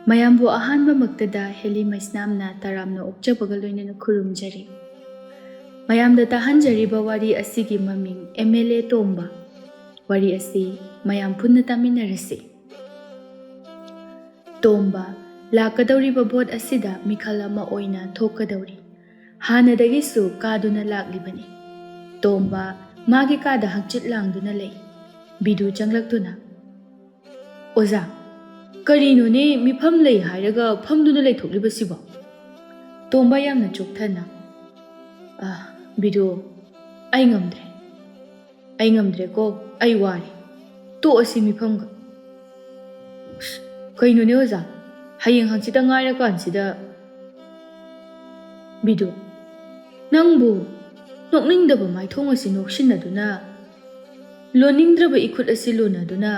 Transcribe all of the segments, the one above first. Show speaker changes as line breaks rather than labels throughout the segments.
ꯃꯌꯥꯝꯕꯨ ꯑꯍꯥꯟꯕꯃꯛꯇꯗ ꯍꯦꯂꯤ ꯃꯩꯁꯅꯥꯝꯅ ꯇꯔꯥꯝꯅ ꯑꯣꯛꯆꯕꯒ ꯂꯣꯏꯅꯅ ꯈꯨꯔꯨꯝꯖꯔꯤ꯫ ꯃꯌꯥꯝꯗ ꯇꯥꯍꯟꯖꯔꯤꯕ ꯋꯥꯔꯤ ꯑꯁꯤꯒꯤ ꯃꯃꯤꯡ MLA ꯇꯣꯝꯕ꯫ ꯋꯥꯔꯤ ꯑꯁꯤ ꯃꯌꯥꯝ ꯄꯨꯟꯅ ꯇꯥꯃꯤꯟꯅꯔꯁꯤ꯫ ꯇꯣꯝꯕ ꯂꯥꯛꯀꯗꯧꯔꯤꯕ ꯚꯣꯠ ꯑꯁꯤꯗ ꯃꯤꯈꯜ ꯑꯃ ꯑꯣꯏꯅ ꯊꯣꯛꯀꯗꯧꯔꯤ꯫ ꯍꯥꯟꯅꯗꯒꯤꯁꯨ ꯀꯥꯗꯨꯅ ꯂꯥꯛꯂꯤꯕꯅꯤ꯫ ꯇꯣꯝꯕ ꯃꯥꯒꯤ ꯀꯥꯗ ꯍꯛꯆꯤꯠ ꯂꯥꯡꯗꯨꯅ ꯂꯩ꯫ ꯕꯤꯗꯨ ꯆꯪꯂꯛꯇꯨꯅ, "ꯑꯣꯖꯥ, ꯀꯔꯤꯅꯣꯅꯦ ꯃꯤꯐꯝ ꯂꯩ ꯍꯥꯏꯔꯒ ꯐꯝꯗꯨꯅ ꯂꯩꯊꯣꯛꯂꯤꯕꯁꯤꯕꯣ?" ꯇꯣꯝꯕ ꯌꯥꯝꯅ ꯆꯣꯛꯊꯅ, "ꯕꯤꯗꯨ, ꯑꯩ ꯉꯝꯗ꯭ꯔꯦꯀꯣ, ꯑꯩ ꯋꯥꯔꯦ. ꯇꯣꯛꯑꯁꯤ ꯃꯤꯐꯝꯒ." "ꯀꯩꯅꯣꯅꯦ ꯑꯣꯖꯥ, ꯍꯌꯦꯡ ꯍꯪꯆꯤꯠꯇ ꯉꯥꯏꯔꯀꯥꯟꯁꯤꯗ." "ꯕꯤꯗꯨ, ꯅꯪꯕꯨ ꯅꯣꯛꯅꯤꯡꯗꯕ ꯃꯥꯏꯊꯣꯡ ꯑꯁꯤ ꯅꯣꯛꯁꯤꯟꯅꯗꯨꯅ, ꯂꯣꯟꯅꯤꯡꯗ꯭ꯔꯕ ꯏꯈꯨꯠ ꯑꯁꯤ ꯂꯣꯟꯅꯗꯨꯅ,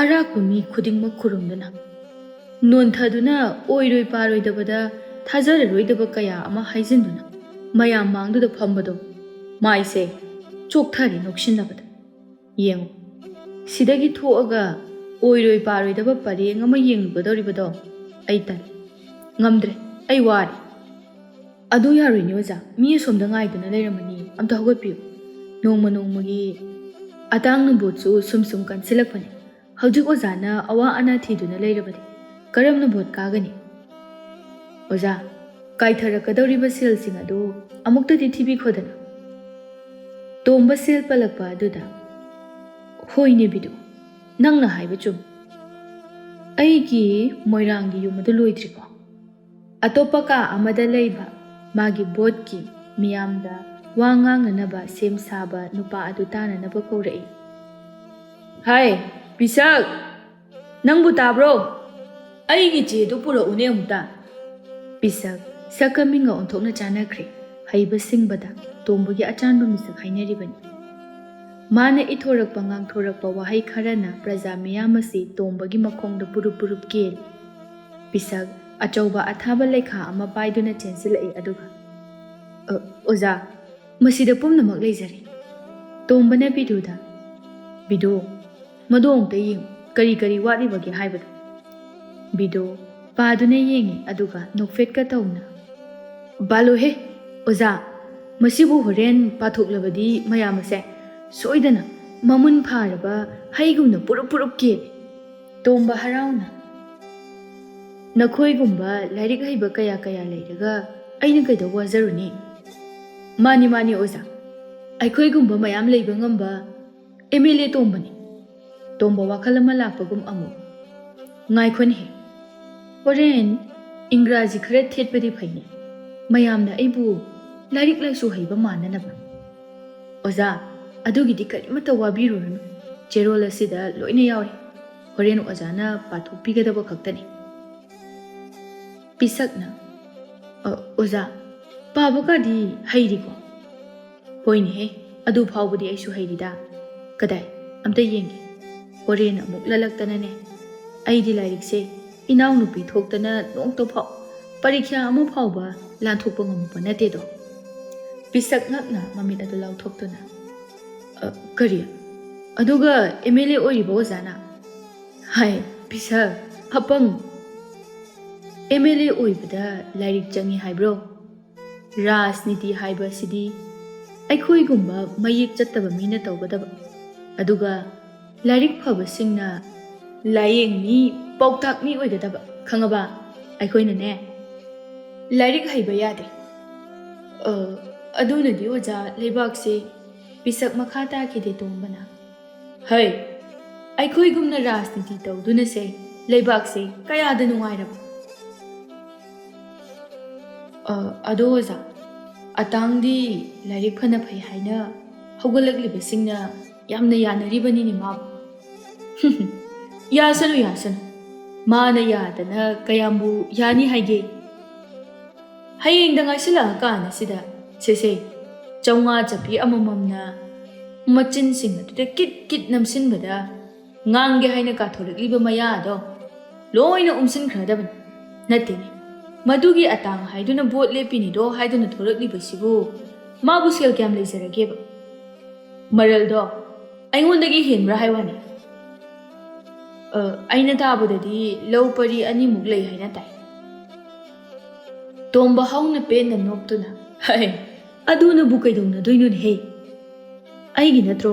ꯑꯔꯥꯛꯄ ꯃꯤ ꯈꯨꯗꯤꯡꯃꯛ ꯈꯨꯔꯨꯝꯗꯨꯅ, ꯅꯣꯟꯊꯗꯨꯅ ꯑꯣꯏꯔꯣꯏ ꯄꯥꯔꯣꯏꯗꯕꯗ ꯊꯥꯖꯔꯔꯣꯏꯗꯕ ꯀꯌꯥ ꯑꯃ ꯍꯥꯏꯖꯤꯟꯗꯨꯅ ꯃꯌꯥꯝ ꯃꯥꯡꯗꯨꯗ ꯐꯝꯕꯗꯣ ꯃꯥꯏꯁꯦ ꯆꯣꯛꯊꯔꯦ ꯅꯣꯛꯁꯤꯟꯅꯕꯗ. ꯌꯦꯡꯉꯨ, ꯁꯤꯗꯒꯤ ꯊꯣꯛꯑꯒ ꯑꯣꯏꯔꯣꯏ ꯄꯥꯔꯣꯏꯗꯕ ꯄꯔꯦꯡ ꯑꯃ ꯌꯦꯡꯂꯨꯒꯗꯧꯔꯤꯕꯗꯣ ꯑꯩ ꯇꯜꯂꯦ, ꯉꯝꯗ꯭ꯔꯦ, ꯑꯩ ꯋꯥꯔꯦ." "ꯑꯗꯨ ꯌꯥꯔꯣꯏꯅꯦ ꯑꯣꯖꯥ, ꯃꯤ ꯑꯁꯣꯝꯗ ꯉꯥꯏꯗꯨꯅ ꯂꯩꯔꯝꯃꯅꯤ, ꯑꯝꯇ ꯍꯧꯒꯠꯄꯤꯌꯨ. ꯅꯣꯡꯃ ꯅꯣꯡꯃꯒꯤ ꯑꯇꯥꯡꯅ ꯚꯣꯠꯁꯨ ꯁꯨꯝ ꯀꯟꯁꯤꯜꯂꯛꯄꯅꯤ. ꯍꯧꯖꯤꯛ ꯑꯣꯖꯥꯅ ꯑꯋꯥ ꯑꯅꯥ ꯊꯤꯗꯨꯅ ꯂꯩꯔꯕꯗꯤ ꯀꯔꯝꯅ ꯚꯣꯠ ꯀꯥꯒꯅꯤ? ꯑꯣꯖꯥ, ꯀꯥꯏꯊꯔꯛꯀꯗꯧꯔꯤꯕ ꯁꯦꯜꯁꯤꯡ ꯑꯗꯨ ꯑꯃꯨꯛꯇꯗꯤ ꯊꯤꯕꯤꯈꯣꯗꯅ." ꯇꯣꯝꯕ ꯁꯦꯜ ꯄꯜꯂꯛꯄ ꯑꯗꯨꯗ, "ꯍꯣꯏꯅꯦ ꯕꯤꯗꯨ, ꯅꯪꯅ ꯍꯥꯏꯕ ꯆꯨꯝꯃꯤ. ꯑꯩꯒꯤ ꯃꯣꯏꯔꯥꯡꯒꯤ ꯌꯨꯝ ꯑꯗꯨ ꯂꯣꯏꯗ꯭ꯔꯤꯀꯣ." ꯑꯇꯣꯞꯄ ꯀꯥ ꯑꯃꯗ ꯂꯩꯕ ꯃꯥꯒꯤ ꯚꯣꯠꯀꯤ ꯃꯤꯌꯥꯝꯗ ꯋꯥ ꯉꯥꯡꯅꯅꯕ ꯁꯦꯝ ꯁꯥꯕ ꯅꯨꯄꯥ ꯑꯗꯨ ꯇꯥꯅꯅꯕ ꯀꯧꯔꯛꯏ꯫ "ꯍꯥꯏ ꯄꯤꯁꯛ, ꯅꯪꯕꯨ ꯇꯥꯕ꯭ꯔꯣ? ꯑꯩꯒꯤ ꯆꯦꯗꯨ ꯄꯨꯔꯛꯎꯅꯦ ꯑꯃꯨꯛꯇ." ꯄꯤꯁꯛ ꯁꯛꯀ ꯃꯤꯡꯒ ꯑꯣꯟꯊꯣꯛꯅ ꯆꯥꯟꯅꯈ꯭ꯔꯦ꯫ ꯍꯩꯕ ꯁꯤꯡꯕꯗ ꯇꯣꯝꯕꯒꯤ ꯑꯆꯥꯟꯕ ꯃꯤꯁꯛ ꯍꯥꯏꯅꯔꯤꯕꯅꯤ꯫ ꯃꯥꯅ ꯏꯊꯣꯔꯛꯄ ꯉꯥꯡꯊꯣꯔꯛꯄ ꯋꯥꯍꯩ ꯈꯔꯅ प्रजा ꯃꯤꯌꯥꯝ ꯑꯁꯤ ꯇꯣꯝꯕꯒꯤ ꯃꯈꯣꯡꯗ ꯄꯨꯔꯨꯞ ꯀꯦꯜꯂꯤ꯫ ꯄꯤꯁꯛ ꯑꯆꯧꯕ ꯑꯊꯥꯕ ꯂꯩꯈꯥ ꯑꯃ ꯄꯥꯏꯗꯨꯅ ꯆꯦꯟꯁꯤꯜꯂꯛꯏ ꯑꯗꯨꯒ, "ꯑꯣꯖꯥ, ꯃꯁꯤꯗ ꯄꯨꯝꯅꯃꯛ ꯂꯩꯖꯔꯦ." ꯇꯣꯝꯕꯅ ꯕꯤꯗꯨꯗ, "ꯕꯤꯗꯨ, ꯃꯗꯨ ꯑꯃꯨꯛꯇ ꯌꯦꯡꯉꯨ, ꯀꯔꯤ ꯋꯥꯠꯂꯤꯕꯒꯦ ꯍꯥꯏꯕꯗꯨ." ꯕꯤꯗꯨ ꯄꯥꯗꯨꯅ ꯌꯦꯡꯉꯤ ꯑꯗꯨꯒ ꯅꯣꯛꯐꯦꯠꯀ ꯇꯧꯅ, "ꯕꯥꯜꯂꯣꯍꯦ ꯑꯣꯖꯥ, ꯃꯁꯤꯕꯨ ꯍꯣꯔꯦꯟ ꯄꯥꯊꯣꯛꯂꯕꯗꯤ ꯃꯌꯥꯝ ꯑꯁꯦ ꯁꯣꯏꯗꯅ ꯃꯃꯨꯟ ꯐꯥꯔꯕ ꯍꯩꯒꯨꯝꯅ ꯄꯨꯔꯨꯞ ꯀꯦꯜꯂꯤ." ꯇꯣꯝꯕ ꯍꯔꯥꯎꯅ, "ꯅꯈꯣꯏꯒꯨꯝꯕ ꯂꯥꯏꯔꯤꯛ ꯍꯩꯕ ꯀꯌꯥ ꯂꯩꯔꯒ ꯑꯩꯅ ꯀꯩꯗꯧ ꯋꯥꯖꯔꯨꯅꯤ? ꯃꯥꯅꯤ ꯑꯣꯖꯥ, ꯑꯩꯈꯣꯏꯒꯨꯝꯕ ꯃꯌꯥꯝ ꯂꯩꯕ ꯉꯝꯕ MLA ꯇꯣꯝꯕꯅꯤ." ꯇꯣꯝꯕ ꯋꯥꯈꯜ ꯑꯃ ꯂꯥꯛꯄꯒꯨꯝ ꯑꯃꯨꯛ, "ꯉꯥꯏꯈꯣꯅꯦꯍꯦ, ꯍꯣꯔꯦꯟ ꯏꯪꯒ꯭ꯔꯥꯖꯤ ꯈꯔ ꯊꯦꯠꯄꯗꯤ ꯐꯩꯅꯦ, ꯃꯌꯥꯝꯅ ꯑꯩꯕꯨ ꯂꯥꯏꯔꯤꯛ ꯂꯥꯏꯁꯨ ꯍꯩꯕ ꯃꯥꯟꯅꯅꯕ." "ꯑꯣꯖꯥ, ꯑꯗꯨꯒꯤꯗꯤ ꯀꯔꯤꯃꯠꯇ ꯋꯥꯕꯤꯔꯨꯔꯅꯨ, ꯆꯦꯔꯣꯜ ꯑꯁꯤꯗ ꯂꯣꯏꯅ ꯌꯥꯎꯔꯤ. ꯍꯣꯔꯦꯟ ꯑꯣꯖꯥꯅ ꯄꯥꯊꯣꯛꯄꯤꯒꯗꯕ ꯈꯛꯇꯅꯤ." ꯄꯤꯁꯛꯅ, "ꯑꯣꯖꯥ, ꯄꯥꯕꯀꯥꯗꯤ ꯍꯩꯔꯤꯀꯣ?" "ꯍꯣꯏꯅꯦꯍꯦ, ꯑꯗꯨ ꯐꯥꯎꯕꯗꯤ ꯑꯩꯁꯨ ꯍꯩꯔꯤꯗ. ꯀꯗꯥꯏ, ꯑꯝꯇ ꯌꯦꯡꯒꯦ. ꯍꯣꯔꯦꯟ ꯑꯃꯨꯛ ꯂꯜꯂꯛꯇꯅꯅꯦ, ꯑꯩꯗꯤ ꯂꯥꯏꯔꯤꯛꯁꯦ ꯏꯅꯥꯎꯅꯨꯄꯤ ꯊꯣꯛꯇꯅ ꯅꯣꯡꯇꯐꯥꯎ ꯄꯔꯤꯈ꯭ꯌꯥ ꯑꯃ ꯐꯥꯎꯕ ꯂꯥꯟꯊꯣꯛꯄ ꯉꯝꯕ ꯅꯠꯇꯦꯗꯣ." ꯄꯤꯁꯛ ꯉꯛꯅ ꯃꯃꯤꯠ ꯑꯗꯨ ꯂꯥꯎꯊꯣꯛꯇꯨꯅ, "ꯀꯔꯤ? ꯑꯗꯨꯒ MLA ꯑꯣꯏꯔꯤꯕ ꯑꯣꯖꯥꯅ? ꯍꯥꯏ ꯄꯤꯁꯛ ꯑꯄꯪ, MLA ꯑꯣꯏꯕꯗ ꯂꯥꯏꯔꯤꯛ ꯆꯪꯏ ꯍꯥꯏꯕ꯭ꯔꯣ? ꯔꯥꯖꯅꯤꯇꯤ ꯍꯥꯏꯕ ꯑꯁꯤꯗꯤ ꯑꯩꯈꯣꯏꯒꯨꯝꯕ ꯃꯌꯦꯛ ꯆꯠꯇꯕ ꯃꯤꯅ ꯇꯧꯒꯗꯕ, ꯑꯗꯨꯒ ꯂꯥꯏꯔꯤꯛ ꯐꯕꯁꯤꯡꯅ ꯂꯥꯏꯌꯦꯡꯃꯤ ꯄꯥꯎꯇꯥꯛꯃꯤ ꯑꯣꯏꯒꯗꯕ, ꯈꯪꯉꯕ? ꯑꯩꯈꯣꯏꯅꯅꯦ ꯂꯥꯏꯔꯤꯛ ꯍꯩꯕ ꯌꯥꯗꯦ." "ꯑꯗꯨꯅꯗꯤ ꯑꯣꯖꯥ ꯂꯩꯕꯥꯛꯁꯦ..." ꯄꯤꯁꯛ ꯃꯈꯥ ꯇꯥꯈꯤꯗꯦ ꯇꯣꯝꯕꯅ, "ꯍꯩ, ꯑꯩꯈꯣꯏꯒꯨꯝꯅ ꯔꯥꯖꯅꯤꯇꯤ ꯇꯧꯗꯨꯅꯁꯦ ꯂꯩꯕꯥꯛꯁꯦ ꯀꯌꯥꯗ ꯅꯨꯡꯉꯥꯏꯔꯕ." "ꯑꯗꯣ ꯑꯣꯖꯥ, ꯑꯇꯥꯡꯗꯤ ꯂꯥꯏꯔꯤꯛ ꯐꯅ ꯐꯩ ꯍꯥꯏꯅ ꯍꯧꯒꯠꯂꯛꯂꯤꯕꯁꯤꯡꯅ ꯌꯥꯝꯅ ꯌꯥꯅꯔꯤꯕꯅꯤꯅꯦ ꯃꯥꯕꯨ." "ꯌꯥꯁꯅꯨ, ꯃꯥꯅ ꯌꯥꯗꯅ ꯀꯌꯥꯝꯕꯨ ꯌꯥꯅꯤ ꯍꯥꯏꯒꯦ? ꯍꯌꯦꯡꯗ ꯉꯥꯏꯁꯤꯜꯂꯛꯑꯀꯥꯟ ꯑꯁꯤꯗ ꯁꯦ 500 ꯆꯞꯄꯤ ꯑꯃꯃꯝꯅ ꯃꯆꯤꯟꯁꯤꯡ ꯑꯗꯨꯗ ꯀꯤꯠ ꯅꯝꯁꯤꯟꯕꯗ ꯉꯥꯡꯒꯦ ꯍꯥꯏꯅ ꯀꯥꯊꯣꯔꯛꯂꯤꯕ ꯃꯌꯥꯗꯣ ꯂꯣꯏꯅ ꯎꯝꯁꯤꯟꯈ꯭ꯔꯗꯕꯅꯤ. ꯅꯠꯇꯦꯅꯦ, ꯃꯗꯨꯒꯤ ꯑꯇꯥꯡ ꯍꯥꯏꯗꯨꯅ ꯚꯣꯠ ꯂꯦꯞꯄꯤꯅꯤꯗꯣ ꯍꯥꯏꯗꯨꯅ ꯊꯣꯔꯛꯂꯤꯕꯁꯤꯕꯨ ꯃꯥꯕꯨ ꯁꯦꯜ ꯀꯌꯥꯝ ꯂꯩꯖꯔꯒꯦꯕ? ꯃꯔꯜꯗꯣ ꯑꯩꯉꯣꯟꯗꯒꯤ ꯍꯦꯟꯕ꯭ꯔꯥ ꯍꯥꯏ ꯋꯥꯅꯤ." ꯑꯩꯅ ꯇꯥꯕꯗꯗꯤ ꯂꯧ ꯄꯔꯤ ꯑꯅꯤꯃꯨꯛ ꯂꯩ ꯍꯥꯏꯅ ꯇꯥꯏ꯫ ꯇꯣꯝꯕ ꯍꯧꯅ ꯄꯦꯟꯅ ꯅꯣꯛꯇꯨꯅ ꯍꯩ ꯑꯗꯨꯅꯕꯨ ꯀꯩꯗꯧꯅꯗꯣꯏꯅꯣꯅꯦꯍꯦ ꯑꯩꯒꯤ ꯅꯠꯇ꯭ꯔꯣ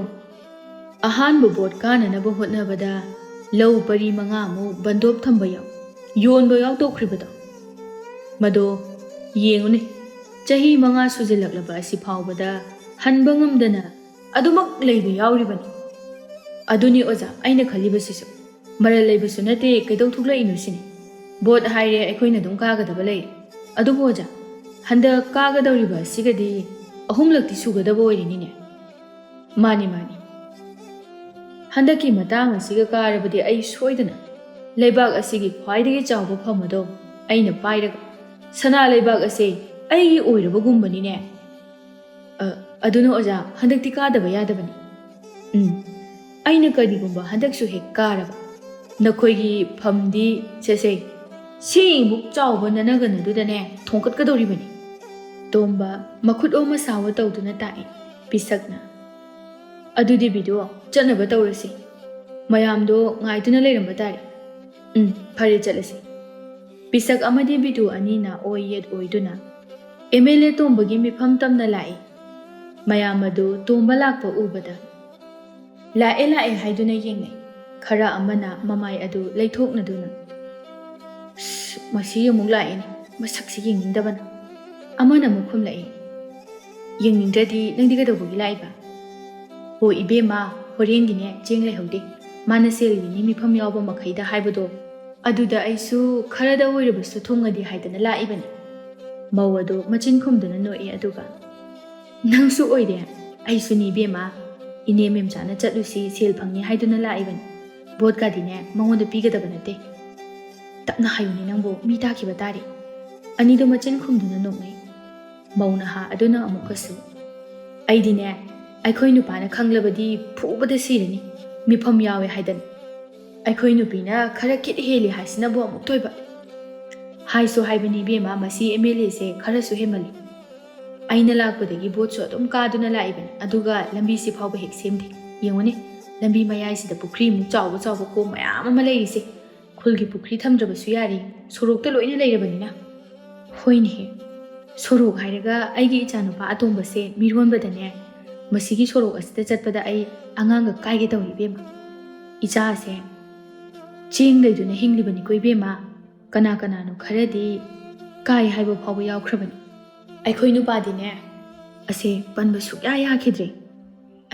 ꯑꯍꯥꯟꯕ ꯕꯣꯠ ꯀꯥꯅꯅꯕ ꯍꯣꯠꯅꯕꯗ ꯂꯧ ꯄꯔꯤ 5 ꯕꯟꯗꯣꯞ ꯊꯝꯕ ꯌꯣꯟꯕ ꯌꯥꯎꯗꯣꯛꯈ꯭ꯔꯤꯕꯗꯣ ꯃꯗꯣ ꯌꯦꯡꯉꯨꯅꯦ ꯆꯍꯤ 5 ꯁꯨꯖꯤꯜꯂꯛꯂꯕ ꯑꯁꯤ ꯐꯥꯎꯕꯗ ꯍꯟꯕ ꯉꯝꯗꯅ ꯑꯗꯨꯃꯛ ꯂꯩꯕ ꯌꯥꯎꯔꯤꯕꯅꯤ꯫ ꯑꯗꯨꯅꯤ ꯑꯣꯖꯥ ꯑꯩꯅ ꯈꯜꯂꯤꯕꯁꯤꯁꯨ ꯃꯔꯜ ꯂꯩꯕꯁꯨ ꯅꯠꯇꯦ ꯀꯩꯗꯧ ꯊꯣꯛꯂꯛꯏꯅꯣ ꯁꯤꯅꯤ ꯕꯣꯠ ꯍꯥꯏꯔꯦ ꯑꯩꯈꯣꯏꯅ ꯑꯗꯨꯝ ꯀꯥꯒꯗꯕ ꯂꯩ ꯑꯗꯨꯕꯨ ꯑꯣꯖꯥ ꯍꯟꯗꯛ ꯀꯥꯒꯗꯧꯔꯤꯕ ꯑꯁꯤꯒꯗꯤ 3ꯂꯛꯇꯤ ꯁꯨꯒꯗꯕ ꯑꯣꯏꯔꯤꯅꯤꯅꯦ꯫ ꯃꯥꯅꯤ ꯍꯟꯗꯛꯀꯤ ꯃꯇꯥꯡ ꯑꯁꯤꯒ ꯀꯥꯔꯕꯗꯤ ꯑꯩ ꯁꯣꯏꯗꯅ ꯂꯩꯕꯥꯛ ꯑꯁꯤꯒꯤ ꯈ꯭ꯋꯥꯏꯗꯒꯤ ꯆꯥꯎꯕ ꯐꯝ ꯑꯗꯣ ꯑꯩꯅ ꯄꯥꯏꯔꯒ ꯁꯅꯥ ꯂꯩꯕꯥꯛ ꯑꯁꯤ ꯑꯩꯒꯤ ꯑꯣꯏꯔꯕꯒꯨꯝꯕꯅꯤꯅꯦ꯫ ꯑꯗꯨꯅ ꯑꯣꯖꯥ ꯍꯟꯗꯛꯇꯤ ꯀꯥꯗꯕ ꯌꯥꯗꯕꯅꯤ꯫ ꯑꯩꯅ ꯀꯔꯤꯒꯨꯝꯕ ꯍꯟꯗꯛꯁꯨ ꯍꯦꯛ ꯀꯥꯔꯕ ꯅꯈꯣꯏꯒꯤ ꯐꯝꯗꯤ ꯁꯦꯁꯦ ꯁꯤꯃꯨꯛ ꯆꯥꯎꯕ ꯅꯅꯒꯅꯗꯨꯗꯅꯦ ꯊꯣꯡꯀꯠꯀꯗꯧꯔꯤꯕꯅꯤ꯫ ꯇꯣꯝꯕ ꯃꯈꯨꯠ ꯑꯣꯝꯃ ꯁꯥꯋ ꯇꯧꯗꯨꯅ ꯇꯥꯛꯏ ꯄꯤꯁꯛꯅ꯫ ꯑꯗꯨꯗꯤ ꯕꯤꯗꯨ ꯆꯠꯅꯕ ꯇꯧꯔꯁꯤ ꯃꯌꯥꯝꯗꯣ ꯉꯥꯏꯗꯨꯅ ꯂꯩꯔꯝꯕ ꯇꯥꯔꯦ꯫ ꯐꯔꯦ ꯆꯠꯂꯁꯤ꯫ ꯄꯤꯁꯛ ꯑꯃꯗꯤ ꯕꯤꯗꯨ ꯑꯅꯤꯅ ꯑꯣꯏ ꯌꯦꯠ ꯑꯣꯏꯗꯨꯅ MLA ꯇꯣꯝꯕꯒꯤ ꯃꯤꯐꯝ ꯇꯝꯅ ꯂꯥꯛꯏ꯫ ꯃꯌꯥꯝ ꯑꯗꯨ ꯇꯣꯝꯕ ꯂꯥꯛꯄ ꯎꯕꯗ ꯂꯥꯛꯑꯦ ꯍꯥꯏꯗꯨꯅ ꯌꯦꯡꯅꯩ꯫ ꯈꯔ ꯑꯃꯅ ꯃꯃꯥꯏ ꯑꯗꯨ ꯂꯩꯊꯣꯛꯅꯗꯨꯅ ꯃꯁꯤ ꯑꯃꯨꯛ ꯂꯥꯛꯏꯅꯤ ꯃꯁꯛꯁꯤ ꯌꯦꯡꯅꯤꯡꯗꯕꯅ꯫ ꯑꯃꯅ ꯑꯃꯨꯛ ꯈꯨꯝꯂꯛꯏ ꯌꯦꯡꯅꯤꯡꯗ꯭ꯔꯗꯤ ꯅꯪꯗꯤ ꯀꯩꯗꯧꯕꯒꯤ ꯂꯥꯛꯏꯕ? ꯍꯣ ꯏꯕꯦꯝꯃ ꯍꯣꯔꯦꯟꯒꯤꯅꯦ ꯆꯦꯡ ꯂꯩꯍꯧꯗꯦ ꯃꯥꯅ ꯁꯦꯜꯒꯤꯅꯤ ꯃꯤꯐꯝ ꯌꯥꯎꯕ ꯃꯈꯩꯗ ꯍꯥꯏꯕꯗꯣ ꯑꯗꯨꯗ ꯑꯩꯁꯨ ꯈꯔꯗ ꯑꯣꯏꯔꯕꯁꯨ ꯊꯨꯡꯉꯗꯤ ꯍꯥꯏꯗꯅ ꯂꯥꯛꯏꯕꯅꯤ꯫ ꯃꯧ ꯑꯗꯨ ꯃꯆꯤꯟ ꯈꯨꯝꯗꯨꯅ ꯅꯣꯛꯏ ꯑꯗꯨꯒ ꯅꯪꯁꯨ ꯑꯣꯏꯔꯦ ꯑꯩꯁꯨꯅꯤ ꯏꯕꯦꯝꯃ ꯏꯅꯦ ꯃꯦꯝꯆꯥꯅ ꯆꯠꯂꯨꯁꯤ ꯁꯦꯜ ꯐꯪꯅꯤ ꯍꯥꯏꯗꯨꯅ ꯂꯥꯛꯏꯕꯅꯤ ꯚꯣꯠꯀꯗꯤꯅꯦ ꯃꯉꯣꯟꯗ ꯄꯤꯒꯗꯕ ꯅꯠꯇꯦ꯫ ꯇꯞꯅ ꯍꯥꯏꯌꯨꯅꯦ ꯅꯪꯕꯨ ꯃꯤ ꯇꯥꯈꯤꯕ ꯇꯥꯔꯦ꯫ ꯑꯅꯤꯗꯨ ꯃꯆꯤꯟ ꯈꯨꯝꯗꯨꯅ ꯅꯣꯛꯅꯩ꯫ ꯃꯧ ꯅꯍꯥ ꯑꯗꯨꯅ ꯑꯃꯨꯛꯀꯁꯨ ꯑꯩꯗꯤꯅꯦ ꯑꯩꯈꯣꯏ ꯅꯨꯄꯥꯅ ꯈꯪꯂꯕꯗꯤ ꯐꯨꯕꯗ ꯁꯤꯔꯅꯤ ꯃꯤꯐꯝ ꯌꯥꯎꯋꯦ ꯍꯥꯏꯗꯅ ꯑꯩꯈꯣꯏ ꯅꯨꯄꯤꯅ ꯈꯔ ꯈꯤꯠ ꯍꯦꯜꯂꯤ ꯍꯥꯏꯁꯤꯅꯕꯨ ꯑꯃꯨꯛ ꯇꯣꯏꯕ꯫ ꯍꯥꯏꯁꯨ ꯍꯥꯏꯕꯅꯤ ꯏꯕꯦꯝꯃ ꯃꯁꯤ MLAꯁꯦ ꯈꯔꯁꯨ ꯍꯦꯟꯃꯜꯂꯤ꯫ ꯑꯩꯅ ꯂꯥꯛꯄꯗꯒꯤ ꯕꯣꯠꯁꯨ ꯑꯗꯨꯝ ꯀꯥꯗꯨꯅ ꯂꯥꯛꯏꯕꯅꯤ ꯑꯗꯨꯒ ꯂꯝꯕꯤꯁꯤ ꯐꯥꯎꯕ ꯍꯦꯛ ꯁꯦꯝꯗꯦ꯫ ꯌꯦꯡꯉꯨꯅꯦ ꯂꯝꯕꯤ ꯃꯌꯥꯏꯁꯤꯗ ꯄꯨꯈ꯭ꯔꯤꯃꯨꯛ ꯆꯥꯎꯕ ꯀꯣꯝ ꯃꯌꯥꯝ ꯑꯃ ꯂꯩꯔꯤꯁꯦ ꯈꯨꯜꯒꯤ ꯄꯨꯈ꯭ꯔꯤ ꯊꯝꯗ꯭ꯔꯕꯁꯨ ꯌꯥꯔꯤ ꯁꯣꯔꯣꯛꯇ ꯂꯣꯏꯅ ꯂꯩꯔꯕꯅꯤꯅ꯫ ꯍꯣꯏꯅꯦꯍꯦ ꯁꯣꯔꯣꯛ ꯍꯥꯏꯔꯒ ꯑꯩꯒꯤ ꯏꯆꯥꯅꯨꯄꯥ ꯑꯇꯣꯝꯕꯁꯦ ꯃꯤꯔꯣꯟꯕꯗꯅꯦ ꯃꯁꯤꯒꯤ ꯁꯣꯔꯣꯛ ꯑꯁꯤꯗ ꯆꯠꯄꯗ ꯑꯩ ꯑꯉꯥꯡꯒ ꯀꯥꯏꯒꯦ ꯇꯧꯏ ꯏꯕꯦꯝꯃ꯫ ꯏꯆꯥꯁꯦ ꯆꯦꯡ ꯂꯩꯗꯨꯅ ꯍꯤꯡꯂꯤꯕꯅꯤꯀꯣ ꯏꯕꯦꯝꯃ ꯀꯅꯥꯅꯣ ꯈꯔꯗꯤ ꯀꯥꯏ ꯍꯥꯏꯕ ꯐꯥꯎꯕ ꯌꯥꯎꯈ꯭ꯔꯕꯅꯤ꯫ ꯑꯩꯈꯣꯏ ꯅꯨꯄꯥꯗꯤꯅꯦ ꯑꯁꯦ ꯄꯟꯕ ꯁꯨꯛꯌꯥ ꯌꯥꯈꯤꯗ꯭ꯔꯦ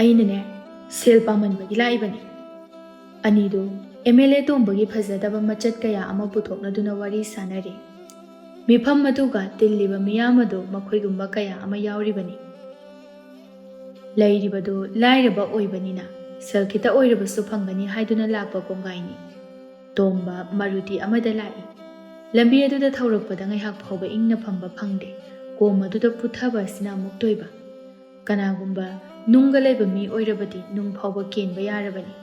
ꯑꯩꯅꯅꯦ ꯁꯦꯜ ꯄꯥꯝꯃꯟꯕꯒꯤ ꯂꯥꯛꯏꯕꯅꯤ꯫ ꯑꯅꯤꯗꯨ MLA ꯇꯣꯝꯕꯒꯤ ꯐꯖꯗꯕ ꯃꯆꯠ ꯀꯌꯥ ꯑꯃ ꯄꯨꯊꯣꯛꯅꯗꯨꯅ ꯋꯥꯔꯤ ꯁꯥꯟꯅꯔꯤ꯫ ꯃꯤꯐꯝ ꯑꯗꯨꯒ ꯇꯤꯜꯂꯤꯕ ꯃꯤꯌꯥꯝ ꯑꯗꯨ ꯃꯈꯣꯏꯒꯨꯝꯕ ꯀꯌా ꯑꯃ ꯌꯥꯎꯔꯤꯕꯅꯤ꯫ ꯂꯩꯔꯤꯕꯗꯨ ꯂꯥꯏꯔꯕ ꯑꯣꯏꯕꯅꯤꯅ ꯁꯦꯜ ꯈꯤꯇ ꯑꯣꯏꯔꯕꯁꯨ ꯐꯪꯒꯅꯤ ꯍꯥꯏꯗꯨꯅ ꯂꯥꯛꯄ ꯀꯣꯡꯒꯥꯏꯅꯤ꯫ ꯇꯣꯝꯕ ꯃꯔꯨꯇꯤ ꯑꯃꯗ ꯂꯥꯛꯏ꯫ ꯂꯝꯕꯤ ꯑꯗꯨꯗ ꯊꯧꯔꯛꯄꯗ ꯉꯥꯏꯍꯥꯛ ꯐꯥꯎꯕ ꯏꯪꯅ ꯐꯝꯕ ꯐꯪꯗꯦ ꯀꯣꯝ ꯑꯗꯨꯗ ꯄꯨꯊꯕ ꯑꯁꯤꯅ ꯑꯃꯨꯛ ꯇꯣꯏꯕ꯫ ꯀꯅꯥꯒꯨꯝꯕ ꯅꯨꯡꯒ ꯂꯩꯕ ꯃꯤ ꯑꯣꯏꯔꯕꯗꯤ ꯅꯨꯡ ꯐꯥꯎꯕ ꯀꯦꯟꯕ ꯌꯥꯔꯕꯅꯤ꯫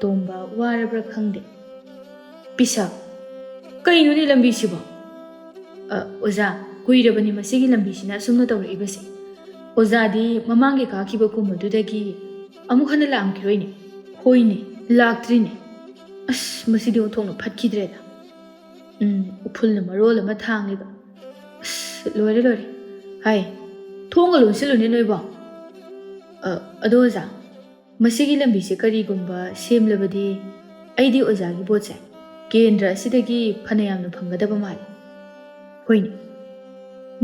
ꯇꯣꯝꯕ ꯋꯥꯔꯕ꯭ꯔꯥ ꯈꯪꯗꯦ꯫ ꯄꯤꯁꯛ ꯀꯩꯅꯣꯅꯦ ꯂꯝꯕꯤꯁꯤꯕꯣ? ꯑꯣꯖꯥ ꯀꯨꯏꯔꯕꯅꯤ ꯃꯁꯤꯒꯤ ꯂꯝꯕꯤꯁꯤꯅ ꯑꯁꯨꯝꯅ ꯇꯧꯔꯛꯏꯕꯁꯤ ꯑꯣꯖꯥꯗꯤ ꯃꯃꯥꯡꯒꯤ ꯀꯥꯈꯤꯕ ꯀꯨꯝ ꯑꯗꯨꯗꯒꯤ ꯑꯃꯨꯛ ꯍꯟꯅ ꯂꯥꯛꯑꯝꯈꯤꯔꯣꯏꯅꯦ꯫ ꯍꯣꯏꯅꯦ ꯂꯥꯛꯇ꯭ꯔꯤꯅꯦ ꯑꯁ ꯃꯁꯤꯗꯤ ꯑꯣꯟꯊꯣꯛꯅ ꯐꯠꯈꯤꯗ꯭ꯔꯦꯗ꯫ ꯎꯐꯨꯜꯅ ꯃꯔꯣꯜ ꯑꯃ ꯊꯥꯡꯂꯤꯕ ꯑꯁ ꯂꯣꯏꯔꯦ ꯍꯥꯏ ꯊꯣꯡꯒ ꯂꯣꯟꯁꯤꯜꯂꯨꯅꯦ ꯅꯣꯏꯕꯣ꯫ ꯑꯗꯣ ꯑꯣꯖꯥ ꯃꯁꯤꯒꯤ ꯂꯝꯕꯤꯁꯦ ꯀꯔꯤꯒꯨꯝꯕ ꯁꯦꯝꯂꯕꯗꯤ ꯑꯩꯗꯤ ꯑꯣꯖꯥꯒꯤ ꯕꯣꯠꯁꯦ ꯀꯦꯟꯗ꯭ꯔ ꯑꯁꯤꯗꯒꯤ ꯐꯅꯌꯥꯝꯅ ꯐꯪꯒꯗꯕ ꯃꯥꯜꯂꯤ꯫ ꯍꯣꯏꯅꯦ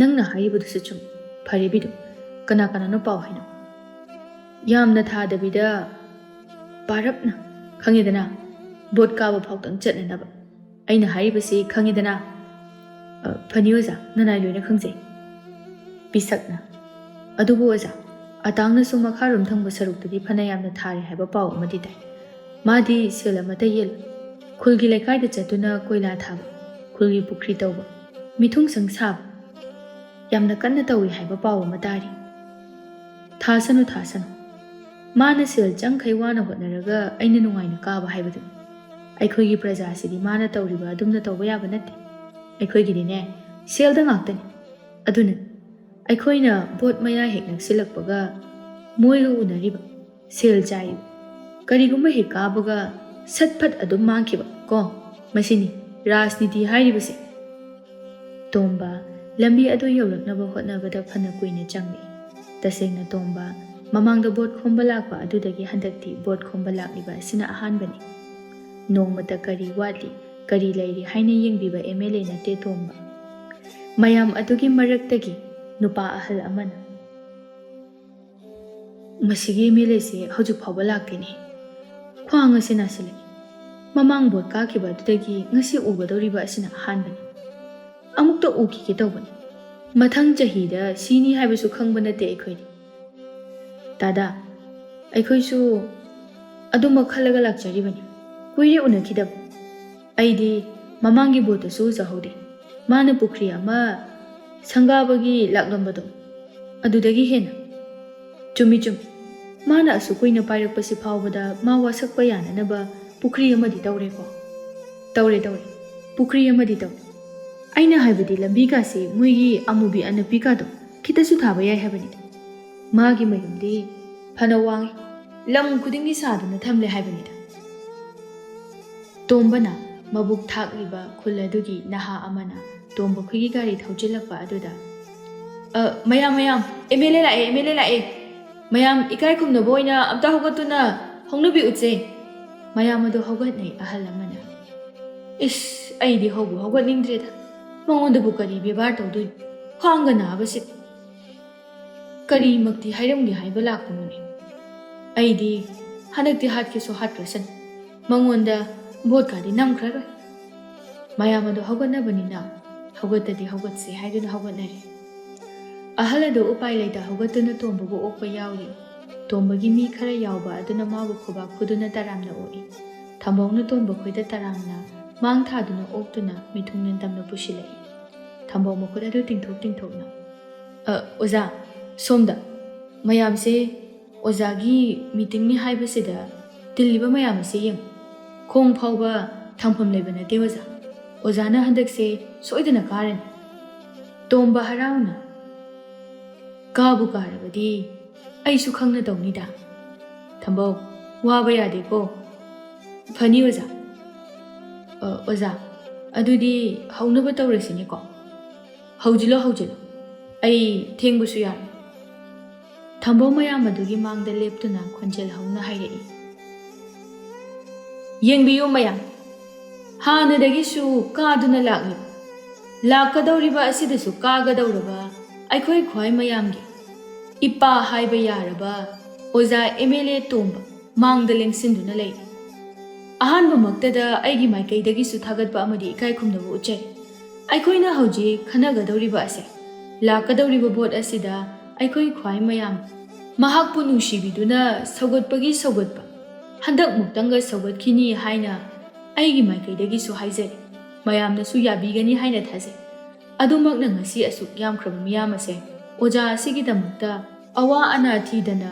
ꯅꯪꯅ ꯍꯥꯏꯔꯤꯕꯗꯨꯁꯨ ꯆꯨꯝꯃꯤ꯫ ꯐꯔꯦ ꯕꯤꯗꯨ ꯀꯅꯥꯅꯣ ꯄꯥꯎ ꯍꯥꯏꯅꯣ? ꯌꯥꯝꯅ ꯊꯥꯗꯕꯤꯗ ꯄꯥꯔꯞꯅ ꯈꯪꯉꯦꯗꯅ ꯕꯣꯠ ꯀꯥꯕ ꯐꯥꯎꯇꯪ ꯆꯠꯅꯅꯕ ꯑꯩꯅ ꯍꯥꯏꯔꯤꯕꯁꯤ ꯈꯪꯉꯦꯗꯅ꯫ ꯐꯅꯤ ꯑꯣꯖꯥ ꯅꯅꯥꯏ ꯂꯣꯏꯅ ꯈꯪꯖꯩ꯫ ꯄꯤꯁꯛꯅ ꯑꯗꯨꯕꯨ ꯑꯣꯖꯥ ꯑꯇꯥꯡꯅꯁꯨ ꯃꯈꯥꯔꯣꯝ ꯊꯪꯕ ꯁꯔꯨꯛꯇꯗꯤ ꯐꯅꯌꯥꯝꯅ ꯊꯥꯔꯦ ꯍꯥꯏꯕ ꯄꯥꯎ ꯑꯃꯗꯤ ꯇꯥꯏ꯫ ꯃꯥꯗꯤ ꯁꯦꯜ ꯑꯃꯠꯇ ꯌꯦꯜꯂꯣꯏ ꯈꯨꯜꯒꯤ ꯂꯩꯀꯥꯏꯗ ꯆꯠꯇꯨꯅ ꯀꯣꯏꯂꯥ ꯊꯥꯕ ꯈꯨꯜꯒꯤ ꯄꯨꯈ꯭ꯔꯤ ꯇꯧꯕ ꯃꯤꯊꯨꯡꯁꯪ ꯁꯥꯕ ꯌꯥꯝꯅ ꯀꯟꯅ ꯇꯧꯏ ꯍꯥꯏꯕ ꯄꯥꯎ ꯑꯃ ꯇꯥꯔꯤ꯫ ꯊꯥꯁꯅꯨ ꯃꯥꯅ ꯁꯦꯜ ꯆꯪꯈꯩ ꯋꯥꯅ ꯍꯣꯠꯅꯔꯒ ꯑꯩꯅ ꯅꯨꯡꯉꯥꯏꯅ ꯀꯥꯕ ꯍꯥꯏꯕꯗꯨꯅꯤ꯫ ꯑꯩꯈꯣꯏꯒꯤ प्रꯖꯥꯁꯤꯗꯤ ꯃꯥꯅ ꯇꯧꯔꯤꯕ ꯑꯗꯨꯝꯅ ꯇꯧꯕ ꯌꯥꯕ ꯅꯠꯇꯦ꯫ ꯑꯩꯈꯣꯏꯒꯤꯗꯤꯅꯦ ꯁꯦꯜꯗ ꯉꯥꯛꯇꯅꯤ꯫ ꯑꯗꯨꯅ ꯑꯩꯈꯣꯏꯅ ꯚꯣꯠ ꯃꯌꯥ ꯍꯦꯛ ꯅꯛꯁꯤꯜꯂꯛꯄꯒ ꯃꯣꯏꯒ ꯎꯅꯔꯤꯕ ꯁꯦꯜ ꯆꯥꯏꯕ ꯀꯔꯤꯒꯨꯝꯕ ꯍꯦꯛ ꯀꯥꯕꯒ ꯁꯠ-ꯐꯠ ꯑꯗꯨꯝ ꯃꯥꯡꯈꯤꯕ ꯀꯣ ꯃꯁꯤꯅꯤ ꯔꯥꯖꯅꯤꯇꯤ ꯍꯥꯏꯔꯤꯕꯁꯦ꯫ ꯇꯣꯝꯕ ꯂꯝꯕꯤ ꯑꯗꯨ ꯌꯧꯔꯛꯅꯕ ꯍꯣꯠꯅꯕꯗ ꯐꯅ ꯀꯨꯏꯅ ꯆꯪꯏ꯫ ꯇꯁꯦꯡꯅ ꯇꯣꯝꯕ ꯃꯃꯥꯡꯗ ꯚꯣꯠ ꯈꯣꯝꯕ ꯂꯥꯛꯄ ꯑꯗꯨꯗꯒꯤ ꯍꯟꯗꯛꯇꯤ ꯚꯣꯠ ꯈꯣꯝꯕ ꯂꯥꯛꯂꯤꯕ ꯑꯁꯤꯅ ꯑꯍꯥꯟꯕꯅꯤ꯫ ꯅꯣꯡꯃꯇ ꯀꯔꯤ ꯋꯥꯠꯂꯤ ꯀꯔꯤ ꯂꯩꯔꯤ ꯍꯥꯏꯅ ꯌꯦꯡꯕꯤꯕ MLA ꯅꯠꯇꯦ ꯇꯣꯝꯕ꯫ ꯃꯌꯥꯝ ꯑꯗꯨꯒꯤ ꯃꯔꯛꯇꯒꯤ ꯅꯨꯄꯥ ꯑꯍꯜ ꯑꯃꯅ ꯃꯁꯤꯒꯤ MLAꯁꯦ ꯍꯧꯖꯤꯛ ꯐꯥꯎꯕ ꯂꯥꯛꯇꯦꯅꯦ, ꯈ꯭ꯋꯥꯡ ꯑꯁꯤ ꯅꯥꯁꯤꯜꯂꯛꯏ, ꯃꯃꯥꯡ ꯚꯣꯠ ꯀꯥꯈꯤꯕ ꯑꯗꯨꯗꯒꯤ ꯉꯁꯤ ꯎꯒꯗꯧꯔꯤꯕ ꯑꯁꯤꯅ ꯑꯍꯥꯟꯕꯅꯤ, ꯑꯃꯨꯛꯇ ꯎꯈꯤꯒꯦ ꯇꯧꯕꯅꯤ, ꯃꯊꯪ ꯆꯍꯤꯗ ꯁꯤꯅꯤ ꯍꯥꯏꯕꯁꯨ ꯈꯪꯕ ꯅꯠꯇꯦ ꯑꯩꯈꯣꯏꯗꯤ꯫ ꯗꯥꯗꯥ ꯑꯩꯈꯣꯏꯁꯨ ꯑꯗꯨꯃꯛ ꯈꯜꯂꯒ ꯂꯥꯛꯆꯔꯤꯕꯅꯤ, ꯀꯨꯏꯔꯦ ꯎꯅꯈꯤꯗꯕ, ꯑꯩꯗꯤ ꯃꯃꯥꯡꯒꯤ ꯚꯣꯠꯇꯁꯨ ꯎꯖꯍꯧꯗꯦ, ꯃꯥꯅ ꯄꯨꯈ꯭ꯔꯤ ꯑꯃ ꯁꯪꯒꯥꯕꯒꯤ ꯂꯥꯛꯂꯝꯕꯗꯣ ꯑꯗꯨꯗꯒꯤ ꯍꯦꯟꯅ꯫ ꯆꯨꯝꯃꯤ ꯆꯨꯝꯃꯤ, ꯃꯥꯅ ꯑꯁꯨꯛ ꯀꯨꯏꯅ ꯄꯥꯏꯔꯛꯄꯁꯤ ꯐꯥꯎꯕꯗ ꯃꯥ ꯋꯥꯁꯛꯄ ꯌꯥꯅꯅꯕ ꯄꯨꯈ꯭ꯔꯤ ꯑꯃꯗꯤ ꯇꯧꯔꯦꯀꯣ꯫ ꯇꯧꯔꯦ ꯄꯨꯈ꯭ꯔꯤ ꯑꯃꯗꯤ ꯇꯧꯔꯦ꯫ ꯑꯩꯅ ꯍꯥꯏꯕꯗꯤ ꯂꯝꯕꯤꯒꯥꯁꯦ ꯃꯣꯏꯒꯤ ꯑꯃꯨꯕꯤ ꯑꯅꯞꯄꯤꯒꯥꯗꯣ ꯈꯤꯇꯁꯨ ꯊꯥꯕ ꯌꯥꯏ ꯍꯥꯏꯕꯅꯤꯗ꯫ ꯃꯥꯒꯤ ꯃꯌꯨꯝꯗꯤ ꯐꯅ ꯋꯥꯡꯉꯤ, ꯂꯝ ꯈꯨꯗꯤꯡꯒꯤ ꯁꯥꯗꯨꯅ ꯊꯝꯂꯦ ꯍꯥꯏꯕꯅꯤꯗ꯫ ꯇꯣꯝꯕꯅ ꯃꯕꯨꯛ ꯊꯥꯛꯂꯤꯕ ꯈꯨꯜ ꯑꯗꯨꯒꯤ ꯅꯍꯥ ꯑꯃꯅ ꯇꯣꯝꯕ ꯈꯣꯏꯒꯤ ꯒꯥꯔꯤ ꯊꯧꯖꯤꯜꯂꯛꯄ ꯑꯗꯨꯗ ꯃꯌꯥꯝ MLA ꯂꯥꯛꯑꯦ, ꯃꯌꯥꯝ ꯏꯀꯥꯏ ꯈꯨꯝꯅꯕ ꯑꯣꯏꯅ ꯑꯝꯇ ꯍꯧꯒꯠꯇꯨꯅ ꯍꯧꯅꯕꯤ ꯎꯠꯁꯦ꯫ ꯃꯌꯥꯝ ꯑꯗꯨ ꯍꯧꯒꯠꯅꯩ ꯑꯍꯜ ꯑꯃꯅ꯫ ꯏꯁ ꯑꯩꯗꯤ ꯍꯧꯒꯠꯅꯤꯡꯗ꯭ꯔꯦꯗ, ꯃꯉꯣꯟꯗꯕꯨ ꯀꯔꯤ ꯕꯦꯕꯥꯔ ꯇꯧꯗꯣꯏꯅꯣ, ꯈ꯭ꯋꯥꯡꯒ ꯅꯥꯕꯁꯤ꯫ ꯀꯔꯤꯃꯛꯇꯤ ꯍꯥꯏꯔꯝꯒꯦ ꯍꯥꯏꯕ ꯂꯥꯛꯄꯅꯣꯅꯦ, ꯑꯩꯗꯤ ꯍꯟꯗꯛꯇꯤ ꯍꯥꯠꯀꯦꯁꯨ ꯍꯥꯠꯈ꯭ꯔꯁꯅꯨ, ꯃꯉꯣꯟꯗ ꯚꯣꯠꯀꯥꯗꯤ ꯅꯝꯈ꯭ꯔꯔꯣꯏ꯫ ꯃꯌꯥꯝ ꯑꯗꯨ ꯍꯧꯒꯠꯅꯕꯅꯤꯅ ꯍꯧꯒꯠꯇꯗꯤ ꯍꯧꯒꯠꯁꯦ ꯍꯥꯏꯗꯨꯅ ꯍꯧꯒꯠꯅꯔꯦ꯫ ꯑꯍꯜ ꯑꯗꯨ ꯎꯄꯥꯏ ꯂꯩꯇ ꯍꯧꯒꯠꯇꯨꯅ ꯇꯣꯝꯕꯕꯨ ꯑꯣꯛꯄ ꯌꯥꯎꯔꯤ꯫ ꯇꯣꯝꯕꯒꯤ ꯃꯤ ꯈꯔ ꯌꯥꯎꯕ ꯑꯗꯨꯅ ꯃꯥꯕꯨ ꯈꯨꯕꯥꯛ ꯈꯨꯗꯨꯅ ꯇꯔꯥꯝꯅ ꯑꯣꯛꯏ꯫ ꯊꯝꯕꯧꯅ ꯇꯣꯝꯕ ꯈꯣꯏꯗ ꯇꯔꯥꯝꯅ ꯃꯥꯡ ꯊꯥꯗꯨꯅ ꯑꯣꯛꯇꯨꯅ ꯃꯤꯊꯨꯡ ꯅꯤꯡꯇꯝꯅ ꯄꯨꯁꯤꯜꯂꯛꯏ꯫ ꯊꯝꯕꯧ ꯃꯈꯨꯠ ꯑꯗꯨ ꯇꯤꯡꯊꯣꯛꯅ ꯑꯣꯖꯥ ꯁꯣꯝꯗ ꯃꯌꯥꯝꯁꯦ ꯑꯣꯖꯥꯒꯤ ꯃꯤꯇꯤꯡꯅꯤ ꯍꯥꯏꯕꯁꯤꯗ ꯇꯤꯜꯂꯤꯕ ꯃꯌꯥꯝ ꯑꯁꯦ ꯌꯦꯡꯉꯨ, ꯈꯣꯡ ꯐꯥꯎꯕ ꯊꯥꯡꯐꯝ ꯂꯩꯕ ꯅꯠꯇꯦ ꯑꯣꯖꯥ, ꯑꯣꯖꯥꯅ ꯍꯟꯗꯛꯁꯦ ꯁꯣꯏꯗꯅ ꯀꯥꯔꯅꯤ꯫ ꯇꯣꯝꯕ ꯍꯔꯥꯎꯅ ꯀꯥꯕꯨ ꯀꯥꯔꯕꯗꯤ ꯑꯩꯁꯨ ꯈꯪꯅ ꯇꯧꯅꯤꯗ꯫ ꯊꯝꯕꯧ ꯋꯥꯕ ꯌꯥꯗꯦꯀꯣ, ꯐꯅꯤ ꯑꯣꯖꯥ꯫ ꯑꯣꯖꯥ ꯑꯗꯨꯗꯤ ꯍꯧꯅꯕ ꯇꯧꯔꯁꯤꯅꯦꯀꯣ, ꯍꯧꯖꯤꯜꯂꯣ ꯑꯩ ꯊꯦꯡꯕꯁꯨ ꯌꯥꯔꯣꯏ꯫ ꯊꯝꯕꯧ ꯃꯌꯥꯝ ꯑꯗꯨꯒꯤ ꯃꯥꯡꯗ ꯂꯦꯞꯇꯨꯅ ꯈꯣꯟꯖꯦꯜ ꯍꯧꯅ ꯍꯥꯏꯔꯛꯏ꯫ ꯌꯦꯡꯕꯤꯌꯨ ꯃꯌꯥꯝ, ꯍꯥꯟꯅꯗꯒꯤꯁꯨ ꯀꯥꯗꯨꯅ ꯂꯥꯛꯀꯗꯧꯔꯤꯕ ꯑꯁꯤꯗꯁꯨ ꯀꯥꯒꯗꯧꯔꯕ ꯑꯩꯈꯣꯏ ꯈ꯭ꯋꯥꯏ ꯃꯌꯥꯝꯒꯤ ꯏꯄꯥ ꯍꯥꯏꯕ ꯌꯥꯔꯕ ꯑꯣꯖꯥ MLA ꯇꯣꯝꯕ ꯃꯥꯡꯗ ꯂꯦꯡꯁꯤꯟꯗꯨꯅ ꯂꯩꯔꯤ꯫ ꯑꯍꯥꯟꯕꯃꯛꯇꯗ ꯑꯩꯒꯤ ꯃꯥꯏꯀꯩꯗꯒꯤꯁꯨ ꯊꯥꯒꯠꯄ ꯑꯃꯗꯤ ꯏꯀꯥꯏ ꯈꯨꯝꯅꯕ ꯎꯠꯆꯔꯤ꯫ ꯑꯩꯈꯣꯏꯅ ꯍꯧꯖꯤꯛ ꯈꯟꯅꯒꯗꯧꯔꯤꯕ ꯑꯁꯦ, ꯂꯥꯛꯀꯗꯧꯔꯤꯕ ꯚꯣꯠ ꯑꯁꯤꯗ ꯑꯩꯈꯣꯏ ꯈ꯭ꯋꯥꯏ ꯃꯌꯥꯝ ꯃꯍꯥꯛꯄꯨ ꯅꯨꯡꯁꯤꯕꯤꯗꯨꯅ ꯁꯧꯒꯠꯄ, ꯍꯟꯗꯛꯃꯨꯛꯇꯪꯒ ꯁꯧꯒꯠꯈꯤꯅꯤ ꯍꯥꯏꯅ ꯑꯩꯒꯤ ꯃꯥꯏꯀꯩꯗꯒꯤꯁꯨ ꯍꯥꯏꯖꯔꯤ, ꯃꯌꯥꯝꯅꯁꯨ ꯌꯥꯕꯤꯒꯅꯤ ꯍꯥꯏꯅ ꯊꯥꯖꯩ꯫ ꯑꯗꯨꯃꯛꯅ ꯉꯁꯤ ꯑꯁꯨꯛ ꯌꯥꯝꯈ꯭ꯔꯕ ꯃꯤꯌꯥꯝ ꯑꯁꯦ ꯑꯣꯖꯥ ꯑꯁꯤꯒꯤꯗꯃꯛꯇ ꯑꯋꯥ ꯑꯅꯥ ꯊꯤꯗꯅ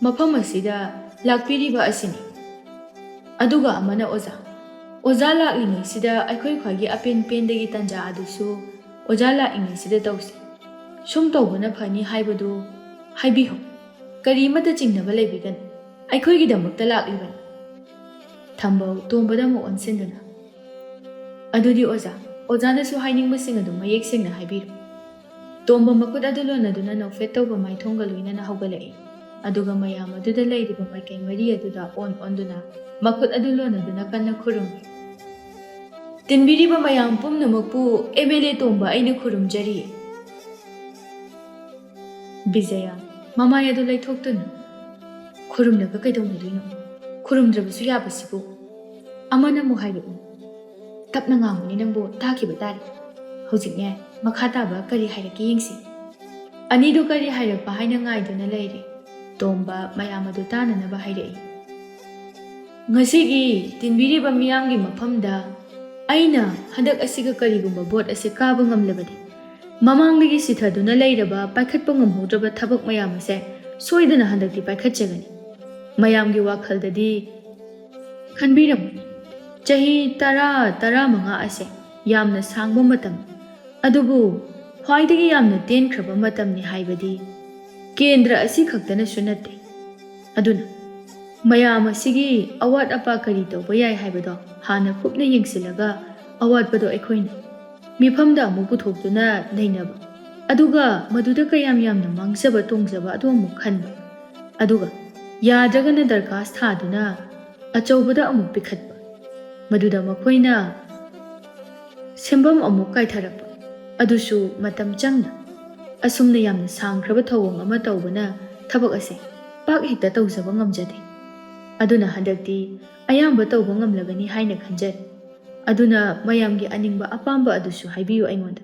ꯃꯐꯝ ꯑꯁꯤꯗ ꯂꯥꯛꯄꯤꯔꯤꯕ ꯑꯁꯤꯅꯤ꯫ ꯑꯗꯨꯒ ꯑꯃꯅ ꯑꯣꯖꯥ ꯂꯥꯛꯂꯤꯉꯩꯁꯤꯗ ꯑꯩꯈꯣꯏ ꯈ꯭ꯋꯥꯏꯒꯤ ꯑꯄꯦꯟ ꯄꯦꯟꯗꯒꯤ ꯇꯥꯟꯖꯥ ꯑꯗꯨꯁꯨ ꯑꯣꯖꯥ ꯂꯥꯛꯂꯤꯉꯩꯁꯤꯗ ꯇꯧꯁꯤ꯫ ꯁꯨꯝ ꯇꯧꯕꯅ ꯐꯅꯤ ꯍꯥꯏꯕꯗꯨ ꯍꯥꯏꯕꯤꯍꯧ, ꯀꯔꯤꯃꯠꯇ ꯆꯤꯡꯅꯕ ꯂꯩꯕꯤꯒꯅꯨ, ꯑꯩꯈꯣꯏꯒꯤꯗꯃꯛꯇ ꯂꯥꯛꯂꯤꯕꯅꯤ꯫ ꯊꯝꯕꯧ ꯇꯣꯝꯕꯗ ꯑꯃꯨꯛ ꯑꯣꯟꯁꯤꯟꯗꯨꯅ ꯑꯗꯨꯗꯤ ꯑꯣꯖꯥꯅꯁꯨ ꯍꯥꯏꯅꯤꯡꯕꯁꯤꯡ ꯑꯗꯨ ꯃꯌꯦꯛ ꯁꯦꯡꯅ ꯍꯥꯏꯕꯤꯔꯨ꯫ ꯇꯣꯝꯕ ꯃꯈꯨꯠ ꯑꯗꯨ ꯂꯣꯟꯅꯗꯨꯅ ꯅꯣꯛꯐꯦꯠ ꯇꯧꯕ ꯃꯥꯏꯊꯣꯡꯒ ꯂꯣꯏꯅꯅ ꯍꯧꯒꯠꯂꯛꯏ꯫ ꯑꯗꯨꯒ ꯃꯌꯥꯝ ꯑꯗꯨꯗ ꯂꯩꯔꯤꯕ ꯃꯥꯏꯀꯩ ꯃꯔꯤ ꯑꯗꯨꯗ ꯑꯣꯟꯗꯨꯅ ꯃꯈꯨꯠ ꯑꯗꯨ ꯂꯣꯟꯅꯗꯨꯅ ꯀꯟꯅ ꯈꯨꯔꯨꯝꯃꯤ꯫ ꯇꯤꯟꯕꯤꯔꯤꯕ ꯃꯌꯥꯝ ꯄꯨꯝꯅꯃꯛꯄꯨ MLA ꯇꯣꯝꯕ ꯑꯩꯅ ꯈꯨꯔꯨꯝꯖꯔꯤ꯫ ꯕꯤꯖꯌꯥ ꯃꯃꯥꯏ ꯑꯗꯨ ꯂꯩꯊꯣꯛꯇꯨꯅ ꯈꯨꯔꯨꯝꯂꯒ ꯀꯩꯗꯧꯅꯗꯣꯏꯅꯣ, ꯈꯨꯔꯨꯝꯗ꯭ꯔꯕꯁꯨ ꯌꯥꯕꯁꯤꯕꯨ꯫ ꯑꯃꯅ ꯑꯃꯨꯛ ꯍꯥꯏꯔꯛꯎ, ꯇꯞꯅ ꯉꯥꯡꯕꯅꯤ ꯅꯪꯕꯨ ꯇꯥꯈꯤꯕ ꯇꯥꯔꯦ, ꯍꯧꯖꯤꯛꯅꯦ ꯃꯈꯥ ꯇꯥꯕ ꯀꯔꯤ ꯍꯥꯏꯔꯛꯀꯦ ꯌꯦꯡꯁꯤ꯫ ꯑꯅꯤꯗꯨ ꯀꯔꯤ ꯍꯥꯏꯔꯛꯄ ꯍꯥꯏꯅ ꯉꯥꯏꯗꯨꯅ ꯂꯩꯔꯤ꯫ ꯇꯣꯝꯕ ꯃꯌꯥꯝ ꯑꯗꯨ ꯇꯥꯅꯅꯕ ꯍꯥꯏꯔꯛꯏ꯫ ꯉꯁꯤꯒꯤ ꯇꯤꯟꯕꯤꯔꯤꯕ ꯃꯤꯌꯥꯝꯒꯤ ꯃꯐꯝꯗ ꯑꯩꯅ ꯍꯟꯗꯛ ꯑꯁꯤꯒ ꯀꯔꯤꯒꯨꯝꯕ ꯚꯣꯠ ꯑꯁꯤ ꯀꯥꯕ ꯉꯝꯂꯕꯗꯤ ꯃꯃꯥꯡꯗꯒꯤ ꯁꯤꯊꯗꯨꯅ ꯂꯩꯔꯕ ꯄꯥꯏꯈꯠꯄ ꯉꯝꯍꯧꯗ꯭ꯔꯕ ꯊꯕꯛ ꯃꯌꯥꯝ ꯑꯁꯦ ꯁꯣꯏꯗꯅ ꯍꯟꯗꯛꯇꯤ ꯄꯥꯏꯈꯠꯆꯒꯅꯤ꯫ ꯃꯌꯥꯝꯒꯤ ꯋꯥꯈꯜꯗꯗꯤ ꯈꯟꯕꯤꯔꯝꯒꯅꯤ, ꯆꯍꯤ 10-15 ꯑꯁꯦ ꯌꯥꯝꯅ ꯁꯥꯡꯕ ꯃꯇꯝꯅꯤ, ꯑꯗꯨꯕꯨ ꯈ꯭ꯋꯥꯏꯗꯒꯤ ꯌꯥꯝꯅ ꯇꯦꯟꯈ꯭ꯔꯕ ꯃꯇꯝꯅꯤ ꯍꯥꯏꯕꯗꯤ ꯀꯦꯟꯗ꯭ꯔ ꯑꯁꯤ ꯈꯛꯇꯅꯁꯨ ꯅꯠꯇꯦ꯫ ꯑꯗꯨꯅ ꯃꯌꯥꯝ ꯑꯁꯤꯒꯤ ꯑꯋꯥꯠ ꯑꯄꯥ ꯀꯔꯤ ꯇꯧꯕ ꯌꯥꯏ ꯍꯥꯏꯕꯗꯣ ꯍꯥꯟꯅ ꯀꯨꯞꯅ ꯌꯦꯡꯁꯤꯜꯂꯒ ꯑꯋꯥꯠꯄꯗꯣ ꯑꯩꯈꯣꯏꯅ ꯃꯤꯐꯝꯗ ꯑꯃꯨꯛ ꯄꯨꯊꯣꯛꯇꯨꯅ ꯅꯩꯅꯕ, ꯑꯗꯨꯒ ꯃꯗꯨꯗ ꯀꯌꯥꯝ ꯌꯥꯝꯅ ꯃꯥꯡꯖꯕ ꯇꯣꯡꯖꯕ ꯑꯗꯨ ꯑꯃꯨꯛ ꯈꯟꯕ, ꯑꯗꯨꯒ ꯌꯥꯗ꯭ꯔꯒꯅ ꯗꯔꯈꯥꯁ ꯊꯥꯗꯨꯅ ꯑꯆꯧꯕꯗ ꯑꯃꯨꯛ ꯄꯤꯈꯠꯄ, ꯃꯗꯨꯗ ꯃꯈꯣꯏꯅ ꯁꯦꯝꯐꯝ ꯑꯃꯨꯛ ꯀꯥꯏꯊꯔꯛꯄ, ꯑꯗꯨꯁꯨ ꯃꯇꯝ ꯆꯪꯅ꯫ ꯑꯁꯨꯝꯅ ꯌꯥꯝꯅ ꯁꯥꯡꯈ꯭ꯔꯕ ꯊꯧꯑꯣꯡ ꯑꯃ ꯇꯧꯕꯅ ꯊꯕꯛ ꯑꯁꯦ ꯄꯥꯛ ꯍꯦꯛꯇ ꯇꯧꯖꯕ ꯉꯝꯖꯗꯦ꯫ ꯑꯗꯨꯅ ꯍꯟꯗꯛꯇꯤ ꯑꯌꯥꯝꯕ ꯇꯧꯕ ꯉꯝꯂꯒꯅꯤ ꯍꯥꯏꯅ ꯈꯟꯖꯔꯤ꯫ ꯑꯗꯨꯅ ꯃꯌꯥꯝꯒꯤ ꯑꯅꯤꯡꯕ ꯑꯄꯥꯝꯕ ꯑꯗꯨꯁꯨ ꯍꯥꯏꯕꯤꯌꯨ ꯑꯩꯉꯣꯟꯗ꯫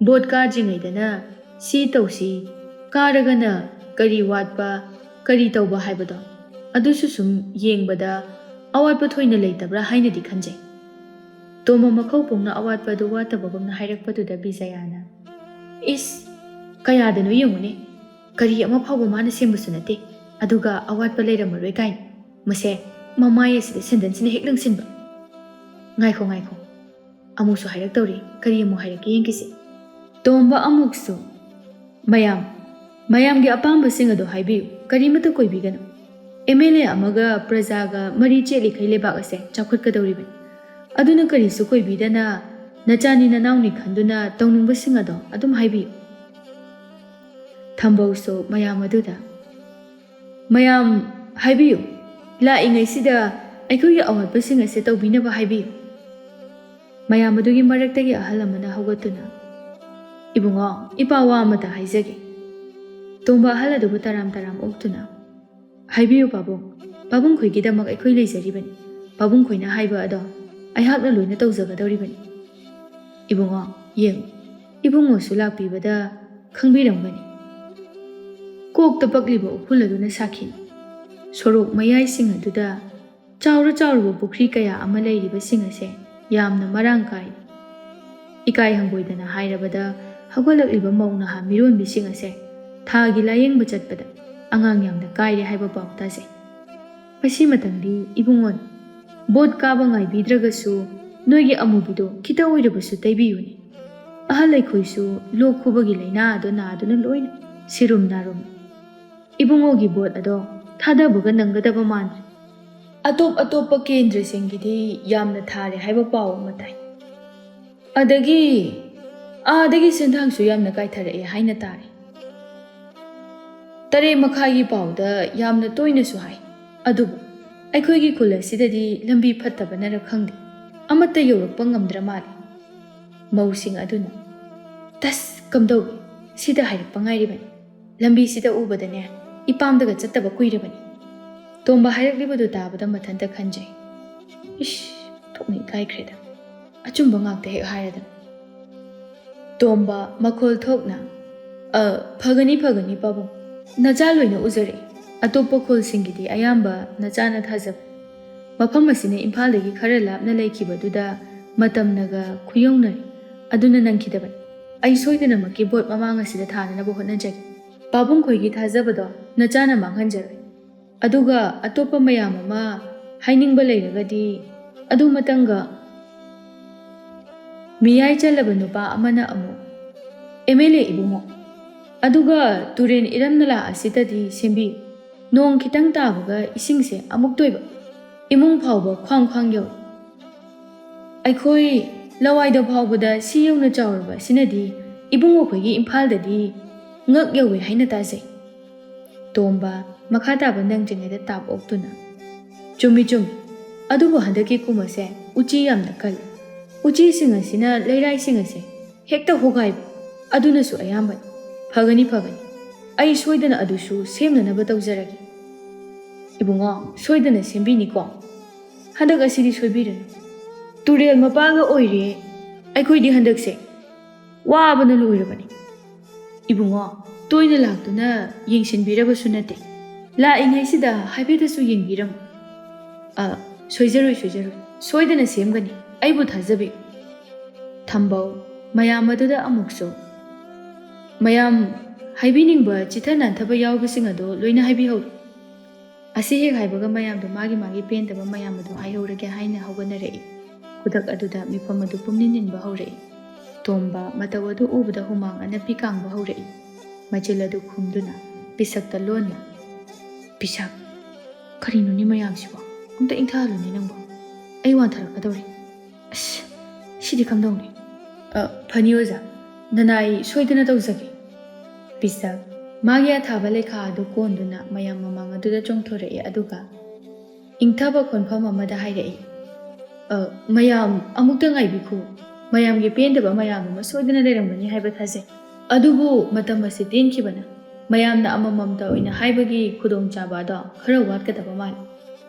ꯚꯣꯠ ꯀꯥꯗ꯭ꯔꯤꯉꯩꯗꯅ ꯁꯤ ꯇꯧꯁꯤ, ꯀꯥꯔꯒꯅ ꯀꯔꯤ ꯋꯥꯠꯄ, ꯀꯔꯤ ꯇꯧꯕ ꯍꯥꯏꯕꯗꯣ ꯑꯗꯨꯁꯨ ꯁꯨꯝ ꯌꯦꯡꯕꯗ ꯑꯋꯥꯠꯄ ꯊꯣꯏꯅ ꯂꯩꯇꯕ꯭ꯔꯥ ꯍꯥꯏꯅꯗꯤ ꯈꯟꯖꯩ꯫ ꯇꯣꯝꯕ ꯃꯈꯧ ꯄꯣꯡꯅ ꯑꯋꯥꯠꯄ ꯑꯗꯨ ꯋꯥꯠꯇꯕꯒꯨꯝꯅ ꯍꯥꯏꯔꯛꯄꯗꯨꯗ ꯕꯤꯖꯌꯥꯅ, "ꯏꯁ, ꯀꯌꯥꯗꯅꯣ ꯌꯦꯡꯉꯨꯅꯦ, ꯀꯔꯤ ꯑꯃ ꯐꯥꯎꯕ ꯃꯥꯅ ꯁꯦꯝꯕꯁꯨ ꯅꯠꯇꯦ, ꯑꯗꯨꯒ ꯑꯋꯥꯠꯄ ꯂꯩꯔꯝꯃꯔꯣꯏ ꯀꯥꯏꯅ, ꯃꯁꯦ ꯃꯃꯥꯏ ꯑꯁꯤꯗ ꯁꯦꯟꯗꯟꯁꯤꯅ ꯍꯦꯛ ꯂꯪꯁꯤꯟꯕ." ꯉꯥꯏꯈꯣ ꯉꯥꯏꯈꯣ, ꯑꯃꯨꯛꯁꯨ ꯍꯥꯏꯔꯛꯇꯧꯔꯤ, ꯀꯔꯤ ꯑꯃꯨꯛ ꯍꯥꯏꯔꯛꯀꯦ ꯌꯦꯡꯈꯤꯁꯤ꯫ ꯇꯣꯝꯕ ꯑꯃꯨꯛꯁꯨ, ꯃꯌꯥꯝꯒꯤ ꯑꯄꯥꯝꯕꯁꯤꯡ ꯑꯗꯨ ꯍꯥꯏꯕꯤꯌꯨ, ꯀꯔꯤꯃꯠꯇ ꯀꯣꯏꯕꯤꯒꯅꯨ꯫ MLA ꯑꯃꯒ ꯄ꯭ꯔꯖꯥꯒ ꯃꯔꯤ ꯆꯦꯠꯂꯤꯈꯩ ꯂꯩꯕꯥꯛ ꯑꯁꯦ ꯆꯥꯎꯈꯠꯀꯗꯧꯔꯤꯕꯅꯤ꯫ ꯑꯗꯨꯅ ꯀꯔꯤꯁꯨ ꯀꯣꯏꯕꯤꯗꯅ ꯅꯆꯥꯅꯤ ꯅꯅꯥꯎꯅꯤ ꯈꯟꯗꯨꯅ ꯇꯧꯅꯤꯡꯕꯁꯤꯡ ꯑꯗꯣ ꯑꯗꯨꯝ ꯍꯥꯏꯕꯤꯌꯨ꯫ ꯊꯝꯕꯧꯁꯨ ꯃꯌꯥꯝ ꯑꯗꯨꯗ, "ꯃꯌꯥꯝ ꯍꯥꯏꯕꯤꯌꯨ, ꯂꯥꯛꯏꯉꯩꯁꯤꯗ ꯑꯩꯈꯣꯏꯒꯤ ꯑꯋꯥꯠꯄꯁꯤꯡ ꯑꯁꯦ ꯇꯧꯕꯤꯅꯕ ꯍꯥꯏꯕꯤꯌꯨ." ꯃꯌꯥꯝ ꯑꯗꯨꯒꯤ ꯃꯔꯛꯇꯒꯤ ꯑꯍꯜ ꯑꯃꯅ ꯍꯧꯒꯠꯇꯨꯅ, "ꯏꯕꯨꯡꯉꯣ, ꯏꯄꯥ ꯋꯥ ꯑꯃꯇ ꯍꯥꯏꯖꯒꯦ." ꯇꯣꯝꯕ ꯑꯍꯜ ꯑꯗꯨꯕꯨ ꯇꯔꯥꯝ ꯇꯔꯥꯝ ꯑꯣꯛꯇꯨꯅ, "ꯍꯥꯏꯕꯤꯌꯨ ꯄꯥꯕꯨꯡ, ꯄꯥꯕꯨꯡ ꯈꯣꯏꯒꯤꯗꯃꯛ ꯑꯩꯈꯣꯏ ꯂꯩꯖꯔꯤꯕꯅꯤ, ꯄꯥꯕꯨꯡ ꯈꯣꯏꯅ ꯍꯥꯏꯕ ꯑꯗꯣ ꯑꯩꯍꯥꯛꯅ ꯂꯣꯏꯅ ꯇꯧꯖꯒꯗꯧꯔꯤꯕꯅꯤ." "ꯏꯕꯨꯡꯉꯣ, ꯌꯦꯡꯉꯨ, ꯏꯕꯨꯡꯉꯣꯁꯨ ꯂꯥꯛꯄꯤꯕꯗ ꯈꯪꯕꯤꯔꯝꯒꯅꯤ, ꯀꯣꯛꯇ ꯄꯛꯂꯤꯕ ꯎꯐꯨꯜ ꯑꯗꯨꯅ ꯁꯥꯈꯤꯅꯤ꯫ ꯁꯣꯔꯣꯛ ꯃꯌꯥꯏꯁꯤꯡ ꯑꯗꯨꯗ ꯆꯥꯎꯔꯕ ꯄꯨꯈ꯭ꯔꯤ ꯀꯌꯥ ꯑꯃ ꯂꯩꯔꯤꯕꯁꯤꯡ ꯑꯁꯦ ꯌꯥꯝꯅ ꯃꯔꯥꯡ ꯀꯥꯏꯔꯤ꯫ ꯏꯀꯥꯏ ꯍꯪꯒꯣꯏꯗꯅ ꯍꯥꯏꯔꯕꯗ ꯍꯧꯒꯠꯂꯛꯂꯤꯕ ꯃꯧ ꯅꯍꯥ ꯃꯤꯔꯣꯟꯕꯤꯁꯤꯡ ꯑꯁꯦ ꯊꯥꯒꯤ ꯂꯥꯌꯦꯡꯕ ꯆꯠꯄꯗ ꯑꯉꯥꯡ ꯌꯥꯝꯅ ꯀꯥꯏꯔꯦ ꯍꯥꯏꯕ ꯄꯥꯎ ꯇꯥꯖꯩ꯫ ꯃꯁꯤꯃꯇꯪꯗꯤ ꯏꯕꯨꯡꯉꯣꯅ ꯚꯣꯠ ꯀꯥꯕ ꯉꯥꯏꯕꯤꯗ꯭ꯔꯒꯁꯨ ꯅꯣꯏꯒꯤ ꯑꯃꯨꯕꯤꯗꯣ ꯈꯤꯇ ꯑꯣꯏꯔꯕꯁꯨ ꯇꯩꯕꯤꯌꯨꯅꯦ꯫ ꯑꯍꯜ ꯑꯩꯈꯣꯏꯁꯨ ꯂꯣꯛ ꯈꯨꯕꯒꯤ ꯂꯥꯏꯅꯥ ꯑꯗꯣ ꯅꯥꯗꯨꯅ ꯂꯣꯏꯅ ꯁꯤꯔꯨꯝ ꯅꯥꯔꯨꯝ꯫ ꯏꯕꯨꯡꯉꯣꯒꯤ ꯚꯣꯠ ꯑꯗꯣ ꯊꯥꯗꯕꯒ ꯅꯪꯒꯗꯕ ꯃꯥꯟꯗ꯭ꯔꯦ꯫ ꯑꯇꯣꯞꯄ ꯀꯦꯟꯗ꯭ꯔꯁꯤꯡꯒꯤꯗꯤ ꯌꯥꯝꯅ ꯊꯥꯔꯦ ꯍꯥꯏꯕ ꯄꯥꯎ ꯑꯃ ꯇꯥꯏ, ꯑꯗꯒꯤ ꯑꯥꯗꯒꯤ ꯁꯦꯟꯊꯥꯡꯁꯨ ꯌꯥꯝꯅ ꯀꯥꯏꯊꯔꯛꯑꯦ ꯍꯥꯏꯅ ꯇꯥꯔꯦ꯫ ꯇꯔꯦꯠ ꯃꯈꯥꯏꯒꯤ ꯄꯥꯎꯗ ꯌꯥꯝꯅ ꯇꯣꯏꯅꯁꯨ ꯍꯥꯏ, ꯑꯗꯨꯕꯨ ꯑꯩꯈꯣꯏꯒꯤ ꯈꯨꯜ ꯑꯁꯤꯗꯗꯤ ꯂꯝꯕꯤ ꯐꯠꯇꯕꯅꯔ ꯈꯪꯗꯦ, ꯑꯃꯠꯇ ꯌꯧꯔꯛꯄ ꯉꯝꯗ꯭ꯔ ꯃꯥꯜꯂꯤ꯫ ꯃꯧꯁꯤꯡ ꯑꯗꯨꯅ, "ꯇꯁ, ꯀꯝꯗꯧꯏ, ꯁꯤꯗ ꯍꯥꯏꯔꯛꯄ ꯉꯥꯏꯔꯤꯕꯅꯤ, ꯂꯝꯕꯤꯁꯤꯗ ꯎꯕꯗꯅꯦ ꯏꯄꯥꯝꯗꯒ ꯆꯠꯇꯕ ꯀꯨꯏꯔꯕꯅꯤ." ꯇꯣꯝꯕ ꯍꯥꯏꯔꯛꯂꯤꯕꯗꯨ ꯇꯥꯕꯗ ꯃꯊꯟꯇ ꯈꯟꯖꯩ, "ꯏꯁ, ꯊꯣꯛꯅ ꯏꯀꯥꯏꯈ꯭ꯔꯦꯗ, ꯑꯆꯨꯝꯕ ꯉꯥꯛꯇ ꯍꯦꯛ ꯍꯥꯏꯔꯗꯅ." ꯇꯣꯝꯕ ꯃꯈꯣꯜ ꯊꯣꯛꯅ, ꯐꯒꯅꯤ ꯄꯥꯕꯨꯡ, ꯅꯆꯥ ꯂꯣꯏꯅ ꯎꯖꯔꯛꯏ, ꯑꯇꯣꯞꯄ ꯈꯨꯜꯁꯤꯡꯒꯤꯗꯤ ꯑꯌꯥꯝꯕ ꯅꯆꯥꯅ ꯊꯥꯖꯕ, ꯃꯐꯝ ꯑꯁꯤꯅ ꯏꯝꯐꯥꯜꯗꯒꯤ ꯈꯔ ꯂꯥꯞꯅ ꯂꯩꯈꯤꯕꯗꯨꯗ ꯃꯇꯝꯅꯒ ꯈꯨꯌꯧꯅꯔꯦ, ꯑꯗꯨꯅ ꯅꯪꯈꯤꯗꯕꯅꯤ꯫ ꯑꯩ ꯁꯣꯏꯗꯅꯃꯛꯀꯤ ꯚꯣꯠ ꯃꯃꯥꯡ ꯑꯁꯤꯗ ꯊꯥꯅꯅꯕ ꯍꯣꯠꯅꯖꯒꯦ꯫ ꯄꯥꯕꯨꯡ ꯈꯣꯏꯒꯤ ꯊꯥꯖꯕꯗꯣ ꯅꯆꯥꯅ ꯃꯥꯡꯍꯟꯖꯔꯣꯏ꯫ ꯑꯗꯨꯒ ꯑꯇꯣꯞꯄ ꯃꯌꯥꯝ ꯑꯃ ꯍꯥꯏꯅꯤꯡꯕ ꯂꯩꯔꯒꯗꯤ ꯑꯗꯨꯃꯇꯪꯒ ꯃꯤꯌꯥꯏ ꯆꯜꯂꯕ ꯅꯨꯄꯥ ꯑꯃꯅ ꯑꯃꯨꯛ, MLA ꯏꯕꯨꯡꯉꯣ, ꯑꯗꯨꯒ ꯇꯨꯔꯦꯟ ꯏꯔꯝ ꯅꯂꯥ ꯑꯁꯤꯗꯗꯤ ꯁꯦꯝꯕꯤꯌꯨ꯫ ꯅꯣꯡ ꯈꯤꯇꯪ ꯇꯥꯕꯒ ꯏꯁꯤꯡꯁꯦ ꯑꯃꯨꯛ ꯇꯣꯏꯕ, ꯏꯃꯨꯡ ꯐꯥꯎꯕ ꯈ꯭ꯋꯥꯡ ꯌꯧꯏ꯫ ꯑꯩꯈꯣꯏ ꯂꯋꯥꯏꯗ ꯐꯥꯎꯕꯗ ꯁꯤ ꯌꯧꯅ ꯆꯥꯎꯔꯕ ꯑꯁꯤꯅꯗꯤ ꯏꯕꯨꯡꯉꯣ ꯈꯣꯏꯒꯤ ꯏꯝꯐꯥꯜꯗꯗꯤ ꯉꯛ ꯌꯧꯏ ꯍꯥꯏꯅ ꯇꯥꯖꯩ꯫ ꯇꯣꯝꯕ ꯃꯈꯥ ꯇꯥꯕ ꯅꯪꯗ꯭ꯔꯤꯉꯩꯗ ꯇꯥꯞ ꯑꯣꯛꯇꯨꯅ, "ꯆꯨꯝꯃꯤ, ꯑꯗꯨꯕꯨ ꯍꯟꯗꯛꯀꯤ ꯀꯨꯝ ꯑꯁꯦ ꯎꯆꯤ ꯌꯥꯝꯅ ꯀꯜꯂꯤ꯫ ꯎꯆꯤꯁꯤꯡ ꯑꯁꯤꯅ ꯂꯩꯔꯥꯏꯁꯤꯡ ꯑꯁꯦ ꯍꯦꯛꯇ ꯍꯣꯒꯥꯏꯕ, ꯑꯗꯨꯅꯁꯨ ꯑꯌꯥꯝꯕꯅꯤ꯫ ꯐꯒꯅꯤ, ꯑꯩ ꯁꯣꯏꯗꯅ ꯑꯗꯨꯁꯨ ꯁꯦꯝꯅꯅꯕ ꯇꯧꯖꯔꯒꯦ." "ꯏꯕꯨꯡꯉꯣ, ꯁꯣꯏꯗꯅ ꯁꯦꯝꯕꯤꯅꯤꯀꯣ? ꯍꯟꯗꯛ ꯑꯁꯤꯗꯤ ꯁꯣꯏꯕꯤꯔꯅꯨ, ꯇꯨꯔꯦꯜ ꯃꯄꯥꯟꯒ ꯑꯣꯏꯔꯦ ꯑꯩꯈꯣꯏꯗꯤ ꯍꯟꯗꯛꯁꯦ ꯋꯥꯕꯅ ꯂꯣꯏꯔꯕꯅꯤ꯫ ꯏꯕꯨꯡꯉꯣ, ꯇꯣꯏꯅ ꯂꯥꯛꯇꯨꯅ ꯌꯦꯡꯁꯤꯟꯕꯤꯔꯕꯁꯨ ꯅꯠꯇꯦ, ꯂꯥꯛꯏꯉꯩꯁꯤꯗ ꯍꯥꯏꯐꯦꯠꯇꯁꯨ ꯌꯦꯡꯕꯤꯔꯝꯃꯨ." ꯁꯣꯏꯖꯔꯣꯏ, ꯁꯣꯏꯗꯅ ꯁꯦꯝꯒꯅꯤ, ꯑꯩꯕꯨ ꯊꯥꯖꯕꯤꯌꯨ." ꯊꯝꯕꯧ ꯃꯌꯥꯝ ꯑꯗꯨꯗ ꯑꯃꯨꯛꯁꯨ, "ꯃꯌꯥꯝ ꯍꯥꯏꯕꯤꯅꯤꯡꯕ ꯆꯤꯊ ꯅꯥꯟꯊꯕ ꯌꯥꯎꯕꯁꯤꯡ ꯑꯗꯣ ꯂꯣꯏꯅ ꯍꯥꯏꯕꯤꯍꯧꯔꯣ." ꯑꯁꯤ ꯍꯦꯛ ꯍꯥꯏꯕꯒ ꯃꯌꯥꯝꯗꯣ ꯃꯥꯒꯤ ꯄꯦꯟꯗꯕ ꯃꯌꯥꯝ ꯑꯗꯨ ꯍꯥꯏꯍꯧꯔꯒꯦ ꯍꯥꯏꯅ ꯍꯧꯒꯠꯅꯔꯛꯏ꯫ ꯈꯨꯗꯛ ꯑꯗꯨꯗ ꯃꯤꯐꯝ ꯑꯗꯨ ꯄꯨꯝꯅꯤꯟ ꯅꯤꯟꯕ ꯍꯧꯔꯛꯏ꯫ ꯇꯣꯝꯕ ꯃꯇꯧ ꯑꯗꯨ ꯎꯕꯗ ꯍꯨꯃꯥꯡ ꯑꯅꯞꯄꯤ ꯀꯥꯡꯕ ꯍꯧꯔꯛꯏ꯫ ꯃꯆꯤꯜ ꯑꯗꯨ ꯈꯨꯝꯗꯨꯅ ꯄꯤꯁꯛꯇ ꯂꯣꯟꯅ, "ꯄꯤꯁꯛ, ꯀꯔꯤꯅꯣꯅꯦ ꯃꯌꯥꯝꯁꯤꯕꯣ ꯑꯝꯇ ꯏꯪꯊꯍꯜꯂꯨꯅꯦ ꯅꯪꯕꯣ ꯑꯩ ꯋꯥꯟꯊꯔꯛꯀꯗꯧꯔꯤ ꯑꯁ ꯁꯤꯗꯤ ꯀꯝꯗꯧꯅꯤ ꯐꯅꯤ ꯑꯣꯖꯥ ꯅꯅꯥꯏ ꯁꯣꯏꯗꯅ ꯇꯧꯖꯒꯦ ꯄꯤꯁꯛ ꯃꯥꯒꯤ ꯑꯊꯥꯕ ꯂꯩꯈꯥ ꯑꯗꯨ ꯀꯣꯟꯗꯨꯅ ꯃꯌꯥꯝ ꯃꯃꯥꯡ ꯑꯗꯨꯗ ꯆꯣꯡꯊꯣꯔꯛꯏ ꯑꯗꯨꯒ ꯏꯪꯊꯕ ꯈꯣꯟꯐꯝ ꯑꯃꯗ ꯍꯥꯏꯔꯛꯏ ꯃꯌꯥꯝ ꯑꯃꯨꯛꯇ ꯉꯥꯏꯕꯤꯈꯨ ꯃꯌꯥꯝꯒꯤ ꯄꯦꯟꯗꯕ ꯃꯌꯥꯝ ꯑꯃ ꯁꯣꯏꯗꯅ ꯂꯩꯔꯝꯒꯅꯤ ꯍꯥꯏꯕ ꯊꯥꯖꯩ ꯑꯗꯨꯕꯨ ꯃꯇꯝ ꯑꯁꯤ ꯇꯦꯟꯈꯤꯕꯅ ꯃꯌꯥꯝꯅ ꯑꯃꯃꯝꯇ ꯑꯣꯏꯅ ꯍꯥꯏꯕꯒꯤ ꯈꯨꯗꯣꯡꯆꯥꯕ ꯑꯗꯣ ꯈꯔ ꯋꯥꯠꯀꯗꯕ ꯃꯥꯜꯂꯤ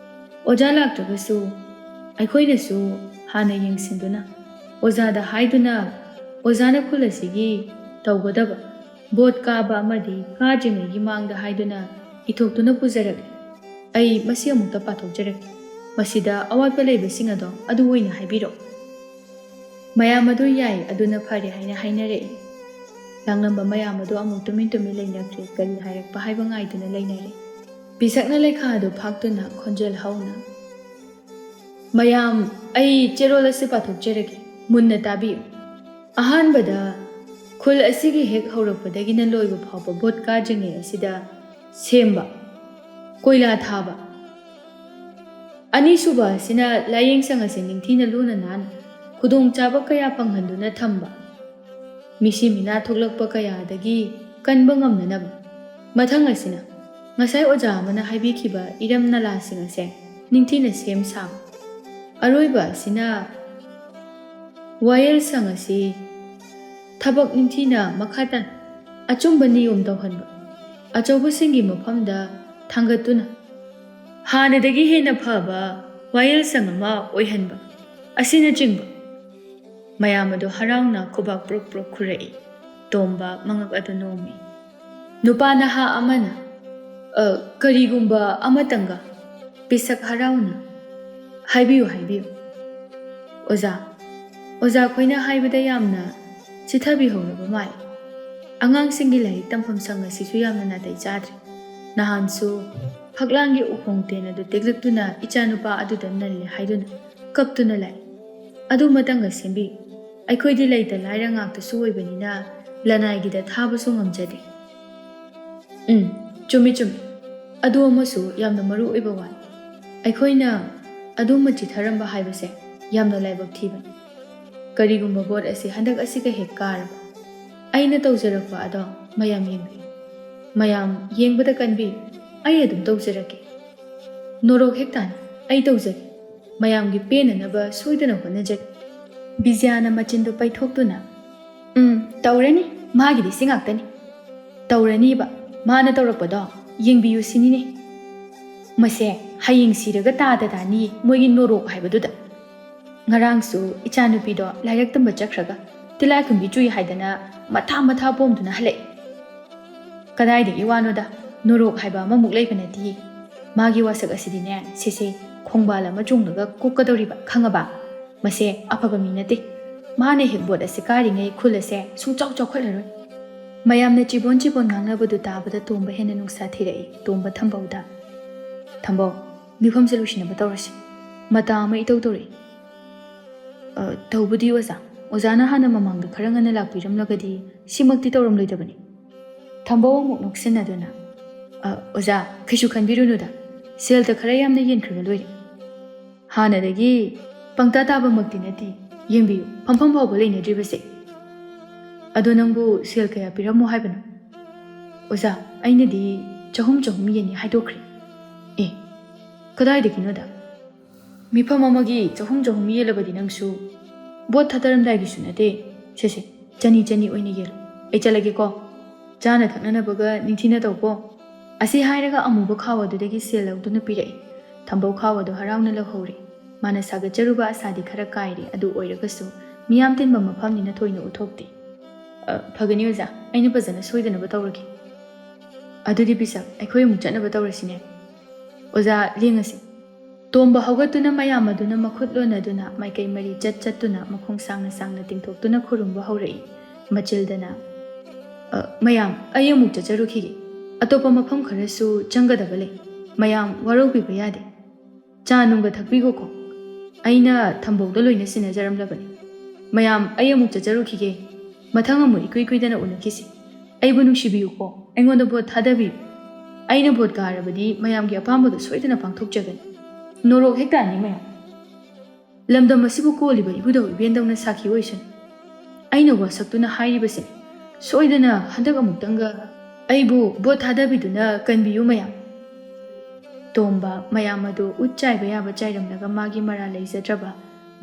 ꯑꯣꯖꯥ ꯂꯥꯛꯇ꯭ꯔꯒꯁꯨ ꯑꯩꯈꯣꯏꯅꯁꯨ ꯍꯥꯟꯅ ꯌꯦꯡꯁꯤꯟꯗꯨꯅ ꯑꯣꯖꯥꯗ ꯍꯥꯏꯗꯨꯅ ꯑꯣꯖꯥꯅ ꯈꯨꯜ ꯑꯁꯤꯒꯤ ꯇꯧꯒꯗꯕ ꯚꯣꯠ ꯀꯥꯕ ꯑꯃꯗꯤ ꯀꯥꯗ꯭ꯔꯤꯉꯩꯒꯤ ꯃꯥꯡꯗ ꯍꯥꯏꯗꯨꯅ ꯏꯊꯣꯛꯇꯨꯅ ꯄꯨꯖꯔꯛꯂꯤ ꯑꯩ ꯃꯁꯤ ꯑꯃꯨꯛꯇ ꯄꯥꯊꯣꯛꯆꯔꯛꯀꯦ ꯃꯁꯤꯗ ꯑꯋꯥꯠꯄ ꯂꯩꯕꯁꯤꯡ ꯑꯗꯣ ꯑꯗꯨ ꯑꯣꯏꯅ ꯍꯥꯏꯕꯤꯔꯛꯑꯣ ꯃꯌꯥꯝ ꯑꯗꯨ ꯌꯥꯏ ꯑꯗꯨꯅ ꯐꯔꯦ ꯍꯥꯏꯅ ꯍꯥꯏꯅꯔꯛꯏ ꯂꯥꯡꯂꯝꯕ ꯃꯌꯥꯝ ꯑꯗꯨ ꯑꯃꯨꯛ ꯇꯨꯃꯤꯟ ꯇꯨꯃꯤꯟ ꯂꯩꯅꯈ꯭ꯔꯦ ꯀꯔꯤ ꯍꯥꯏꯔꯛꯄ ꯍꯥꯏꯕ ꯉꯥꯏꯗꯨꯅ ꯂꯩꯅꯔꯦ ꯄꯤꯁꯛꯅ ꯂꯩꯈꯥ ꯑꯗꯨ ꯐꯥꯛꯇꯨꯅ ꯈꯣꯟꯖꯦꯜ ꯍꯧꯅ ꯃꯌꯥꯝ ꯑꯩ ꯆꯦꯔꯣꯜ ꯑꯁꯤ ꯄꯥꯊꯣꯛꯆꯔꯒꯦ ꯃꯨꯟꯅ ꯇꯥꯕꯤꯌꯨ ꯑꯍꯥꯟꯕꯗ ꯈꯨꯜ ꯑꯁꯤꯒꯤ ꯍꯦꯛ ꯍꯧꯔꯛꯄꯗꯒꯤꯅ ꯂꯣꯏꯕ ꯐꯥꯎꯕ ꯚꯣꯠ ꯀꯥꯗ꯭ꯔꯤꯉꯩ ꯑꯁꯤꯗ ꯁꯦꯝꯕ ꯀꯣꯏꯂꯥ ꯊꯥꯕ ꯑꯅꯤꯁꯨꯕ ꯑꯁꯤꯅ ꯂꯥꯏꯌꯦꯡꯁꯪ ꯑꯁꯤ ꯅꯤꯡꯊꯤꯅ ꯂꯨꯅ ꯅꯥꯟꯅ ꯈꯨꯗꯣꯡꯆꯥꯕ ꯀꯌꯥ ꯐꯪꯍꯟꯗꯨꯅ ꯊꯝꯕ ꯃꯤꯁꯤ ꯃꯤꯅꯥ ꯊꯣꯛꯂꯛꯄ ꯀꯌꯥꯗꯒꯤ ꯀꯟꯕ ꯉꯝꯅꯅꯕ ꯃꯊꯪ ꯑꯁꯤꯅ ꯉꯁꯥꯏ ꯑꯣꯖꯥ ꯑꯃꯅ ꯍꯥꯏꯕꯤꯈꯤꯕ ꯏꯔꯝ ꯅꯂꯥꯁꯤꯡ ꯑꯁꯦ ꯅꯤꯡꯊꯤꯅ ꯁꯦꯝ ꯁꯥꯕ ꯑꯔꯣꯏꯕ ꯑꯁꯤꯅ ꯋꯥꯌꯦꯜꯁꯪ ꯑꯁꯤ ꯊꯕꯛ ꯅꯤꯡꯊꯤꯅ ꯃꯈꯥ ꯇꯥꯅ ꯑꯆꯨꯝꯕ ꯅꯤꯌꯣꯝ ꯇꯧꯍꯟꯕ ꯑꯆꯧꯕꯁꯤꯡꯒꯤ ꯃꯐꯝꯗ ꯊꯥꯡꯒꯠꯇꯨꯅ ꯍꯥꯟꯅꯗꯒꯤ ꯍꯦꯟꯅ ꯐꯕ ꯋꯥꯌꯦꯜꯁꯪ ꯑꯃ ꯑꯣꯏꯍꯟꯕ ꯑꯁꯤꯅꯆꯤꯡꯕ ꯃꯌꯥꯝ ꯑꯗꯨ ꯍꯔꯥꯎꯅ ꯈꯨꯕꯥꯛ ꯄ꯭ꯔꯣꯛ ꯄ꯭ꯔꯣꯛ ꯈꯨꯔꯛꯏ ꯇꯣꯝꯕ ꯃꯉꯛ ꯑꯗꯨ ꯅꯣꯝꯃꯤ ꯅꯨꯄꯥ ꯅꯍꯥ ꯑꯃꯅ ꯀꯔꯤꯒꯨꯝꯕ ꯑꯃꯇꯪꯒ ꯄꯤꯁꯛ ꯍꯔꯥꯎꯅ ꯍꯥꯏꯕꯤꯌꯨ ꯍꯥꯏꯕꯤꯌꯨ ꯑꯣꯖꯥ ꯈꯣꯏꯅ ꯍꯥꯏꯕꯗ ꯌꯥꯝꯅ ꯆꯤꯊꯕꯤꯍꯧꯔꯕ ꯃꯥꯜꯂꯤ ꯑꯉꯥꯡꯁꯤꯡꯒꯤ ꯂꯥꯏꯔꯤꯛ ꯇꯝꯐꯝ ꯁꯪ ꯑꯁꯤꯁꯨ ꯌꯥꯝꯅ ꯅꯥꯇꯩ ꯆꯥꯗ꯭ꯔꯦ ꯅꯍꯥꯟꯁꯨ ꯐꯛꯂꯥꯡꯒꯤ ꯎꯈꯣꯡ ꯇꯦꯟ ꯑꯗꯨ ꯇꯦꯛꯂꯛꯇꯨꯅ ꯏꯆꯥꯅꯨꯄꯥ ꯑꯗꯨꯗ ꯅꯜꯂꯦ ꯍꯥꯏꯗꯨꯅ ꯀꯞꯇꯨꯅ ꯂꯥꯛꯏ ꯑꯗꯨ ꯃꯇꯪꯒ ꯁꯦꯝꯕꯤꯌꯨ ꯑꯩꯈꯣꯏꯗꯤ ꯂꯩꯇ ꯂꯥꯏꯔ ꯉꯥꯛꯇꯁꯨ ꯑꯣꯏꯕꯅꯤꯅ ꯂꯅꯥꯏꯒꯤꯗ ꯊꯥꯕꯁꯨ ꯉꯝꯖꯗꯦ ꯆꯨꯝꯃꯤ ꯑꯗꯨ ꯑꯃꯁꯨ ꯌꯥꯝꯅ ꯃꯔꯨ ꯑꯣꯏꯕ ꯋꯥꯅꯤ ꯑꯩꯈꯣꯏꯅ ꯑꯗꯨꯃ ꯆꯤꯊꯔꯝꯕ ꯍꯥꯏꯕꯁꯦ ꯌꯥꯝꯅ ꯂꯥꯏꯕꯛ ꯊꯤꯕꯅꯤ ꯀꯔꯤꯒꯨꯝꯕ ꯚꯣꯠ ꯑꯁꯤ ꯍꯟꯗꯛ ꯑꯁꯤꯒ ꯍꯦꯛ ꯀꯥꯔꯕ ꯑꯩꯅ ꯇꯧꯖꯔꯛꯄ ꯑꯗꯣ ꯃꯌꯥꯝ ꯌꯦꯡꯕꯤꯌꯨ ꯃꯌꯥꯝ ꯌꯦꯡꯕꯗ ꯀꯟꯕꯤꯌꯨ ꯑꯩ ꯑꯗꯨꯝ ꯇꯧꯖꯔꯛꯀꯦ ꯅꯣꯔꯣꯛ ꯍꯦꯛ ꯇꯥꯅ ꯑꯩ ꯇꯧꯖꯒꯦ ꯃꯌꯥꯝꯒꯤ ꯄꯦꯟꯅꯅꯕ ꯁꯣꯏꯗꯅ ꯍꯣꯠꯅꯖꯒꯦ ꯕꯤꯖꯌꯥꯅ ꯃꯆꯤꯟꯗꯨ ꯄꯩꯊꯣꯛꯇꯨꯅ ꯇꯧꯔꯅꯤ ꯃꯥꯒꯤꯗꯤ ꯁꯤ ꯉꯥꯛꯇꯅꯤ ꯇꯧꯔꯅꯤꯕ ꯃꯥꯅ ꯇꯧꯔꯛꯄꯗꯣ ꯌꯦꯡꯕꯤꯌꯨ ꯁꯤꯅꯤꯅꯦ ꯃꯁꯦ ꯍꯌꯦꯡ ꯁꯤꯔꯒ ꯇꯥꯗꯅꯤ ꯃꯣꯏꯒꯤ ꯅꯣꯔꯣꯛ ꯍꯥꯏꯕꯗꯨꯗ ꯉꯔꯥꯡꯁꯨ ꯏꯆꯥꯅꯨꯄꯤꯗꯣ ꯂꯥꯏꯔꯤꯛ ꯇꯝꯕ ꯆꯠꯈ꯭ꯔꯒ ꯇꯤꯜꯂꯥꯏꯈꯨꯝꯕꯤ ꯆꯨꯏ ꯍꯥꯏꯗꯅ ꯃꯊꯥ ꯄꯣꯝꯗꯨꯅ ꯍꯜꯂꯛꯏ ꯀꯗꯥꯏꯗꯒꯤ ꯋꯥꯅꯣꯗ ꯅꯣꯔꯣꯛ ꯍꯥꯏꯕ ꯑꯃꯃꯨꯛ ꯂꯩꯕ ꯅꯠꯇꯦ ꯃꯥꯒꯤ ꯋꯥꯁꯛ ꯑꯁꯤꯗꯤꯅꯦ ꯁꯤꯁꯦ ꯈꯣꯡꯕꯥꯜ ꯑꯃ ꯆꯣꯡꯂꯒ ꯀꯣꯛꯀꯗꯧꯔꯤꯕ ꯈꯪꯉꯕ ꯃꯁꯦ ꯑꯐꯕ ꯃꯤ ꯅꯠꯇꯦ ꯃꯥꯅ ꯍꯦꯛ ꯕꯣꯠ ꯑꯁꯤ ꯀꯥꯔꯤꯉꯩ ꯈꯨꯜ ꯑꯁꯦ ꯁꯨꯡꯆꯥꯎ ꯆꯥꯎꯈꯠꯂꯔꯣꯏ ꯃꯌꯥꯝꯅ ꯆꯤꯕꯣꯟ ꯉꯥꯡꯅꯕꯗꯨ ꯇꯥꯕꯗ ꯇꯣꯝꯕ ꯍꯦꯟꯅ ꯅꯨꯡꯁꯥ ꯊꯤꯔꯛꯏ ꯇꯣꯝꯕ ꯊꯝꯕꯧ ꯃꯤꯐꯝꯁꯦ ꯂꯣꯏꯁꯤꯟꯅꯕ ꯇꯧꯔꯁꯤ ꯃꯇꯥ ꯑꯃ ꯏꯇꯧ ꯇꯧꯔꯛꯏ ꯇꯧꯕꯗꯤ ꯑꯣꯖꯥꯅ ꯍꯥꯟꯅ ꯃꯃꯥꯡꯗ ꯈꯔ ꯉꯟꯅ ꯂꯥꯛꯄꯤꯔꯝꯂꯒꯗꯤ ꯁꯤꯃꯛꯇꯤ ꯇꯧꯔꯝꯂꯣꯏꯗꯕꯅꯤ ꯊꯝꯕꯧ ꯑꯃꯨꯛ ꯅꯣꯛꯁꯤꯟꯅꯗꯨꯅ ꯑꯣꯖꯥ ꯀꯩꯁꯨ ꯈꯟꯕꯤꯔꯨꯅꯨꯗ ꯁꯦꯜꯗ ꯈꯔ ꯌꯥꯝꯅ ꯌꯦꯟꯈ꯭ꯔꯒ ꯂꯣꯏꯔꯦ ꯍꯥꯟꯅꯗꯒꯤ ꯄꯪꯇꯥ ꯇꯥꯕꯃꯛꯇꯤ ꯅꯠꯇꯦ ꯌꯦꯡꯕꯤꯌꯨ ꯐꯝꯐꯝ ꯐꯥꯎꯕ ꯂꯩꯅꯗ꯭ꯔꯤꯕꯁꯦ ꯑꯗꯣ ꯅꯪꯕꯨ ꯁꯦꯜ ꯀꯌꯥ ꯄꯤꯔꯝꯃꯣ ꯍꯥꯏꯕꯅꯣ ꯑꯣꯖꯥ ꯑꯩꯅꯗꯤ 200 ꯌꯦꯟꯅꯤ ꯍꯥꯏꯗꯣꯛꯈ꯭ꯔꯦ ꯀꯗꯥꯏꯗꯒꯤꯅꯣꯗ ꯃꯤꯐꯝ ꯑꯃꯒꯤ 200 ꯌꯦꯜꯂꯕꯗꯤ ꯅꯪꯁꯨ ꯚꯣꯠ ꯊꯥꯗꯔꯝꯗꯥꯏꯒꯤꯁꯨ ꯅꯠꯇꯦ ꯁꯦ 200 ꯑꯣꯏꯅ ꯌꯦꯜꯂꯨ ꯑꯩ ꯆꯠꯂꯒꯦꯀꯣ ꯆꯥꯅ ꯊꯛꯅꯅꯕꯒ ꯅꯤꯡꯊꯤꯅ ꯇꯧꯀꯣ ꯑꯁꯤ ꯍꯥꯏꯔꯒ ꯑꯃꯨꯕ ꯈꯥꯎ ꯑꯗꯨꯗꯒꯤ ꯁꯦꯜ ꯂꯧꯗꯨꯅ ꯄꯤꯔꯛꯏ ꯊꯝꯕꯧ ꯈꯥꯎ ꯑꯗꯨ ꯍꯔꯥꯎꯅ ꯂꯧꯍꯧꯔꯤ ꯃꯥꯅ ꯁꯥꯒꯠꯆꯔꯨꯕ ꯑꯁꯥꯗꯤ ꯈꯔ ꯀꯥꯏꯔꯤ ꯑꯗꯨ ꯑꯣꯏꯔꯒꯁꯨ ꯃꯤꯌꯥꯝ ꯇꯤꯟꯕ ꯃꯐꯝꯅꯤꯅ ꯊꯣꯏꯅ ꯎꯠꯊꯣꯛꯇꯦ ꯐꯒꯅꯤ ꯑꯣꯖꯥ ꯑꯩꯅ ꯐꯖꯅ ꯁꯣꯏꯗꯅꯕ ꯇꯧꯔꯒꯦ ꯑꯗꯨꯗꯤ ꯄꯤꯁꯛ ꯑꯩꯈꯣꯏ ꯑꯃꯨꯛ ꯆꯠꯅꯕ ꯇꯧꯔꯁꯤꯅꯦ ꯑꯣꯖꯥ ꯂꯦꯡꯉꯁꯤ ꯇꯣꯝꯕ ꯍꯧꯒꯠꯇꯨꯅ ꯃꯌꯥꯝ ꯑꯗꯨꯅ ꯃꯈꯨꯠ ꯂꯣꯟꯅꯗꯨꯅ ꯃꯥꯏꯀꯩ ꯃꯔꯤ ꯆꯠꯇꯨꯅ ꯃꯈꯣꯡ ꯁꯥꯡꯅ ꯇꯤꯡꯊꯣꯛꯇꯨꯅ ꯈꯨꯔꯨꯝꯕ ꯍꯧꯔꯛꯏ ꯃꯆꯤꯜꯗꯅ ꯃꯌꯥꯝ ꯑꯩ ꯑꯃꯨꯛ ꯆꯠꯆꯔꯨꯈꯤꯒꯦ ꯑꯇꯣꯞꯄ ꯃꯐꯝ ꯈꯔꯁꯨ ꯆꯪꯒꯗꯕ ꯂꯩ ꯃꯌꯥꯝ ꯋꯥꯔꯧꯕꯤꯕ ꯌꯥꯗꯦ ꯆꯥ ꯅꯨꯡꯒ ꯊꯛꯄꯤꯈꯣꯀꯣ ꯑꯩꯅ ꯊꯝꯕꯧꯗ ꯂꯣꯏꯅ ꯁꯤꯟꯅꯖꯔꯝꯂꯕꯅꯤ ꯃꯌꯥꯝ ꯑꯩ ꯑꯃꯨꯛ ꯆꯠꯆꯔꯨꯈꯤꯒꯦ ꯃꯊꯪ ꯑꯃꯨꯛ ꯏꯀꯨꯏ ꯀꯨꯏꯗꯅ ꯎꯅꯈꯤꯁꯤ ꯑꯩꯕꯨ ꯅꯨꯡꯁꯤꯕꯤꯌꯨꯀꯣ ꯑꯩꯉꯣꯟꯗ ꯚꯣꯠ ꯊꯥꯗꯕꯤꯌꯨ ꯑꯩꯅ ꯚꯣꯠ ꯀꯥꯔꯕꯗꯤ ꯃꯌꯥꯝꯒꯤ ꯑꯄꯥꯝꯕꯗꯨ ꯁꯣꯏꯗꯅ ꯄꯥꯡꯊꯣꯛꯆꯒꯅꯤ ꯅꯣꯔꯣꯛ ꯍꯦꯛ ꯇꯥꯅꯤ ꯃꯌꯥꯝ ꯂꯝꯗꯝ ꯑꯁꯤꯕꯨ ꯀꯣꯜꯂꯤꯕ ꯏꯕꯨꯙꯧ ꯏꯕꯦꯟꯗꯧꯅ ꯁꯥꯈꯤ ꯑꯣꯏꯁꯅꯨ ꯑꯩꯅ ꯋꯥꯁꯛꯇꯨꯅ ꯍꯥꯏꯔꯤꯕꯁꯤꯅꯤ ꯁꯣꯏꯗꯅ ꯍꯟꯗꯛ ꯑꯃꯨꯛꯇꯪꯒ ꯑꯩꯕꯨ ꯚꯣꯠ ꯊꯥꯗꯕꯤꯗꯨꯅ ꯀꯟꯕꯤꯌꯨ ꯃꯌꯥꯝ ꯇꯣꯝꯕ ꯃꯌꯥꯝ ꯑꯗꯨ ꯎꯠ ꯆꯥꯏꯕ ꯌꯥꯕ ꯆꯥꯏꯔꯝꯂꯒ ꯃꯥꯒꯤ ꯃꯔꯥ ꯂꯩꯖꯗ꯭ꯔꯕ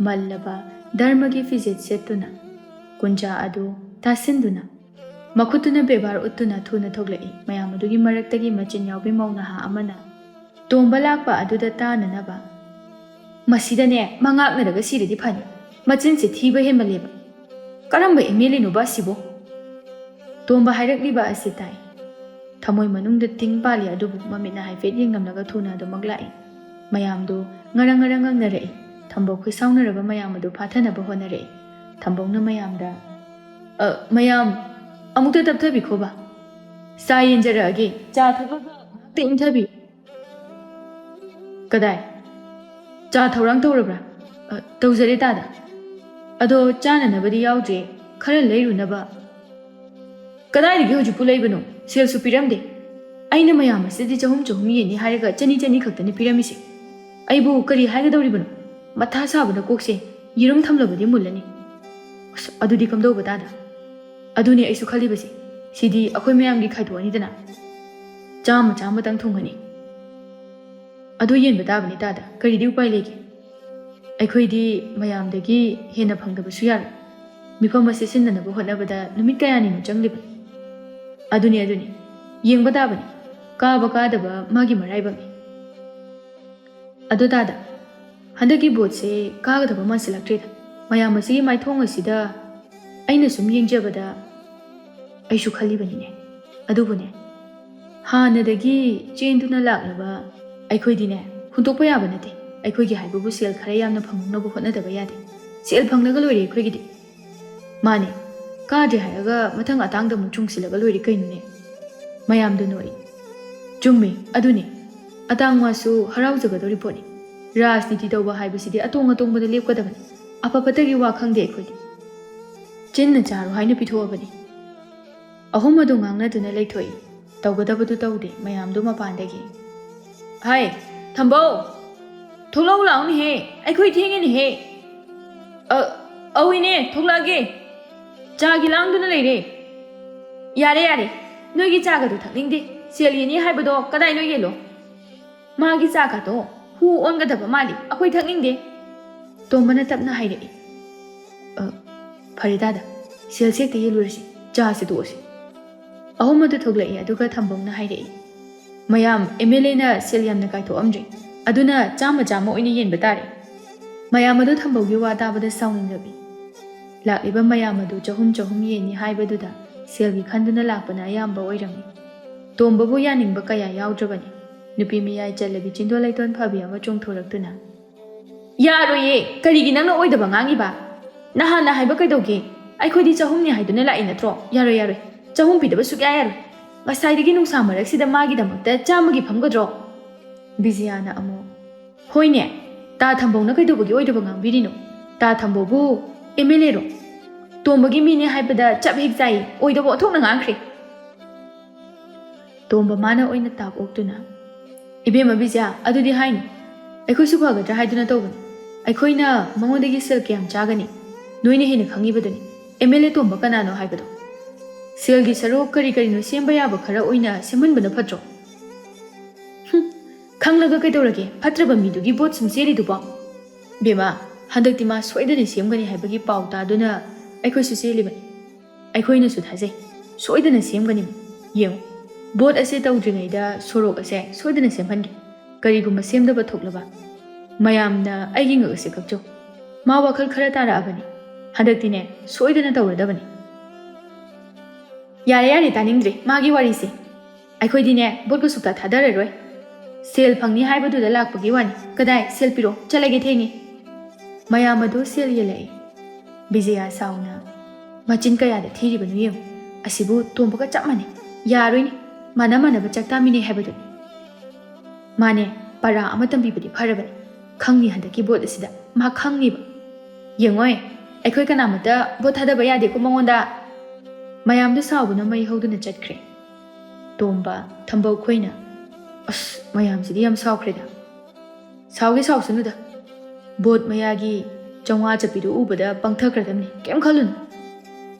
ꯃꯜꯂꯕ ꯙꯔꯃꯒꯤ ꯐꯤꯖꯦꯠ ꯁꯦꯠꯇꯨꯅ ꯀꯨꯟꯖꯥ ꯑꯗꯨ ꯇꯥꯁꯤꯟꯗꯨꯅ ꯃꯈꯨꯠꯇꯨꯅ ꯕꯦꯕꯥꯔ ꯎꯠꯇꯨꯅ ꯊꯨꯅ ꯊꯣꯛꯂꯛꯏ ꯃꯌꯥꯝ ꯑꯗꯨꯒꯤ ꯃꯔꯛꯇꯒꯤ ꯃꯆꯤꯟ ꯌꯥꯎꯕꯤ ꯃꯧ ꯅꯍꯥ ꯑꯃꯅ ꯇꯣꯝꯕ ꯂꯥꯛꯄ ꯑꯗꯨꯗ ꯇꯥꯅꯅꯕ ꯃꯁꯤꯗꯅꯦ ꯃꯉꯥꯛꯅꯔꯒ ꯁꯤꯔꯗꯤ ꯐꯅꯤ ꯃꯆꯤꯟꯁꯦ ꯊꯤꯕ ꯍꯦꯟꯃꯜꯂꯦꯕ ꯀꯔꯝꯕ ꯑꯦꯝ.ꯑꯦꯜ.ꯑꯦ.ꯅꯣꯕ ꯑꯁꯤꯕꯣ ꯇꯣꯝꯕ ꯍꯥꯏꯔꯛꯂꯤꯕ ꯑꯁꯤ ꯇꯥꯏ ꯊꯃꯣꯏ ꯃꯅꯨꯡꯗ ꯇꯤꯡ ꯄꯥꯜꯂꯤ ꯑꯗꯨꯕꯨ ꯃꯃꯤꯠꯅ ꯍꯥꯏꯐꯦꯠ ꯌꯦꯡꯂꯝꯂꯒ ꯊꯨꯅ ꯑꯗꯨꯃꯛ ꯂꯥꯛꯏ ꯃꯌꯥꯝꯗꯨ ꯉꯔꯪ ꯉꯔꯪ ꯉꯪꯅꯔꯛꯏ ꯊꯝꯕꯧ ꯈꯣꯏꯁꯥꯎꯅꯔꯕ ꯃꯌꯥꯝ ꯑꯗꯨ ꯐꯥꯊꯅꯕ ꯍꯣꯠꯅꯔꯛꯏ ꯊꯝꯕꯧꯅ ꯃꯌꯥꯝꯗ ꯃꯌꯥꯝ ꯑꯃꯨꯛꯇ ꯇꯞꯊꯕꯤꯈꯣꯕ ꯆꯥ ꯌꯦꯟꯖꯔꯛꯑꯒꯦ ꯆꯥ ꯊꯛꯂꯒ ꯉꯥꯛꯇ ꯏꯪꯊꯕꯤꯌꯨ ꯀꯗꯥꯏ ꯆꯥ ꯊꯧꯔꯥꯡ ꯇꯧꯔꯕ꯭ꯔꯥ ꯇꯧꯖꯔꯦ ꯇꯥꯗ ꯑꯗꯣ ꯆꯥꯅꯅꯕꯗꯤ ꯌꯥꯎꯗ꯭ꯔꯦ ꯈꯔ ꯂꯩꯔꯨꯅꯕ ꯀꯗꯥꯏꯗꯒꯤ ꯍꯧꯖꯤꯛꯄꯨ ꯂꯩꯕꯅꯣ ꯁꯦꯜꯁꯨ ꯄꯤꯔꯝꯗꯦ ꯑꯩꯅ ꯃꯌꯥꯝ ꯑꯁꯤꯗꯤ ꯆꯍꯨꯝ ꯆꯍꯨꯝ ꯌꯦꯟꯅꯤ ꯍꯥꯏꯔꯒ ꯆꯅꯤ ꯆꯅꯤ ꯈꯛꯇꯅꯤ ꯄꯤꯔꯝꯃꯤꯁꯦ ꯑꯩꯕꯨ ꯀꯔꯤ ꯍꯥꯏꯒꯗꯧꯔꯤꯕꯅꯣ ꯃꯊꯥ ꯁꯥꯕꯅ ꯀꯣꯛꯁꯦ ꯌꯦꯔꯨꯝ ꯊꯝꯂꯕꯗꯤ ꯃꯨꯜꯂꯅꯤ ꯑꯁ ꯑꯗꯨꯗꯤ ꯀꯝꯗꯧꯕ ꯇꯥꯗ ꯑꯗꯨꯅꯤ ꯑꯩꯁꯨ ꯈꯜꯂꯤꯕꯁꯦ ꯁꯤꯗꯤ ꯑꯩꯈꯣꯏ ꯃꯌꯥꯝꯒꯤ ꯈꯥꯏꯗꯣꯛꯑꯅꯤꯗꯅ ꯆꯥꯝꯃ ꯆꯥꯝꯃꯇꯪ ꯊꯨꯡꯒꯅꯤ ꯑꯗꯨ ꯌꯦꯟꯕ ꯇꯥꯕꯅꯤ ꯇꯥꯗ ꯀꯔꯤꯗꯤ ꯎꯄꯥꯏ ꯂꯩꯒꯦ ꯑꯩꯈꯣꯏꯗꯤ ꯃꯌꯥꯝꯗꯒꯤ ꯍꯦꯟꯅ ꯐꯪꯗꯕꯁꯨ ꯌꯥꯔꯣꯏ ꯃꯤꯐꯝ ꯑꯁꯤ ꯁꯤꯟꯅꯅꯕ ꯍꯣꯠꯅꯕꯗ ꯅꯨꯃꯤꯠ ꯀꯌꯥꯅꯤꯅꯣ ꯆꯪꯂꯤꯕꯅꯤ ꯑꯗꯨꯅꯤ ꯌꯦꯡꯕ ꯇꯥꯕꯅꯤ ꯀꯥꯕ ꯀꯥꯗꯕ ꯃꯥꯒꯤ ꯃꯔꯥꯏꯕꯛꯅꯤ ꯑꯗꯣ ꯇꯥꯗ ꯍꯟꯗꯛꯀꯤ ꯚꯣꯠꯁꯦ ꯀꯥꯒꯗꯕ ꯃꯥꯟꯁꯤꯜꯂꯛꯇ꯭ꯔꯦꯗ ꯃꯌꯥꯝ ꯑꯁꯤꯒꯤ ꯃꯥꯏꯊꯣꯡ ꯑꯁꯤꯗ ꯑꯩꯅ ꯁꯨꯝ ꯌꯦꯡꯖꯕꯗ ꯑꯩꯁꯨ ꯈꯜꯂꯤꯕꯅꯤꯅꯦ ꯑꯗꯨꯕꯨꯅꯦ ꯍꯥꯟꯅꯗꯒꯤ ꯆꯦꯟꯗꯨꯅ ꯂꯥꯛꯂꯕ ꯑꯩꯈꯣꯏꯗꯤꯅꯦ ꯍꯨꯟꯗꯣꯛꯄ ꯌꯥꯕ ꯅꯠꯇꯦ ꯑꯩꯈꯣꯏꯒꯤ ꯍꯥꯏꯕꯕꯨ ꯁꯦꯜ ꯈꯔ ꯌꯥꯝꯅ ꯐꯪꯅꯕ ꯍꯣꯠꯅꯗꯕ ꯌꯥꯗꯦ ꯁꯦꯜ ꯐꯪꯂꯒ ꯂꯣꯏꯔꯦ ꯑꯩꯈꯣꯏꯒꯤꯗꯤ ꯃꯥꯅꯦ ꯀꯥꯗ꯭ꯔꯦ ꯍꯥꯏꯔꯒ ꯃꯊꯪ ꯑꯇꯥꯡꯗ ꯑꯃꯨꯛ ꯆꯨꯡꯁꯤꯜꯂꯒ ꯂꯣꯏꯔꯦ ꯀꯩꯅꯣꯅꯦ ꯃꯌꯥꯝꯗꯨ ꯅꯣꯛꯏ ꯆꯨꯝꯃꯤ ꯑꯗꯨꯅꯤ ꯑꯇꯥꯡ-ꯋꯥꯁꯨ ꯍꯔꯥꯎꯖꯒꯗꯧꯔꯤ ꯄꯣꯠꯅꯤ ꯔꯥꯖꯅꯤꯇꯤ ꯇꯧꯕ ꯍꯥꯏꯕꯁꯤꯗꯤ ꯑꯇꯣꯡ ꯑꯇꯣꯡꯕꯗ ꯂꯦꯞꯀꯗꯕꯅꯤ ꯑꯐ ꯐꯠꯇꯒꯤ ꯋꯥ ꯈꯪꯗꯦ ꯑꯩꯈꯣꯏꯗꯤ ꯆꯤꯟꯅ ꯆꯥꯔꯣ ꯍꯥꯏꯅ ꯄꯤꯊꯣꯛꯑꯕꯅꯤ ꯑꯍꯨꯝ ꯑꯗꯨ ꯉꯥꯡꯅꯗꯨꯅ ꯂꯩꯊꯣꯛꯏ ꯇꯧꯒꯗꯕꯗꯨ ꯇꯧꯗꯦ ꯃꯌꯥꯝꯗꯨ ꯃꯄꯥꯟꯗꯒꯤ ꯍꯥꯏ ꯊꯝꯕꯧ ꯊꯣꯛꯂꯛꯎ ꯂꯥꯛꯎꯅꯦꯍꯦ ꯑꯩꯈꯣꯏ ꯊꯦꯡꯉꯦꯅꯦꯍꯦ ꯑꯧ ꯏꯅꯦ ꯊꯣꯛꯂꯛꯑꯒꯦ ꯆꯥꯒꯤ ꯂꯥꯡꯗꯨꯅ ꯂꯩꯔꯦ ꯌꯥꯔꯦ ꯅꯣꯏꯒꯤ ꯆꯥꯒꯗꯣ ꯊꯛꯅꯤꯡꯗꯦ ꯁꯦꯜ ꯌꯦꯟꯅꯤ ꯍꯥꯏꯕꯗꯣ ꯀꯗꯥꯏꯅꯣ ꯌꯦꯜꯂꯣ ꯃꯥꯒꯤ ꯆꯥꯒꯗꯣ ꯍꯨ ꯑꯣꯟꯒꯗꯕ ꯃꯥꯜꯂꯤ ꯑꯩꯈꯣꯏ ꯊꯛꯅꯤꯡꯗꯦ ꯇꯣꯝꯕꯅ ꯇꯞꯅ ꯍꯥꯏꯔꯛꯏ ꯐꯔꯦ ꯇꯥꯗ ꯁꯦꯜ ꯁꯦꯛꯇ ꯌꯦꯜꯂꯨꯔꯁꯤ ꯆꯥꯁꯤ ꯇꯣꯛꯑꯁꯤ ꯑꯍꯨꯝ ꯑꯗꯨ ꯊꯣꯛꯂꯛꯏ ꯑꯗꯨꯒ ꯊꯝꯕꯧꯅ ꯍꯥꯏꯔꯛꯏ ꯃꯌꯥꯝ ꯑꯦꯝ.ꯑꯦꯜ.ꯑꯦꯅ ꯁꯦꯜ ꯌꯥꯝꯅ ꯀꯥꯏꯊꯣꯛꯑꯝꯗ꯭ꯔꯤ ꯑꯗꯨꯅ ꯆꯥꯝꯃ ꯆꯥꯝꯃ ꯑꯣꯏꯅ ꯌꯦꯟꯕ ꯇꯥꯔꯦ ꯃꯌꯥꯝ ꯑꯗꯨ ꯊꯝꯕꯧꯒꯤ ꯋꯥ ꯇꯥꯕꯗ ꯁꯥꯎꯅꯤꯡꯂꯛꯏ ꯂꯥꯛꯂꯤꯕ ꯃꯌꯥꯝ ꯑꯗꯨ ꯆꯍꯨꯝ ꯆꯍꯨꯝ ꯌꯦꯟꯅꯤ ꯍꯥꯏꯕꯗꯨꯗ ꯁꯦꯜꯒꯤ ꯈꯟꯗꯨꯅ ꯂꯥꯛꯄꯅ ꯑꯌꯥꯝꯕ ꯑꯣꯏꯔꯝꯃꯤ ꯇꯣꯝꯕꯕꯨ ꯌꯥꯅꯤꯡꯕ ꯀꯌꯥ ꯌꯥꯎꯗ꯭ꯔꯕꯅꯤ ꯅꯨꯄꯤ ꯃꯤꯌꯥꯏ ꯆꯜꯂꯕꯤ ꯆꯤꯟꯗꯣꯟ ꯂꯩꯇꯣꯟ ꯐꯕꯤ ꯑꯃ ꯆꯣꯡꯊꯣꯔꯛꯇꯨꯅ ꯌꯥꯔꯣꯏꯌꯦ ꯀꯔꯤꯒꯤ ꯅꯪꯅ ꯑꯣꯏꯗꯕ ꯉꯥꯡꯉꯤꯕ ꯅꯍꯥꯟꯅ ꯍꯥꯏꯕ ꯀꯩꯗꯧꯒꯦ ꯑꯩꯈꯣꯏꯗꯤ ꯆꯍꯨꯝꯅꯤ ꯍꯥꯏꯗꯨꯅ ꯂꯥꯛꯏ ꯅꯠꯇ꯭ꯔꯣ ꯌꯥꯔꯣꯏ ꯆꯍꯨꯝ ꯄꯤꯗꯕ ꯁꯨꯛꯌꯥ ꯌꯥꯔꯣꯏ ꯉꯁꯥꯏꯗꯒꯤ ꯅꯨꯡꯁꯥ ꯃꯔꯛꯁꯤꯗ ꯃꯥꯒꯤꯗꯃꯛꯇ ꯆꯥꯝꯃꯒꯤ ꯐꯝꯒꯗ꯭ꯔꯣ ꯕꯤꯖꯤꯌꯥꯅ ꯑꯃꯨꯛ ꯍꯣꯏꯅꯦ ꯇꯥ ꯊꯝꯕꯧꯅ ꯀꯩꯗꯧꯕꯒꯤ ꯑꯣꯏꯗꯕ ꯉꯥꯡꯕꯤꯔꯤꯅꯣ ꯇꯥ ꯊꯝꯕꯧꯕꯨ ꯑꯦꯝ.ꯑꯦꯜ.ꯑꯦꯔꯣ ꯇꯣꯝꯕꯒꯤ ꯃꯤꯅꯦ ꯍꯥꯏꯕꯗ ꯆꯞ ꯍꯦꯛ ꯆꯥꯏ ꯑꯣꯏꯗꯕ ꯑꯣꯟꯊꯣꯛꯅ ꯉꯥꯡꯈ꯭ꯔꯦ ꯇꯣꯝꯕ ꯃꯥꯅ ꯑꯣꯏꯅ ꯇꯥꯞ ꯑꯣꯛꯇꯨꯅ ꯏꯕꯦꯝꯃ ꯕꯤꯖꯌꯥ ꯑꯗꯨꯗꯤ ꯍꯥꯏꯅꯨ ꯑꯩꯈꯣꯏꯁꯨ ꯐꯒꯗ꯭ꯔꯥ ꯍꯥꯏꯗꯨꯅ ꯇꯧꯕꯅꯤ ꯑꯩꯈꯣꯏꯅ ꯃꯉꯣꯟꯗꯒꯤ ꯁꯦꯜ ꯀꯌꯥꯝ ꯆꯥꯒꯅꯤ ꯅꯣꯏꯅ ꯍꯦꯟꯅ ꯈꯪꯉꯤꯕꯗꯨꯅꯤ ꯑꯦꯝ.ꯑꯦꯜ.ꯑꯦ ꯇꯣꯝꯕ ꯀꯅꯥꯅꯣ ꯍꯥꯏꯕꯗꯣ ꯁꯦꯜꯒꯤ ꯁꯔꯨꯛ ꯀꯔꯤꯅꯣ ꯁꯦꯝꯕ ꯌꯥꯕ ꯈꯔ ꯑꯣꯏꯅ ꯁꯦꯝꯍꯟꯕꯅ ꯐꯠꯇ꯭ꯔꯣ ꯈꯪꯂꯒ ꯀꯩꯗꯧꯔꯒꯦ ꯐꯠꯇ꯭ꯔꯕ ꯃꯤꯗꯨꯒꯤ ꯕꯣꯠ ꯁꯨꯝ ꯆꯦꯜꯂꯤꯗꯨꯕꯣ ꯕꯦꯝꯃ ꯍꯟꯗꯛꯇꯤ ꯃꯥ ꯁꯣꯏꯗꯅ ꯁꯦꯝꯒꯅꯤ ꯍꯥꯏꯕꯒꯤ ꯄꯥꯎ ꯇꯥꯗꯨꯅ ꯑꯩꯈꯣꯏꯁꯨ ꯆꯦꯜꯂꯤꯕꯅꯤ ꯑꯩꯈꯣꯏꯅꯁꯨ ꯊꯥꯖꯩ ꯁꯣꯏꯗꯅ ꯁꯦꯝꯒꯅꯤ ꯌꯦꯡꯉꯨ ꯕꯣꯠ ꯑꯁꯤ ꯇꯧꯗ꯭ꯔꯤꯉꯩꯗ ꯁꯣꯔꯣꯛ ꯑꯁꯦ ꯁꯣꯏꯗꯅ ꯁꯦꯝꯍꯟꯒꯦ ꯀꯔꯤꯒꯨꯝꯕ ꯁꯦꯝꯗꯕ ꯊꯣꯛꯂꯕ ꯃꯌꯥꯝꯅ ꯑꯩꯒꯤ ꯉꯛ ꯑꯁꯤ ꯀꯛꯆꯧ ꯃꯥ ꯋꯥꯈꯜ ꯈꯔ ꯇꯥꯔꯛꯑꯕꯅꯤ ꯍꯟꯗꯛꯇꯤꯅꯦ ꯁꯣꯏꯗꯅ ꯇꯧꯔꯗꯕꯅꯤ ꯌꯥꯔꯦ ꯇꯥꯅꯤꯡꯗ꯭ꯔꯦ ꯃꯥꯒꯤ ꯋꯥꯔꯤꯁꯦ ꯑꯩꯈꯣꯏꯗꯤꯅꯦ ꯕꯣꯠꯀ ꯁꯨꯛꯇ ꯊꯥꯗꯔꯔꯣꯏ ꯁꯦꯜ ꯐꯪꯅꯤ ꯍꯥꯏꯕꯗꯨꯗ ꯂꯥꯛꯄꯒꯤ ꯋꯥꯅꯤ ꯀꯗꯥꯏ ꯁꯦꯜ ꯄꯤꯔꯣ ꯆꯠꯂꯒꯦ ꯊꯦꯡꯉꯤ ꯃꯌꯥꯝ ꯑꯗꯨ ꯁꯦꯜ ꯌꯦꯜꯂꯛꯏ ꯕꯤꯖꯌꯥ ꯁꯥꯎꯅ ꯃꯆꯤꯟ ꯀꯌꯥꯗ ꯊꯤꯔꯤꯕꯅꯣ ꯌꯦꯡꯉꯨ ꯑꯁꯤꯕꯨ ꯇꯣꯝꯕꯒ ꯆꯞ ꯃꯥꯟꯅꯩ ꯌꯥꯔꯣꯏꯅꯦ ꯃꯥꯟꯅꯕ ꯆꯥꯛꯇꯥꯃꯤꯟꯅꯩ ꯍꯥꯏꯕꯗꯨꯅꯤ ꯃꯥꯅꯦ ꯄꯔꯥ ꯑꯃ ꯇꯝꯕꯤꯕꯗꯤ ꯐꯔꯕꯅꯤ ꯈꯪꯅꯤ ꯍꯟꯗꯛꯀꯤ ꯕꯣꯠ ꯑꯁꯤꯗ ꯃꯥ ꯈꯪꯅꯤꯕ ꯌꯦꯡꯉꯣꯏ ꯑꯩꯈꯣꯏ ꯀꯅꯥꯃꯠꯇ ꯕꯣꯠ ꯊꯥꯗꯕ ꯌꯥꯗꯦꯀꯣ ꯃꯉꯣꯟꯗ ꯃꯌꯥꯝꯗꯨ ꯁꯥꯎꯕꯅ ꯃꯩ ꯍꯧꯗꯨꯅ ꯆꯠꯈ꯭ꯔꯦ ꯇꯣꯝꯕ ꯊꯝꯕꯧ ꯈꯣꯏꯅ ꯑꯁ ꯃꯌꯥꯝꯁꯤꯗꯤ ꯌꯥꯝ ꯁꯥꯎꯈ꯭ꯔꯦꯗ ꯁꯥꯎꯒꯦ ꯁꯥꯎꯁꯅꯨꯗ ꯕꯣꯠ ꯃꯌꯥꯒꯤ 500 ꯆꯠꯄꯤꯗꯨ ꯎꯕꯗ ꯄꯪꯊꯈ꯭ꯔꯗꯕꯅꯤ ꯀꯩꯝ ꯈꯜꯂꯨꯅꯨ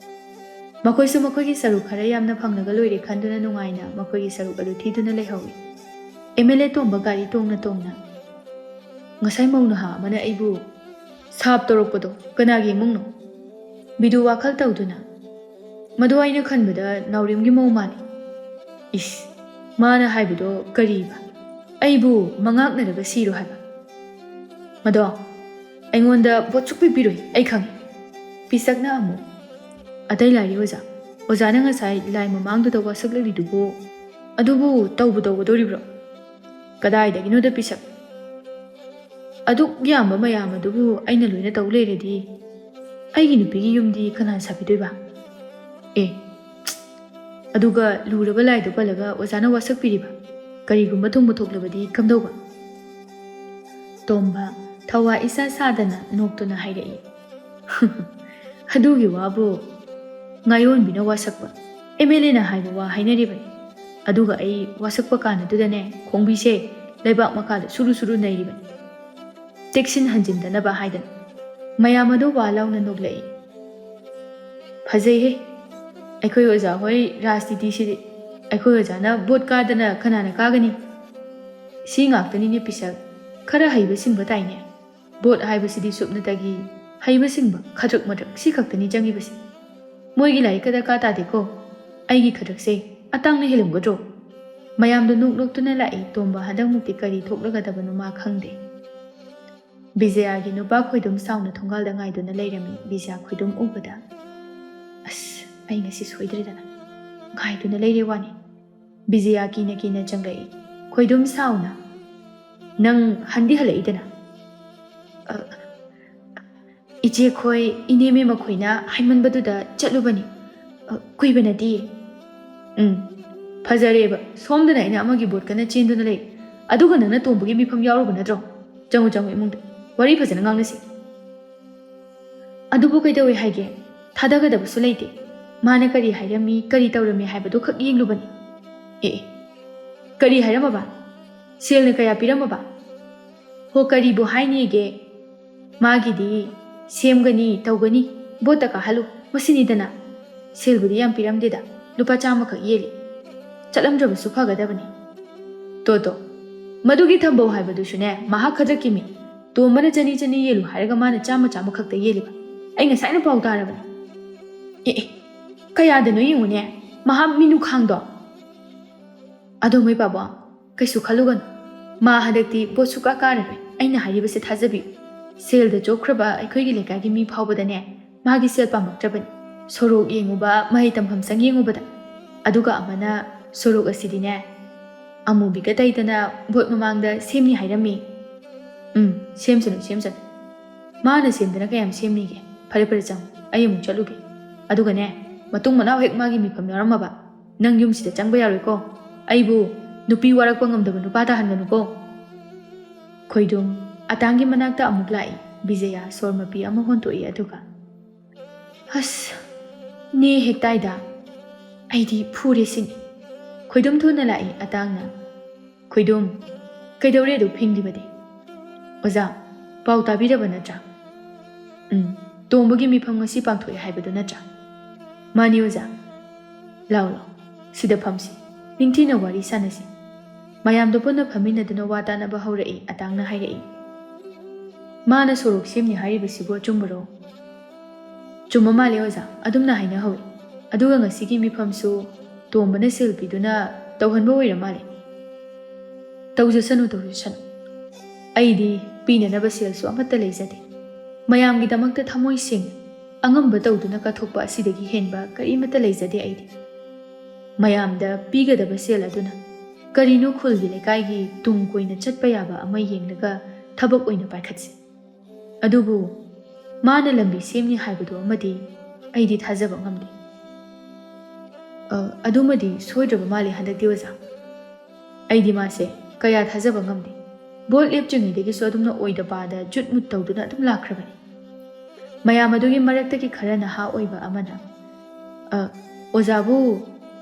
ꯃꯈꯣꯏꯁꯨ ꯃꯈꯣꯏꯒꯤ ꯁꯔꯨꯛ ꯈꯔ ꯌꯥꯝꯅ ꯐꯪꯂꯒ ꯂꯣꯏꯔꯦ ꯈꯟꯗꯨꯅ ꯅꯨꯡꯉꯥꯏꯅ ꯃꯈꯣꯏꯒꯤ ꯁꯔꯨꯛ ꯑꯗꯨ ꯊꯤꯗꯨꯅ ꯂꯩꯍꯧꯏ MLA ꯇꯣꯝꯕ ꯒꯥꯔꯤ ꯇꯣꯡꯅ ꯇꯣꯡꯅ ꯉꯁꯥꯏ ꯃꯧ ꯅꯍꯥ ꯑꯃꯅ ꯑꯩꯕꯨ ꯁꯥꯞ ꯇꯧꯔꯛꯄꯗꯣ ꯀꯅꯥꯒꯤ ꯏꯃꯨꯡꯅꯣ ꯕꯤꯗꯨ ꯋꯥꯈꯜ ꯇꯧꯗꯨꯅ ꯃꯗꯨ ꯑꯩꯅ ꯈꯟꯕꯗ ꯅꯥꯎꯔꯦꯝꯒꯤ ꯃꯧ ꯃꯥꯜꯂꯤ ꯏꯁ ꯃꯥꯅ ꯍꯥꯏꯕꯗꯣ ꯀꯔꯤꯕ ꯑꯩꯕꯨ ꯃꯉꯥꯛꯅꯔꯒ ꯁꯤꯔꯣ ꯍꯥꯏꯕ ꯃꯗꯣ ꯑꯩꯉꯣꯟꯗ ꯚꯣꯠ ꯁꯨꯛꯄꯤ ꯄꯤꯔꯣꯏ ꯑꯩ ꯈꯪꯉꯤ ꯄꯤꯁꯛꯅ ꯑꯃꯨꯛ ꯑꯇꯩ ꯂꯥꯏꯔꯤ ꯑꯣꯖꯥ ꯑꯣꯖꯥꯅ ꯉꯁꯥꯏ ꯂꯥꯏ ꯃꯃꯥꯡꯗꯨꯗ ꯋꯥꯁꯛꯂꯛꯂꯤꯗꯨꯕꯨ ꯑꯗꯨꯕꯨ ꯇꯧꯒꯗꯧꯔꯤꯕ꯭ꯔꯣ ꯀꯗꯥꯏꯗꯒꯤꯅꯣꯗ ꯄꯤꯁꯛ ꯑꯗꯨꯛ ꯌꯥꯝꯕ ꯃꯌꯥꯝ ꯑꯗꯨꯕꯨ ꯑꯩꯅ ꯂꯣꯏꯅ ꯇꯧ ꯂꯩꯔꯗꯤ ꯑꯩꯒꯤ ꯅꯨꯄꯤꯒꯤ ꯌꯨꯝꯗꯤ ꯀꯅꯥꯅ ꯁꯥꯕꯤꯗꯣꯏꯕ ꯑꯗꯨꯒ ꯂꯨꯔꯕ ꯂꯥꯏꯗꯣ ꯄꯜꯂꯒ ꯑꯣꯖꯥꯅ ꯋꯥꯁꯛꯄꯤꯔꯤꯕ ꯀꯔꯤꯒꯨꯝꯕ ꯊꯨꯡꯕ ꯊꯣꯛꯂꯕꯗꯤ ꯀꯝꯗꯧꯕ ꯇꯣꯝꯕ ꯊꯋꯥ ꯏꯁꯥ ꯁꯥꯗꯅ ꯅꯣꯛꯇꯨꯅ ꯍꯥꯏꯔꯛꯏ ꯑꯗꯨꯒꯤ ꯋꯥꯕꯨ ꯉꯥꯌꯣꯟꯕꯤꯅ ꯋꯥꯁꯛꯄ MLAꯅ ꯍꯥꯏꯕ ꯋꯥ ꯍꯥꯏꯅꯔꯤꯕꯅꯤ ꯑꯗꯨꯒ ꯑꯩ ꯋꯥꯁꯛꯄ ꯀꯥꯟꯗꯨꯗꯅꯦ ꯈꯣꯡꯕꯤꯁꯦ ꯂꯩꯕꯥꯛ ꯃꯈꯥꯗ ꯁꯨꯔꯨ ꯁꯨꯔꯨ ꯅꯩꯔꯤꯕꯅꯤ ꯇꯦꯛꯁꯤꯟ ꯍꯟꯖꯤꯟꯗꯅꯕ ꯍꯥꯏꯗꯅ ꯃꯌꯥꯝ ꯑꯗꯨ ꯋꯥ ꯂꯥꯎꯅ ꯅꯣꯛꯂꯛꯏ ꯐꯖꯩꯍꯦ ꯑꯩꯈꯣꯏ ꯑꯣꯖꯥ ꯍꯣꯏ ꯔꯥꯖꯅꯤꯇꯤꯁꯤꯗꯤ ꯑꯩꯈꯣꯏ ꯑꯣꯖꯥꯅ ꯚꯣꯠ ꯀꯥꯗꯅ ꯀꯅꯥꯅ ꯀꯥꯒꯅꯤ ꯁꯤ ꯉꯥꯛꯇꯅꯤꯅꯦ ꯄꯤꯁꯛ ꯈꯔ ꯍꯩꯕ ꯁꯤꯡꯕ ꯇꯥꯏꯅꯦ ꯚꯣꯠ ꯍꯥꯏꯕꯁꯤꯗꯤ ꯁꯨꯞꯅꯇꯒꯤ ꯍꯩꯕ ꯁꯤꯡꯕ ꯈꯗ꯭ꯔꯛ ꯃꯗ꯭ꯔꯛ ꯁꯤ ꯈꯛꯇꯅꯤ ꯆꯪꯉꯤꯕꯁꯤ ꯃꯣꯏꯒꯤ ꯂꯥꯏꯔꯤꯛꯀ ꯗꯔꯀꯥꯔ ꯇꯥꯗꯦꯀꯣ ꯑꯩꯒꯤ ꯈꯗ꯭ꯔꯛꯁꯦ ꯑꯇꯥꯡꯅ ꯍꯦꯜꯂꯝꯒꯗ꯭ꯔꯣ ꯃꯌꯥꯝꯗꯣ ꯅꯣꯛ ꯅꯣꯛꯇꯨꯅ ꯂꯥꯛꯏ ꯇꯣꯝꯕ ꯍꯟꯗꯛꯃꯨꯛꯇꯤ ꯀꯔꯤ ꯊꯣꯛꯂꯒꯗꯕꯅꯣ ꯃꯥ ꯈꯪꯗꯦ ꯕꯤꯖꯌꯥꯒꯤ ꯅꯨꯄꯥ ꯈꯣꯏꯗꯨꯝ ꯁꯥꯎꯅ ꯊꯣꯡꯒꯥꯜꯗ ꯉꯥꯏꯗꯨꯅ ꯂꯩꯔꯝꯃꯤ ꯕꯤꯖꯌꯥ ꯈꯣꯏꯗꯨꯝ ꯎꯕꯗ ꯑꯁ ꯑꯩ ꯉꯁꯤ ꯁꯣꯏꯗ꯭ꯔꯦꯗꯅ ꯉꯥꯏꯗꯨꯅ ꯂꯩꯔꯦ ꯋꯥꯅꯤ ꯕꯤꯖꯌꯥ ꯀꯤꯅ ꯀꯤꯅ ꯆꯪꯂꯛꯏ ꯈꯣꯏꯗꯨꯝ ꯁꯥꯎꯅ ꯅꯪ ꯍꯟꯗꯤ ꯍꯜꯂꯛꯏꯗꯅ ꯏꯆꯦ ꯈꯣꯏ ꯏꯅꯦꯃꯦ ꯃꯈꯣꯏꯅ ꯍꯥꯏꯃꯟꯕꯗꯨꯗ ꯆꯠꯂꯨꯕꯅꯤ ꯀꯨꯏꯕ ꯅꯠꯇꯦ ꯐꯖꯔꯦꯕ ꯁꯣꯝꯗꯅ ꯑꯩꯅ ꯑꯃꯒꯤ ꯕꯣꯠ ꯀꯟꯅ ꯆꯦꯟꯗꯨꯅ ꯂꯩ ꯑꯗꯨꯒ ꯅꯪꯅ ꯇꯣꯝꯕꯒꯤ ꯃꯤꯐꯝ ꯌꯥꯎꯔꯨꯕ ꯅꯠꯇ꯭ꯔꯣ ꯆꯪꯉꯨ ꯆꯪꯉꯨ ꯏꯃꯨꯡꯗ ꯋꯥꯔꯤ ꯐꯖꯅ ꯉꯥꯡꯅꯁꯤ ꯑꯗꯨꯕꯨ ꯀꯩꯗꯧꯋꯦ ꯍꯥꯏꯒꯦ ꯊꯥꯗꯒꯗꯕꯁꯨ ꯂꯩꯇꯦ ꯃꯥꯅ ꯀꯔꯤ ꯍꯥꯏꯔꯝꯃꯤ ꯀꯔꯤ ꯇꯧꯔꯝꯃꯤ ꯍꯥꯏꯕꯗꯨ ꯈꯛ ꯌꯦꯡꯂꯨꯕꯅꯤ ꯀꯔꯤ ꯍꯥꯏꯔꯝꯃꯕ ꯁꯦꯜꯅ ꯀꯌా ꯄꯤꯔꯝꯃꯕ ꯍꯣ ꯀꯔꯤꯕꯨ ꯍꯥꯏꯅꯤꯒꯦ ꯃꯥꯒꯤꯗꯤ ꯁꯦꯝꯒꯅꯤ ꯇꯧꯒꯅꯤ ꯕꯣꯠꯇ ꯀꯥꯍꯜꯂꯨ ꯃꯁꯤꯅꯤꯗꯅ ꯁꯦꯜꯕꯨꯗꯤ ꯌꯥꯝ ꯄꯤꯔꯝꯗꯦꯗ ꯂꯨꯄꯥ 100 ꯈꯛ ꯌꯦꯜꯂꯤ ꯆꯠꯂꯝꯗ꯭ꯔꯕꯁꯨ ꯐꯒꯗꯕꯅꯤ ꯇꯣ ꯃꯗꯨꯒꯤ ꯊꯝꯕꯧ ꯍꯥꯏꯕꯗꯨꯁꯨꯅꯦ ꯃꯍꯥꯛ ꯈꯗ꯭ꯔꯛꯀꯤ ꯃꯤ ꯇꯣꯝꯕꯅ 200 ꯌꯦꯜꯂꯨ ꯍꯥꯏꯔꯒ ꯃꯥꯅ 100 ꯈꯛꯇ ꯌꯦꯜꯂꯤꯕ ꯑꯩ ꯉꯁꯥꯏꯅ ꯄꯥꯎ ꯇꯥꯔꯕꯅꯤ ꯀꯌꯥꯗꯅꯣ ꯌꯦꯡꯉꯨꯅꯦ ꯃꯍꯥꯛ ꯃꯤꯅꯨꯈꯥꯡꯗꯣ ꯑꯗꯣ ꯃꯣꯏ ꯄꯥꯕꯣ ꯀꯩꯁꯨ ꯈꯜꯂꯨꯒꯅꯨ ꯃꯥ ꯍꯟꯗꯛꯇꯤ ꯕꯣꯠ ꯁꯨꯀꯥ ꯀꯥꯔꯔꯣꯏ ꯑꯩꯅ ꯍꯥꯏꯔꯤꯕꯁꯦ ꯊꯥꯖꯕꯤꯌꯨ ꯁꯦꯜꯗ ꯆꯣꯛꯈ꯭ꯔꯕ ꯑꯩꯈꯣꯏꯒꯤ ꯂꯩꯀꯥꯏꯒꯤ ꯃꯤ ꯐꯥꯎꯕꯗꯅꯦ ꯃꯥꯒꯤ ꯁꯦꯜ ꯄꯥꯝꯂꯛꯇ꯭ꯔꯕꯅꯤ ꯁꯣꯔꯣꯛ ꯌꯦꯡꯉꯨꯕ ꯃꯍꯩ ꯇꯝꯐꯝ ꯁꯪ ꯌꯦꯡꯉꯨꯕꯗ ꯑꯗꯨꯒ ꯑꯃꯅ ꯁꯣꯔꯣꯛ ꯑꯁꯤꯗꯤꯅꯦ ꯑꯃꯨꯕꯤꯒ ꯇꯩꯗꯅ ꯚꯣꯠ ꯃꯃꯥꯡꯗ ꯁꯦꯝꯅꯤ ꯍꯥꯏꯔꯝꯃꯤ ꯁꯦꯝꯁꯅꯨ ꯃꯥꯅ ꯁꯦꯝꯗꯅ ꯀꯌꯥꯝ ꯁꯦꯝꯅꯤꯒꯦ ꯐꯔꯦ ꯆꯪꯉꯨ ꯑꯩ ꯑꯃꯨꯛ ꯆꯠꯂꯨꯒꯦ ꯑꯗꯨꯒꯅꯦ ꯃꯇꯨꯡ ꯃꯅꯥꯎ ꯍꯦꯛ ꯃꯥꯒꯤ ꯃꯤꯐꯝ ꯌꯥꯎꯔꯝꯃꯕ ꯅꯪ ꯌꯨꯝꯁꯤꯗ ꯆꯪꯕ ꯌꯥꯔꯣꯏꯀꯣ ꯑꯩꯕꯨ ꯅꯨꯄꯤ ꯋꯥꯔꯛꯄ ꯉꯝꯗꯕ ꯅꯨꯄꯥ ꯇꯥꯍꯟꯒꯅꯨꯀꯣ ꯈꯣꯏꯗꯨꯝ ꯑꯇꯥꯡꯒꯤ ꯃꯅꯥꯛꯇ ꯑꯃꯨꯛ ꯂꯥꯛꯏ ꯕꯤꯖꯌꯥ ꯁꯣꯔ ꯃꯄꯤ ꯑꯃ ꯍꯣꯟꯇꯣꯛꯏ ꯑꯗꯨꯒ ꯑꯁ ꯅꯦ ꯍꯦꯛꯇꯥꯏꯗ ꯑꯩꯗꯤ ꯐꯨꯔꯦ ꯁꯤꯅꯤ ꯈꯣꯏꯗꯨꯝ ꯊꯨꯅ ꯂꯥꯛꯏ ꯑꯇꯥꯡꯅ ꯈꯣꯏꯗꯨꯝ ꯀꯩꯗꯧꯔꯦ ꯑꯗꯨ ꯐꯤꯡꯂꯤꯕꯗꯤ ꯑꯣꯖꯥ ꯄꯥꯎ ꯇꯥꯕꯤꯔꯕ ꯅꯠꯇ꯭ꯔꯥ ꯇꯣꯝꯕꯒꯤ ꯃꯤꯐꯝ ꯉꯁꯤ ꯄꯥꯡꯊꯣꯛꯑꯦ ꯍꯥꯏꯕꯗꯨ ꯅꯠꯇ꯭ꯔꯥ ꯃꯥꯅꯤ ꯑꯣꯖꯥ ꯂꯥꯎ ꯁꯤꯗ ꯐꯝꯁꯤ ꯅꯤꯡꯊꯤꯅ ꯋꯥꯔꯤ ꯁꯥꯟꯅꯁꯤ ꯃꯌꯥꯝꯗꯣ ꯄꯨꯟꯅ ꯐꯝꯃꯤꯟꯅꯗꯨꯅ ꯋꯥ ꯇꯥꯅꯕ ꯍꯧꯔꯛꯏ ꯑꯇꯥꯡꯅ ꯍꯥꯏꯔꯛꯏ ꯃꯥꯅ ꯁꯣꯔꯣꯛ ꯁꯦꯝꯅꯤ ꯍꯥꯏꯔꯤꯕꯁꯤꯕꯨ ꯑꯆꯨꯝꯕꯔꯣ ꯆꯨꯝꯕ ꯃꯥꯜꯂꯦ ꯑꯣꯖꯥ ꯑꯗꯨꯝꯅ ꯍꯥꯏꯅꯍꯧꯏ ꯑꯗꯨꯒ ꯉꯁꯤꯒꯤ ꯃꯤꯐꯝꯁꯨ ꯇꯣꯝꯕꯅ ꯁꯦꯜ ꯄꯤꯗꯨꯅ ꯇꯧꯍꯟꯕ ꯑꯣꯏꯔ ꯃꯥꯜꯂꯦ ꯇꯧꯖꯁꯅꯨ ꯑꯩꯗꯤ ꯄꯤꯅꯅꯕ ꯁꯦꯜꯁꯨ ꯑꯃꯠꯇ ꯂꯩꯖꯗꯦ ꯃꯌꯥꯝꯒꯤꯗꯃꯛꯇ ꯊꯃꯣꯏ ꯁꯦꯡꯅ ꯑꯉꯝꯕ ꯇꯧꯗꯨꯅ ꯀꯠꯊꯣꯛꯄ ꯑꯁꯤꯗꯒꯤ ꯍꯦꯟꯕ ꯀꯔꯤꯃꯠꯇ ꯂꯩꯖꯗꯦ ꯑꯩꯗꯤ ꯃꯌꯥꯝꯗ ꯄꯤꯒꯗꯕ ꯁꯦꯜ ꯑꯗꯨꯅ ꯀꯔꯤꯅꯣ ꯈꯨꯜꯒꯤ ꯂꯩꯀꯥꯏꯒꯤ ꯇꯨꯡ ꯀꯣꯏꯅ ꯆꯠꯄ ꯌꯥꯕ ꯑꯃ ꯌꯦꯡꯂꯒ ꯊꯕꯛ ꯑꯣꯏꯅ ꯄꯥꯏꯈꯠꯁꯤ ꯑꯗꯨꯕꯨ ꯃꯥꯅ ꯂꯝꯕꯤ ꯁꯦꯝꯅꯤ ꯍꯥꯏꯕꯗꯨ ꯑꯃꯗꯤ ꯑꯩꯗꯤ ꯊꯥꯖꯕ ꯉꯝꯗꯦ ꯑꯗꯨꯃꯗꯤ ꯁꯣꯏꯗ꯭ꯔꯕ ꯃꯥꯜꯂꯤ ꯍꯟꯗꯛꯇꯤ ꯑꯣꯖꯥ ꯑꯩꯗꯤ ꯃꯥꯁꯦ ꯀꯌా ꯊꯥꯖꯕ ꯉꯝꯗꯦ ꯚꯣꯠ ꯂꯦꯞꯇ꯭ꯔꯤꯉꯩꯗꯒꯤꯁꯨ ꯑꯗꯨꯝꯅ ꯑꯣꯏꯗ ꯄꯥꯗ ꯖꯨꯠ ꯃꯨꯠ ꯇꯧꯗꯨꯅ ꯑꯗꯨꯝ ꯂꯥꯛꯈ꯭ꯔꯕꯅꯤ ꯃꯌꯥꯝ ꯑꯗꯨꯒꯤ ꯃꯔꯛꯇꯒꯤ ꯈꯔ ꯅꯍꯥ ꯑꯣꯏꯕ ꯑꯃꯅ ꯑꯣꯖꯥꯕꯨ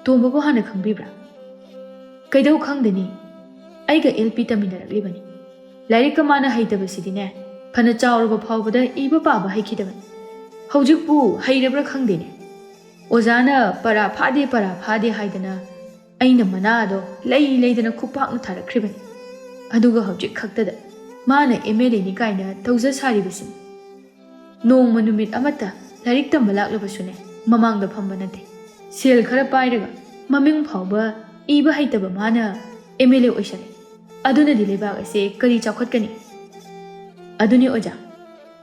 ꯇꯣꯝꯕꯕꯨ ꯍꯥꯟꯅ ꯈꯪꯕꯤꯕ꯭ꯔꯥ ꯀꯩꯗꯧ ꯈꯪꯗꯅꯤ ꯑꯩꯒ LP ꯇꯝꯃꯤꯟꯅꯔꯛꯂꯤꯕꯅꯤ ꯂꯥꯏꯔꯤꯛꯀ ꯃꯥꯅ ꯍꯩꯇꯕꯁꯤꯗꯤꯅꯦ ꯐꯅ ꯆꯥꯎꯔꯕ ꯐꯥꯎꯕꯗ ꯏꯕ ꯄꯥꯕ ꯍꯩꯈꯤꯗꯕꯅꯤ ꯍꯧꯖꯤꯛꯄꯨ ꯍꯩꯔꯕ꯭ꯔꯥ ꯈꯪꯗꯦꯅꯦ ꯑꯣꯖꯥꯅ ꯄꯔꯥ ꯐꯥꯗꯦ ꯍꯥꯏꯗꯅ ꯑꯩꯅ ꯃꯅꯥꯗꯣ ꯂꯩꯗꯅ ꯈꯨꯄꯥꯛꯅ ꯊꯥꯔꯛꯈ꯭ꯔꯤꯕꯅꯤ ꯑꯗꯨꯒ ꯍꯧꯖꯤꯛ ꯈꯛꯇꯗ ꯃꯥꯅ MLAꯅꯤ ꯀꯥꯏꯅ ꯇꯧꯖ ꯁꯥꯔꯤꯕꯁꯤꯅꯤ ꯅꯣꯡꯃ ꯅꯨꯃꯤꯠ ꯑꯃꯠꯇ ꯂꯥꯏꯔꯤꯛ ꯇꯝꯕ ꯂꯥꯛꯂꯕꯁꯨꯅꯦ ꯃꯃꯥꯡꯗ ꯐꯝꯕ ꯅꯠꯇꯦ ꯁꯦꯜ ꯈꯔ ꯄꯥꯏꯔꯒ ꯃꯃꯤꯡ ꯐꯥꯎꯕ ꯏꯕ ꯍꯩꯇꯕ ꯃꯥꯅ MLA ꯑꯣꯏꯁꯜꯂꯦ ꯑꯗꯨꯅꯗꯤ ꯂꯩꯕꯥꯛ ꯑꯁꯦ ꯀꯔꯤ ꯆꯥꯎꯈꯠꯀꯅꯤ ꯑꯗꯨꯅꯤ ꯑꯣꯖꯥ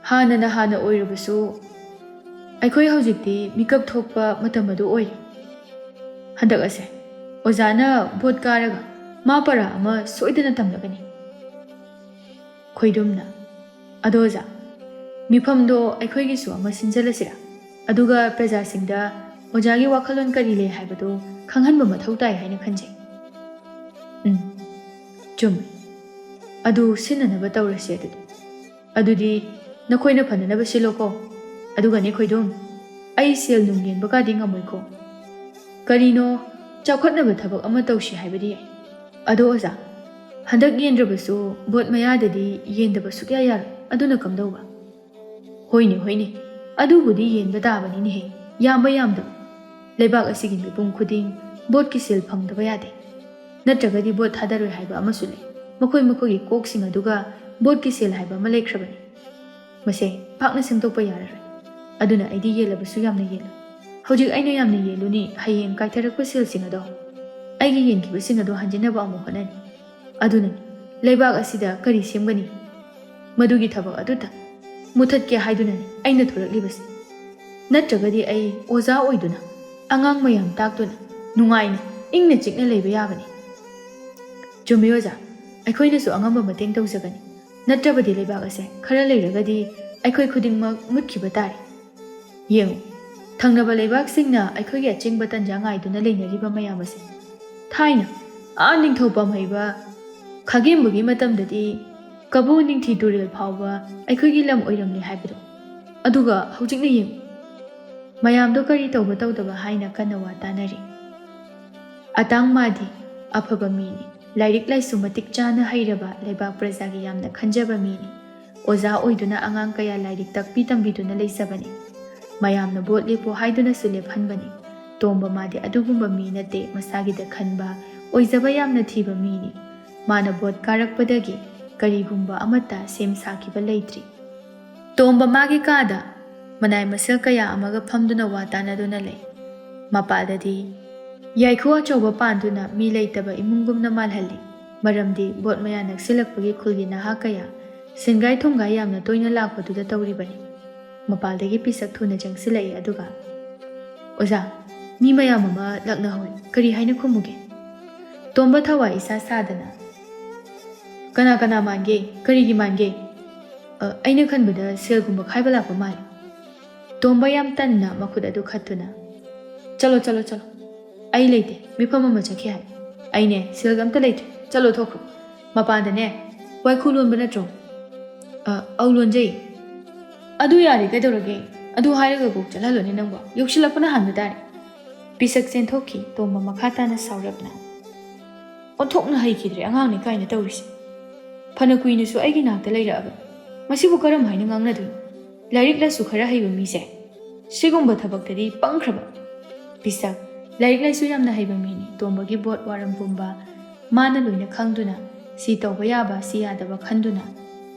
ꯍꯥꯟꯅ ꯑꯣꯏꯔꯕꯁꯨ ꯑꯩꯈꯣꯏ ꯍꯧꯖꯤꯛꯇꯤ ꯃꯤꯀꯞ ꯊꯣꯛꯄ ꯃꯇꯝ ꯑꯗꯨ ꯑꯣꯏꯔꯦ ꯍꯟꯗꯛ ꯑꯁꯦ ꯑꯣꯖꯥꯅ ꯚꯣꯠ ꯀꯥꯔꯒ ꯃꯥ ꯄꯔꯥ ꯑꯃ ꯁꯣꯏꯗꯅ ꯇꯝꯂꯒꯅꯤ ꯈꯣꯏꯗꯨꯝꯅ ꯑꯗꯣ ꯑꯣꯖꯥ ꯃꯤꯐꯝꯗꯣ ꯑꯩꯈꯣꯏꯒꯤꯁꯨ ꯑꯃ ꯁꯤꯟꯖꯜꯂꯁꯤꯔꯥ ꯑꯗꯨꯒ ꯄ꯭ꯔꯖꯥꯁꯤꯡꯗ ꯑꯣꯖꯥꯒꯤ ꯋꯥꯈꯜꯂꯣꯟ ꯀꯔꯤ ꯂꯩ ꯍꯥꯏꯕꯗꯨ ꯈꯪꯍꯟꯕ ꯃꯊꯧ ꯇꯥꯏ ꯍꯥꯏꯅ ꯈꯟꯖꯩ ꯆꯨꯝꯃꯤ ꯑꯗꯨ ꯁꯤꯟꯅꯅꯕ ꯇꯧꯔꯁꯤ ꯑꯗꯨꯗꯤ ꯅꯈꯣꯏꯅ ꯐꯅꯅꯕ ꯁꯤꯜꯂꯣꯀꯣ ꯑꯗꯨꯒꯅꯦ ꯈꯣꯏꯗꯨꯝ ꯑꯩ ꯁꯦꯜ ꯅꯨꯡ ꯌꯦꯟꯕꯒꯗꯤ ꯉꯝꯃꯣꯏꯀꯣ ꯀꯔꯤꯅꯣ ꯆꯥꯎꯈꯠꯅꯕ ꯊꯕꯛ ꯑꯃ ꯇꯧꯁꯤ ꯍꯥꯏꯕꯗꯤ ꯌꯥꯏ ꯑꯗꯣ ꯑꯣꯖꯥ ꯍꯟꯗꯛ ꯌꯦꯟꯗ꯭ꯔꯕꯁꯨ ꯚꯣꯠ ꯃꯌꯥꯗꯗꯤ ꯌꯦꯟꯗꯕ ꯁꯨꯛꯌꯥ ꯌꯥꯔꯣꯏ ꯑꯗꯨꯅ ꯀꯝꯗꯧꯕ ꯍꯣꯏꯅꯦ ꯑꯗꯨꯕꯨꯗꯤ ꯌꯦꯟꯕ ꯇꯥꯕꯅꯤꯅꯦꯍꯦ ꯌꯥꯝꯕ ꯌꯥꯝꯗꯕ ꯂꯩꯕꯥꯛ ꯑꯁꯤꯒꯤ ꯃꯤꯄꯨꯝ ꯈꯨꯗꯤꯡ ꯚꯣꯠꯀꯤ ꯁꯦꯜ ꯐꯪꯗꯕ ꯌꯥꯗꯦ ꯅꯠꯇ꯭ꯔꯒꯗꯤ ꯚꯣꯠ ꯊꯥꯗꯔꯣꯏ ꯍꯥꯏꯕ ꯑꯃꯁꯨ ꯂꯩ ꯃꯈꯣꯏꯒꯤ ꯀꯣꯛꯁꯤꯡ ꯑꯗꯨꯒ ꯚꯣꯠꯀꯤ ꯁꯦꯜ ꯍꯥꯏꯕ ꯑꯃ ꯂꯩꯈ꯭ꯔꯕꯅꯤ ꯃꯁꯦ ꯄꯥꯛꯅ ꯁꯦꯝꯗꯣꯛꯄ ꯌꯥꯔꯔꯣꯏ ꯑꯗꯨꯅ ꯑꯩꯗꯤ ꯌꯦꯜꯂꯕꯁꯨ ꯌꯥꯝꯅ ꯌꯦꯜꯂꯨ ꯍꯧꯖꯤꯛ ꯑꯩꯅ ꯌꯥꯝꯅ ꯌꯦꯜꯂꯨꯅꯤ ꯍꯌꯦꯡ ꯀꯥꯏꯊꯔꯛꯄ ꯁꯦꯜꯁꯤꯡ ꯑꯗꯣ ꯑꯩꯒꯤ ꯌꯦꯟꯈꯤꯕꯁꯤꯡ ꯑꯗꯣ ꯍꯟꯖꯤꯟꯅꯕ ꯑꯃꯨꯛ ꯍꯣꯠꯅꯅꯤ ꯑꯗꯨꯅꯅꯤ ꯂꯩꯕꯥꯛ ꯑꯁꯤꯗ ꯀꯔꯤ ꯁꯦꯝꯒꯅꯤ ꯃꯗꯨꯒꯤ ꯊꯕꯛ ꯑꯗꯨꯇ ꯃꯨꯊꯠꯀꯦ ꯍꯥꯏꯗꯨꯅꯅꯤ ꯑꯩꯅ ꯊꯣꯔꯛꯂꯤꯕꯁꯤ ꯅꯠꯇ꯭ꯔꯒꯗꯤ ꯑꯩ ꯑꯣꯖꯥ ꯑꯣꯏꯗꯨꯅ ꯑꯉꯥꯡ ꯃꯌꯥꯝ ꯇꯥꯛꯇꯨꯅ ꯅꯨꯡꯉꯥꯏꯅ ꯏꯪꯅ ꯆꯤꯛꯅ ꯂꯩꯕ ꯌꯥꯕꯅꯤ ꯆꯨꯝꯃꯤ ꯑꯣꯖꯥ ꯑꯩꯈꯣꯏꯅꯁꯨ ꯑꯉꯝꯕ ꯃꯇꯦꯡ ꯇꯧꯖꯒꯅꯤ ꯅꯠꯇ꯭ꯔꯕꯗꯤ ꯂꯩꯕꯥꯛ ꯑꯁꯦ ꯈꯔ ꯂꯩꯔꯒꯗꯤ ꯑꯩꯈꯣꯏ ꯈꯨꯗꯤꯡꯃꯛ ꯃꯨꯠꯈꯤꯕ ꯇꯥꯔꯦ ꯌꯦꯡꯉꯨ ꯊꯪꯅꯕ ꯂꯩꯕꯥꯛꯁꯤꯡꯅ ꯑꯩꯈꯣꯏꯒꯤ ꯑꯆꯤꯡꯕ ꯇꯟꯖꯥ ꯉꯥꯏꯗꯨꯅ ꯂꯩꯅꯔꯤꯕ ꯃꯌꯥꯝ ꯑꯁꯦ ꯊꯥꯏꯅ ꯅꯤꯡꯊꯧ ꯄꯥꯝꯍꯩꯕ ꯈꯥꯒꯦꯝꯕꯒꯤ ꯃꯇꯝꯗꯗꯤ ꯀꯕꯨ ꯅꯤꯡꯊꯤ ꯇꯨꯔꯦꯜ ꯐꯥꯎꯕ ꯑꯩꯈꯣꯏꯒꯤ ꯂꯝ ꯑꯣꯏꯔꯝꯂꯦ ꯍꯥꯏꯕꯗꯣ ꯑꯗꯨꯒ ꯍꯧꯖꯤꯛꯅ ꯌꯦꯡꯉꯨ ꯃꯌꯥꯝꯗꯣ ꯀꯔꯤ ꯇꯧꯕ ꯇꯧꯗꯕ ꯍꯥꯏꯅ ꯀꯟꯅ ꯋꯥ ꯇꯥꯅꯔꯤ ꯑꯇꯥꯡ ꯃꯥꯗꯤ ꯑꯐꯕ ꯃꯤꯅꯤ ꯂꯥꯏꯔꯤꯛ ꯂꯥꯏꯁꯨ ꯃꯇꯤꯛ ꯆꯥꯅ ꯍꯩꯔꯕ ꯂꯩꯕꯥꯛ ꯄ꯭ꯔꯖꯥꯒꯤ ꯌꯥꯝꯅ ꯈꯟꯖꯕ ꯃꯤꯅꯤ ꯑꯣꯖꯥ ꯑꯣꯏꯗꯨꯅ ꯑꯉꯥꯡ ꯀꯌꯥ ꯂꯥꯏꯔꯤꯛ ꯇꯥꯛꯄꯤ ꯇꯝꯕꯤꯗꯨꯅ ꯂꯩꯖꯕꯅꯤ ꯃꯌꯥꯝꯅ ꯚꯣꯠ ꯂꯦꯞꯄꯣ ꯍꯥꯏꯗꯨꯅꯁꯨ ꯂꯦꯞꯍꯟꯕꯅꯤ ꯇꯣꯝꯕ ꯃꯥꯗꯤ ꯑꯗꯨꯒꯨꯝꯕ ꯃꯤ ꯅꯠꯇꯦ ꯃꯁꯥꯒꯤꯗ ꯈꯟꯕ ꯑꯣꯏꯖꯕ ꯌꯥꯝꯅ ꯊꯤꯕ ꯃꯤꯅꯤ ꯃꯥꯅ ꯚꯣꯠ ꯀꯥꯔꯛꯄꯗꯒꯤ ꯀꯔꯤꯒꯨꯝꯕ ꯑꯃꯠꯇ ꯁꯦꯝ ꯁꯥꯈꯤꯕ ꯂꯩꯇ꯭ꯔꯤ ꯇꯣꯝꯕ ꯃꯥꯒꯤ ꯀꯥꯗ ꯃꯅꯥꯏ ꯃꯁꯤꯜ ꯀꯌꯥ ꯑꯃꯒ ꯐꯝꯗꯨꯅ ꯋꯥ ꯇꯥꯅꯗꯨꯅ ꯂꯩ ꯃꯄꯥꯗꯗꯤ ꯌꯥꯏꯈꯣ ꯑꯆꯧꯕ ꯄꯥꯟꯗꯨꯅ ꯃꯤ ꯂꯩꯇꯕ ꯏꯃꯨꯡꯒꯨꯝꯅ ꯃꯥꯜꯍꯜꯂꯤ ꯃꯔꯝꯗꯤ ꯚꯣꯠ ꯃꯌꯥ ꯅꯛꯁꯤꯜꯂꯛꯄꯒꯤ ꯈꯨꯜꯒꯤ ꯅꯍꯥ ꯀꯌా ꯁꯦꯟꯒꯥꯏ ꯊꯨꯝꯒꯥꯏ ꯌꯥꯝꯅ ꯇꯣꯏꯅ ꯂꯥꯛꯄꯗꯨꯗ ꯇꯧꯔꯤꯕꯅꯤ ꯃꯄꯥꯜꯗꯒꯤ ꯄꯤꯁꯛ ꯊꯨꯅ ꯆꯪꯁꯤꯜꯂꯛꯏ ꯑꯗꯨꯒ ꯑꯣꯖꯥ ꯃꯤ ꯃꯌꯥꯝ ꯑꯃ ꯂꯥꯛꯅꯍꯧꯏ ꯀꯔꯤ ꯍꯥꯏꯅ ꯈꯨꯝꯃꯨꯒꯦ ꯇꯣꯝꯕ ꯊꯋꯥꯏ ꯏꯁꯥ ꯁꯥꯗꯅ ꯀꯅꯥ ꯃꯥꯟꯒꯦ ꯀꯔꯤꯒꯤ ꯃꯥꯟꯒꯦ ꯑꯩꯅ ꯈꯟꯕꯗ ꯁꯦꯜꯒꯨꯝꯕ ꯈꯥꯏꯕ ꯂꯥꯛꯄ ꯃꯥꯜꯂꯤ ꯇꯣꯝꯕ ꯌꯥꯝ ꯇꯟꯅ ꯃꯈꯨꯠ ꯑꯗꯨ ꯈꯠꯇꯨꯅ ꯆꯠꯂꯣ ꯑꯩ ꯂꯩꯇꯦ ꯃꯤꯐꯝ ꯑꯃ ꯆꯠꯈꯤ ꯍꯥꯏ ꯑꯩꯅꯦ ꯁꯦꯜꯒ ꯑꯝꯇ ꯂꯩꯇ꯭ꯔꯦ ꯆꯠꯂꯣ ꯊꯣꯛꯈ꯭ꯔꯣ ꯃꯄꯥꯟꯗꯅꯦ ꯋꯥꯏꯈꯨ ꯂꯣꯟꯕ ꯅꯠꯇ꯭ꯔꯣ ꯑꯧ ꯂꯣꯟꯖꯩ ꯑꯗꯨ ꯌꯥꯔꯦ ꯀꯩꯗꯧꯔꯒꯦ ꯑꯗꯨ ꯍꯥꯏꯔꯒ ꯀꯣꯛ ꯆꯠꯍꯜꯂꯣꯅꯦ ꯅꯪꯕꯣ ꯌꯧꯁꯤꯜꯂꯛꯄꯅ ꯍꯥꯟꯕ ꯇꯥꯔꯦ ꯄꯤꯁꯛ ꯆꯦꯟꯊꯣꯛꯈꯤ ꯇꯣꯝꯕ ꯃꯈꯥ ꯇꯥꯅ ꯁꯥꯎꯔꯞꯅ ꯑꯣꯟꯊꯣꯛꯅ ꯍꯩꯈꯤꯗ꯭ꯔꯦ ꯑꯉꯥꯡꯅꯤ ꯀꯥꯏꯅ ꯇꯧꯔꯤꯁꯦ ꯐꯅ ꯀꯨꯏꯅꯁꯨ ꯑꯩꯒꯤ ꯅꯥꯛꯇ ꯂꯩꯔꯛꯑꯕ ꯃꯁꯤꯕꯨ ꯀꯔꯝ ꯍꯥꯏꯅ ꯉꯥꯡꯅꯗꯣꯏꯅꯣ ꯂꯥꯏꯔꯤꯛ ꯂꯥꯏꯁꯨ ꯈꯔ ꯍꯩꯕ ꯃꯤꯁꯦ ꯁꯤꯒꯨꯝꯕ ꯊꯕꯛꯇꯗꯤ ꯄꯪꯈ꯭ꯔꯕ ꯄꯤꯁꯛ ꯂꯥꯏꯔꯤꯛ ꯂꯥꯏꯁꯨ ꯌꯥꯝꯅ ꯍꯩꯕ ꯃꯤꯅꯤ ꯇꯣꯝꯕꯒꯤ ꯚꯣꯠ ꯋꯥꯔꯝ ꯄꯨꯝꯕ ꯃꯥꯅ ꯂꯣꯏꯅ ꯈꯪꯗꯨꯅ ꯁꯤ ꯇꯧꯕ ꯌꯥꯕ ꯁꯤ ꯌꯥꯗꯕ ꯈꯟꯗꯨꯅ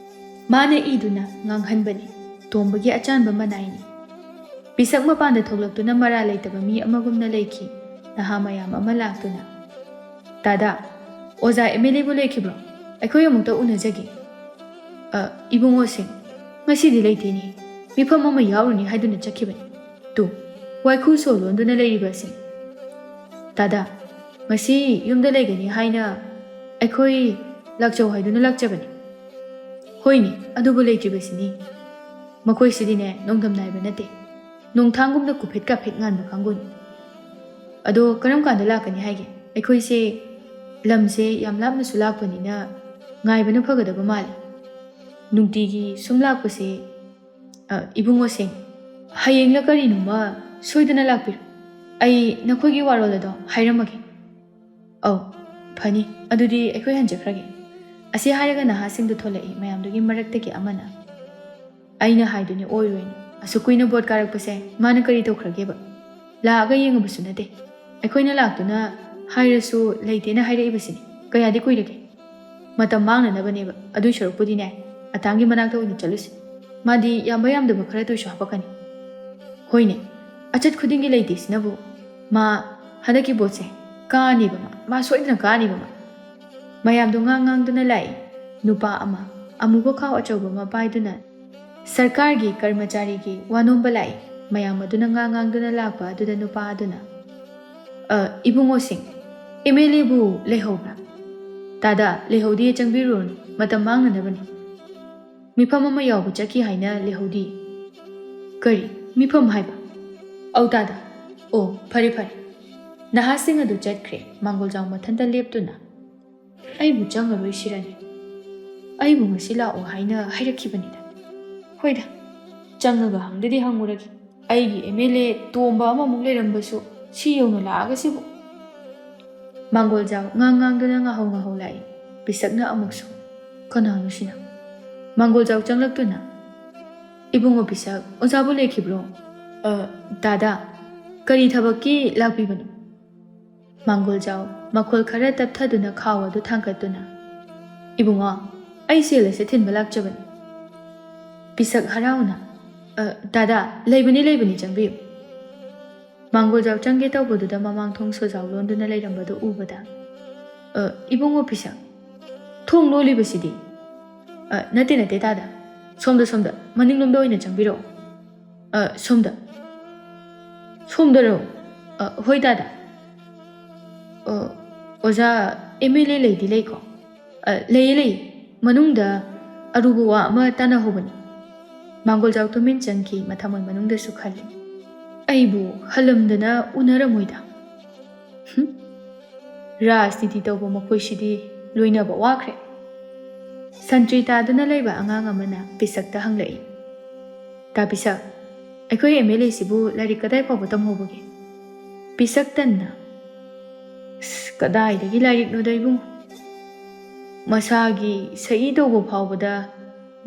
ꯃꯥꯅ ꯏꯗꯨꯅ ꯉꯥꯡꯍꯟꯕꯅꯤ ꯇꯣꯝꯕꯒꯤ ꯑꯆꯥꯟꯕ ꯃꯅꯥꯏꯅꯤ ꯄꯤꯁꯛ ꯃꯄꯥꯟꯗ ꯊꯣꯛꯂꯛꯇꯨꯅ ꯃꯔꯥ ꯂꯩꯇꯕ ꯃꯤ ꯑꯃꯒꯨꯝꯅ ꯂꯩꯈꯤ ꯅꯍꯥ ꯃꯌꯥꯝ ꯑꯃ ꯂꯥꯛꯇꯨꯅ ꯗꯥꯗꯥ ꯑꯣꯖꯥ MLAꯕꯨ ꯂꯩꯈꯤꯕ꯭ꯔꯣ ꯑꯩꯈꯣꯏ ꯑꯃꯨꯛꯇ ꯎꯅꯖꯒꯦ ꯏꯕꯨꯡꯉꯣꯁꯤꯡ ꯉꯁꯤꯗꯤ ꯂꯩꯇꯦꯅꯦ ꯃꯤꯐꯝ ꯑꯃ ꯌꯥꯎꯔꯨꯅꯤ ꯍꯥꯏꯗꯨꯅ ꯆꯠꯈꯤꯕꯅꯤ ꯇꯨ ꯋꯥꯏꯈꯨ ꯁꯣ ꯂꯣꯟꯗꯨꯅ ꯂꯩꯔꯤꯕꯁꯤꯡ ꯗꯥꯗꯥ ꯉꯁꯤ ꯌꯨꯝꯗ ꯂꯩꯒꯅꯤ ꯍꯥꯏꯅ ꯑꯩꯈꯣꯏ ꯂꯥꯛꯆꯧ ꯍꯥꯏꯗꯨꯅ ꯂꯥꯛꯆꯕꯅꯤ ꯍꯣꯏꯅꯦ ꯑꯗꯨꯕꯨ ꯂꯩꯇ꯭ꯔꯤꯕꯁꯤꯅꯤ ꯃꯈꯣꯏꯁꯤꯗꯤꯅꯦ ꯅꯣꯡꯗꯝ ꯅꯥꯏꯕ ꯅꯠꯇꯦ ꯅꯣꯡꯊꯥꯡꯒꯨꯝꯅ ꯀꯨꯐꯦꯠ ꯀꯥꯐꯦꯠ ꯉꯥꯟꯕ ꯀꯥꯡꯕꯨꯅꯤ ꯑꯗꯣ ꯀꯔꯝ ꯀꯥꯟꯗ ꯂꯥꯛꯀꯅꯤ ꯍꯥꯏꯒꯦ ꯑꯩꯈꯣꯏꯁꯦ ꯂꯝꯁꯦ ꯌꯥꯝ ꯂꯥꯞꯅꯁꯨ ꯂꯥꯛꯄꯅꯤꯅ ꯉꯥꯏꯕꯅ ꯐꯒꯗꯕ ꯃꯥꯜꯂꯤ ꯅꯨꯡꯇꯤꯒꯤ ꯁꯨꯝ ꯂꯥꯛꯄꯁꯦ ꯏꯕꯨꯡꯉꯣꯁꯤꯡ ꯍꯌꯦꯡꯂ ꯀꯔꯤꯅꯣꯃ ꯁꯣꯏꯗꯅ ꯂꯥꯛꯄꯤꯔꯣ ꯑꯩ ꯅꯈꯣꯏꯒꯤ ꯋꯥꯔꯣꯜ ꯑꯗꯣ ꯍꯥꯏꯔꯝꯃꯒꯦ ꯑꯧ ꯐꯅꯤ ꯑꯗꯨꯗꯤ ꯑꯩꯈꯣꯏ ꯍꯟꯖꯈ꯭ꯔꯒꯦ ꯑꯁꯤ ꯍꯥꯏꯔꯒ ꯅꯍꯥꯁꯤꯡꯗꯨ ꯊꯣꯛꯂꯛꯏ ꯃꯌꯥꯝꯗꯨꯒꯤ ꯃꯔꯛꯇꯒꯤ ꯑꯃꯅ ꯑꯩꯅ ꯍꯥꯏꯗꯨꯅꯤ ꯑꯣꯏꯔꯣꯏꯅ ꯑꯁꯨꯛ ꯀꯨꯏꯅ ꯕꯣꯠ ꯀꯥꯔꯛꯄꯁꯦ ꯃꯥꯅ ꯀꯔꯤ ꯇꯧꯈ꯭ꯔꯒꯦꯕ ꯂꯥꯛꯑꯒ ꯌꯦꯡꯉꯕꯁꯨ ꯅꯠꯇꯦ ꯑꯩꯈꯣꯏꯅ ꯂꯥꯛꯇꯨꯅ ꯍꯥꯏꯔꯁꯨ ꯂꯩꯇꯦꯅ ꯍꯥꯏꯔꯛꯏꯕꯁꯤꯅꯤ ꯀꯌꯥꯗꯤ ꯀꯨꯏꯔꯒꯦ ꯃꯇꯝ ꯃꯥꯡꯅꯅꯕꯅꯦꯕ ꯑꯗꯨꯏ ꯁꯔꯨꯛꯄꯨꯗꯤꯅꯦ ꯑꯇꯥꯡꯒꯤ ꯃꯅꯥꯛꯇ ꯑꯣꯏꯅ ꯆꯠꯂꯨꯁꯤ ꯃꯥꯗꯤ ꯌꯥꯝꯕ ꯌꯥꯝꯗꯕ ꯈꯔ ꯇꯣꯏꯁꯨ ꯍꯥꯄꯛꯀꯅꯤ ꯍꯣꯏꯅꯦ ꯑꯆꯠ ꯈꯨꯗꯤꯡꯒꯤ ꯂꯩꯇꯦꯁꯤꯅꯕꯨ ꯃꯥ ꯍꯟꯗꯛꯀꯤ ꯕꯣꯠꯁꯦ ꯀꯥꯅꯤꯕ ꯃꯥ ꯁꯣꯏꯗꯅ ꯀꯥꯅꯤꯕ ꯃꯌꯥꯝꯗꯣ ꯉꯥꯡꯗꯨꯅ ꯂꯥꯛꯏ ꯅꯨꯄꯥ ꯑꯃ ꯑꯃꯨꯕ ꯈꯥꯎ ꯑꯆꯧꯕ ꯑꯃ ꯄꯥꯏꯗꯨꯅ ꯁꯔꯀꯥꯔꯒꯤ ꯀꯔꯃꯆꯥꯔꯤꯒꯤ ꯋꯥꯅꯣꯝꯕ ꯂꯥꯛꯏ ꯃꯌꯥꯝ ꯑꯗꯨꯅ ꯉꯥꯡꯗꯨꯅ ꯂꯥꯛꯄ ꯑꯗꯨꯗ ꯅꯨꯄꯥ ꯑꯗꯨꯅ ꯏꯕꯨꯡꯉꯣꯁꯤꯡ MLAꯕꯨ ꯂꯩꯍꯧꯕ꯭ꯔꯥ ꯇꯥꯗꯥ ꯂꯩꯍꯧꯗꯤꯌꯦ ꯆꯪꯕꯤꯔꯨꯔꯅꯨ ꯃꯇꯝ ꯃꯥꯡꯅꯅꯕꯅꯤ ꯃꯤꯐꯝ ꯑꯃ ꯌꯥꯎꯕ ꯆꯠꯈꯤ ꯍꯥꯏꯅ ꯂꯩꯍꯧꯗꯤꯌꯦ ꯀꯔꯤ ꯃꯤꯐꯝ ꯍꯥꯏꯕ ꯑꯧ ꯇꯥꯗꯥ ꯑꯣ ꯐꯔꯦ ꯐꯔꯦ ꯅꯍꯥꯁꯤꯡ ꯑꯗꯨ ꯆꯠꯈ꯭ꯔꯦ ꯃꯥꯡꯒꯣꯜꯖꯥꯎ ꯃꯊꯟꯇ ꯂꯦꯞꯇꯨꯅ ꯑꯩꯕꯨ ꯆꯪꯉꯔꯣꯏꯁꯤꯔꯅꯤ ꯑꯩꯕꯨ ꯉꯁꯤ ꯂꯥꯛꯑꯣ ꯍꯥꯏꯅ ꯍꯥꯏꯔꯛꯈꯤꯕꯅꯤꯗ ꯍꯣꯏꯗ ꯆꯪꯉꯒ ꯍꯪꯗꯗꯤ ꯍꯪꯉꯨꯔꯒꯦ ꯑꯩꯒꯤ MLA ꯇꯣꯝꯕ ꯑꯃꯃꯨꯛ ꯂꯩꯔꯝꯕꯁꯨ ꯁꯤ ꯌꯧꯅ ꯂꯥꯛꯑꯒ ꯁꯤꯕꯨ ꯃꯥꯡꯒꯣꯜꯖꯥꯎ ꯉꯥꯡꯗꯨꯅ ꯉꯥꯍꯧ ꯂꯥꯛꯏ ꯄꯤꯁꯛꯅ ꯑꯃꯨꯛꯁꯨ ꯀꯅꯥꯅꯣ ꯁꯤꯅ ꯃꯥꯡꯒꯣꯜꯖꯥꯎ ꯆꯪꯂꯛꯇꯨꯅ ꯏꯕꯨꯡꯉꯣ ꯄꯤꯁꯛ ꯑꯣꯖꯥꯕꯨ ꯂꯩꯈꯤꯕ꯭ꯔꯣ ꯗꯥꯗꯥ ꯀꯔꯤ ꯊꯕꯛꯀꯤ ꯂꯥꯛꯄꯤꯕꯅꯣ ꯃꯥꯡꯒꯣꯜꯖꯥꯎ ꯃꯈꯣꯜ ꯈꯔ ꯇꯞꯊꯗꯨꯅ ꯈꯥꯎ ꯑꯗꯨ ꯊꯥꯡꯒꯠꯇꯨꯅ ꯏꯕꯨꯡꯉꯣ ꯑꯩ ꯁꯦꯜ ꯑꯁꯤ ꯊꯤꯟꯕ ꯂꯥꯛꯆꯕꯅꯤ ꯄꯤꯁꯛ ꯍꯔꯥꯎꯅ ꯗꯥꯗꯥ ꯂꯩꯕꯅꯤ ꯆꯪꯕꯤꯌꯨ ꯃꯥꯡꯒꯣꯜꯖꯥꯎ ꯆꯪꯒꯦ ꯇꯧꯕꯗꯨꯗ ꯃꯃꯥꯡꯊꯣꯡ ꯁꯣꯖꯥꯎ ꯂꯣꯟꯗꯨꯅ ꯂꯩꯔꯝꯕꯗꯨ ꯎꯕꯗ ꯏꯕꯨꯡꯉꯣ ꯄꯤꯁꯛ ꯊꯣꯡ ꯂꯣꯜꯂꯤꯕꯁꯤꯗꯤ ꯅꯠꯇꯦ ꯗꯥꯗꯥ ꯁꯣꯝꯗ ꯃꯅꯤꯡꯂꯣꯝꯗ ꯑꯣꯏꯅ ꯆꯪꯕꯤꯔꯛꯑꯣ ꯁꯣꯝꯗꯔꯣ ꯍꯣꯏ ꯗꯥꯗꯥ ꯑꯣꯖꯥ MLA ꯂꯩꯗꯤ ꯂꯩꯀꯣ ꯂꯩꯌꯦ ꯃꯅꯨꯡꯗ ꯑꯔꯨꯕ ꯋꯥ ꯑꯃ ꯇꯥꯟꯅꯍꯧꯕꯅꯤ ꯃꯥꯡꯒꯣꯜꯖꯥꯎ ꯇꯨꯃꯤꯟ ꯆꯪꯈꯤ ꯃꯊꯃꯣꯏ ꯃꯅꯨꯡꯗꯁꯨ ꯈꯜꯂꯤ ꯑꯩꯕꯨ ꯍꯜꯂꯝꯗꯅ ꯎꯅꯔꯝꯃꯣꯏꯗ ꯔꯥꯖꯅꯤꯇꯤ ꯇꯧꯕ ꯃꯈꯣꯏꯁꯤꯗꯤ ꯂꯣꯏꯅꯕ ꯋꯥꯈ꯭ꯔꯦ ꯁꯟꯇ꯭ꯔꯤ ꯇꯥꯗꯨꯅ ꯂꯩꯕ ꯑꯉꯥꯡ ꯑꯃꯅ ꯄꯤꯁꯛꯇ ꯍꯪꯂꯛꯏ ꯇꯥ ꯄꯤꯁꯛ ꯑꯩꯈꯣꯏ MLA ꯁꯤꯕꯨ ꯂꯥꯏꯔꯤꯛ ꯀꯗꯥꯏ ꯐꯥꯎꯕ ꯇꯝꯍꯧꯕꯒꯦ ꯄꯤꯁꯛ ꯇꯟꯅ ꯀꯗꯥꯏꯗꯒꯤ ꯂꯥꯏꯔꯤꯛꯅꯣꯗ ꯏꯕꯨꯡꯉꯣ ꯃꯁꯥꯒꯤ ꯁꯍꯤ ꯇꯧꯕ ꯐꯥꯎꯕꯗ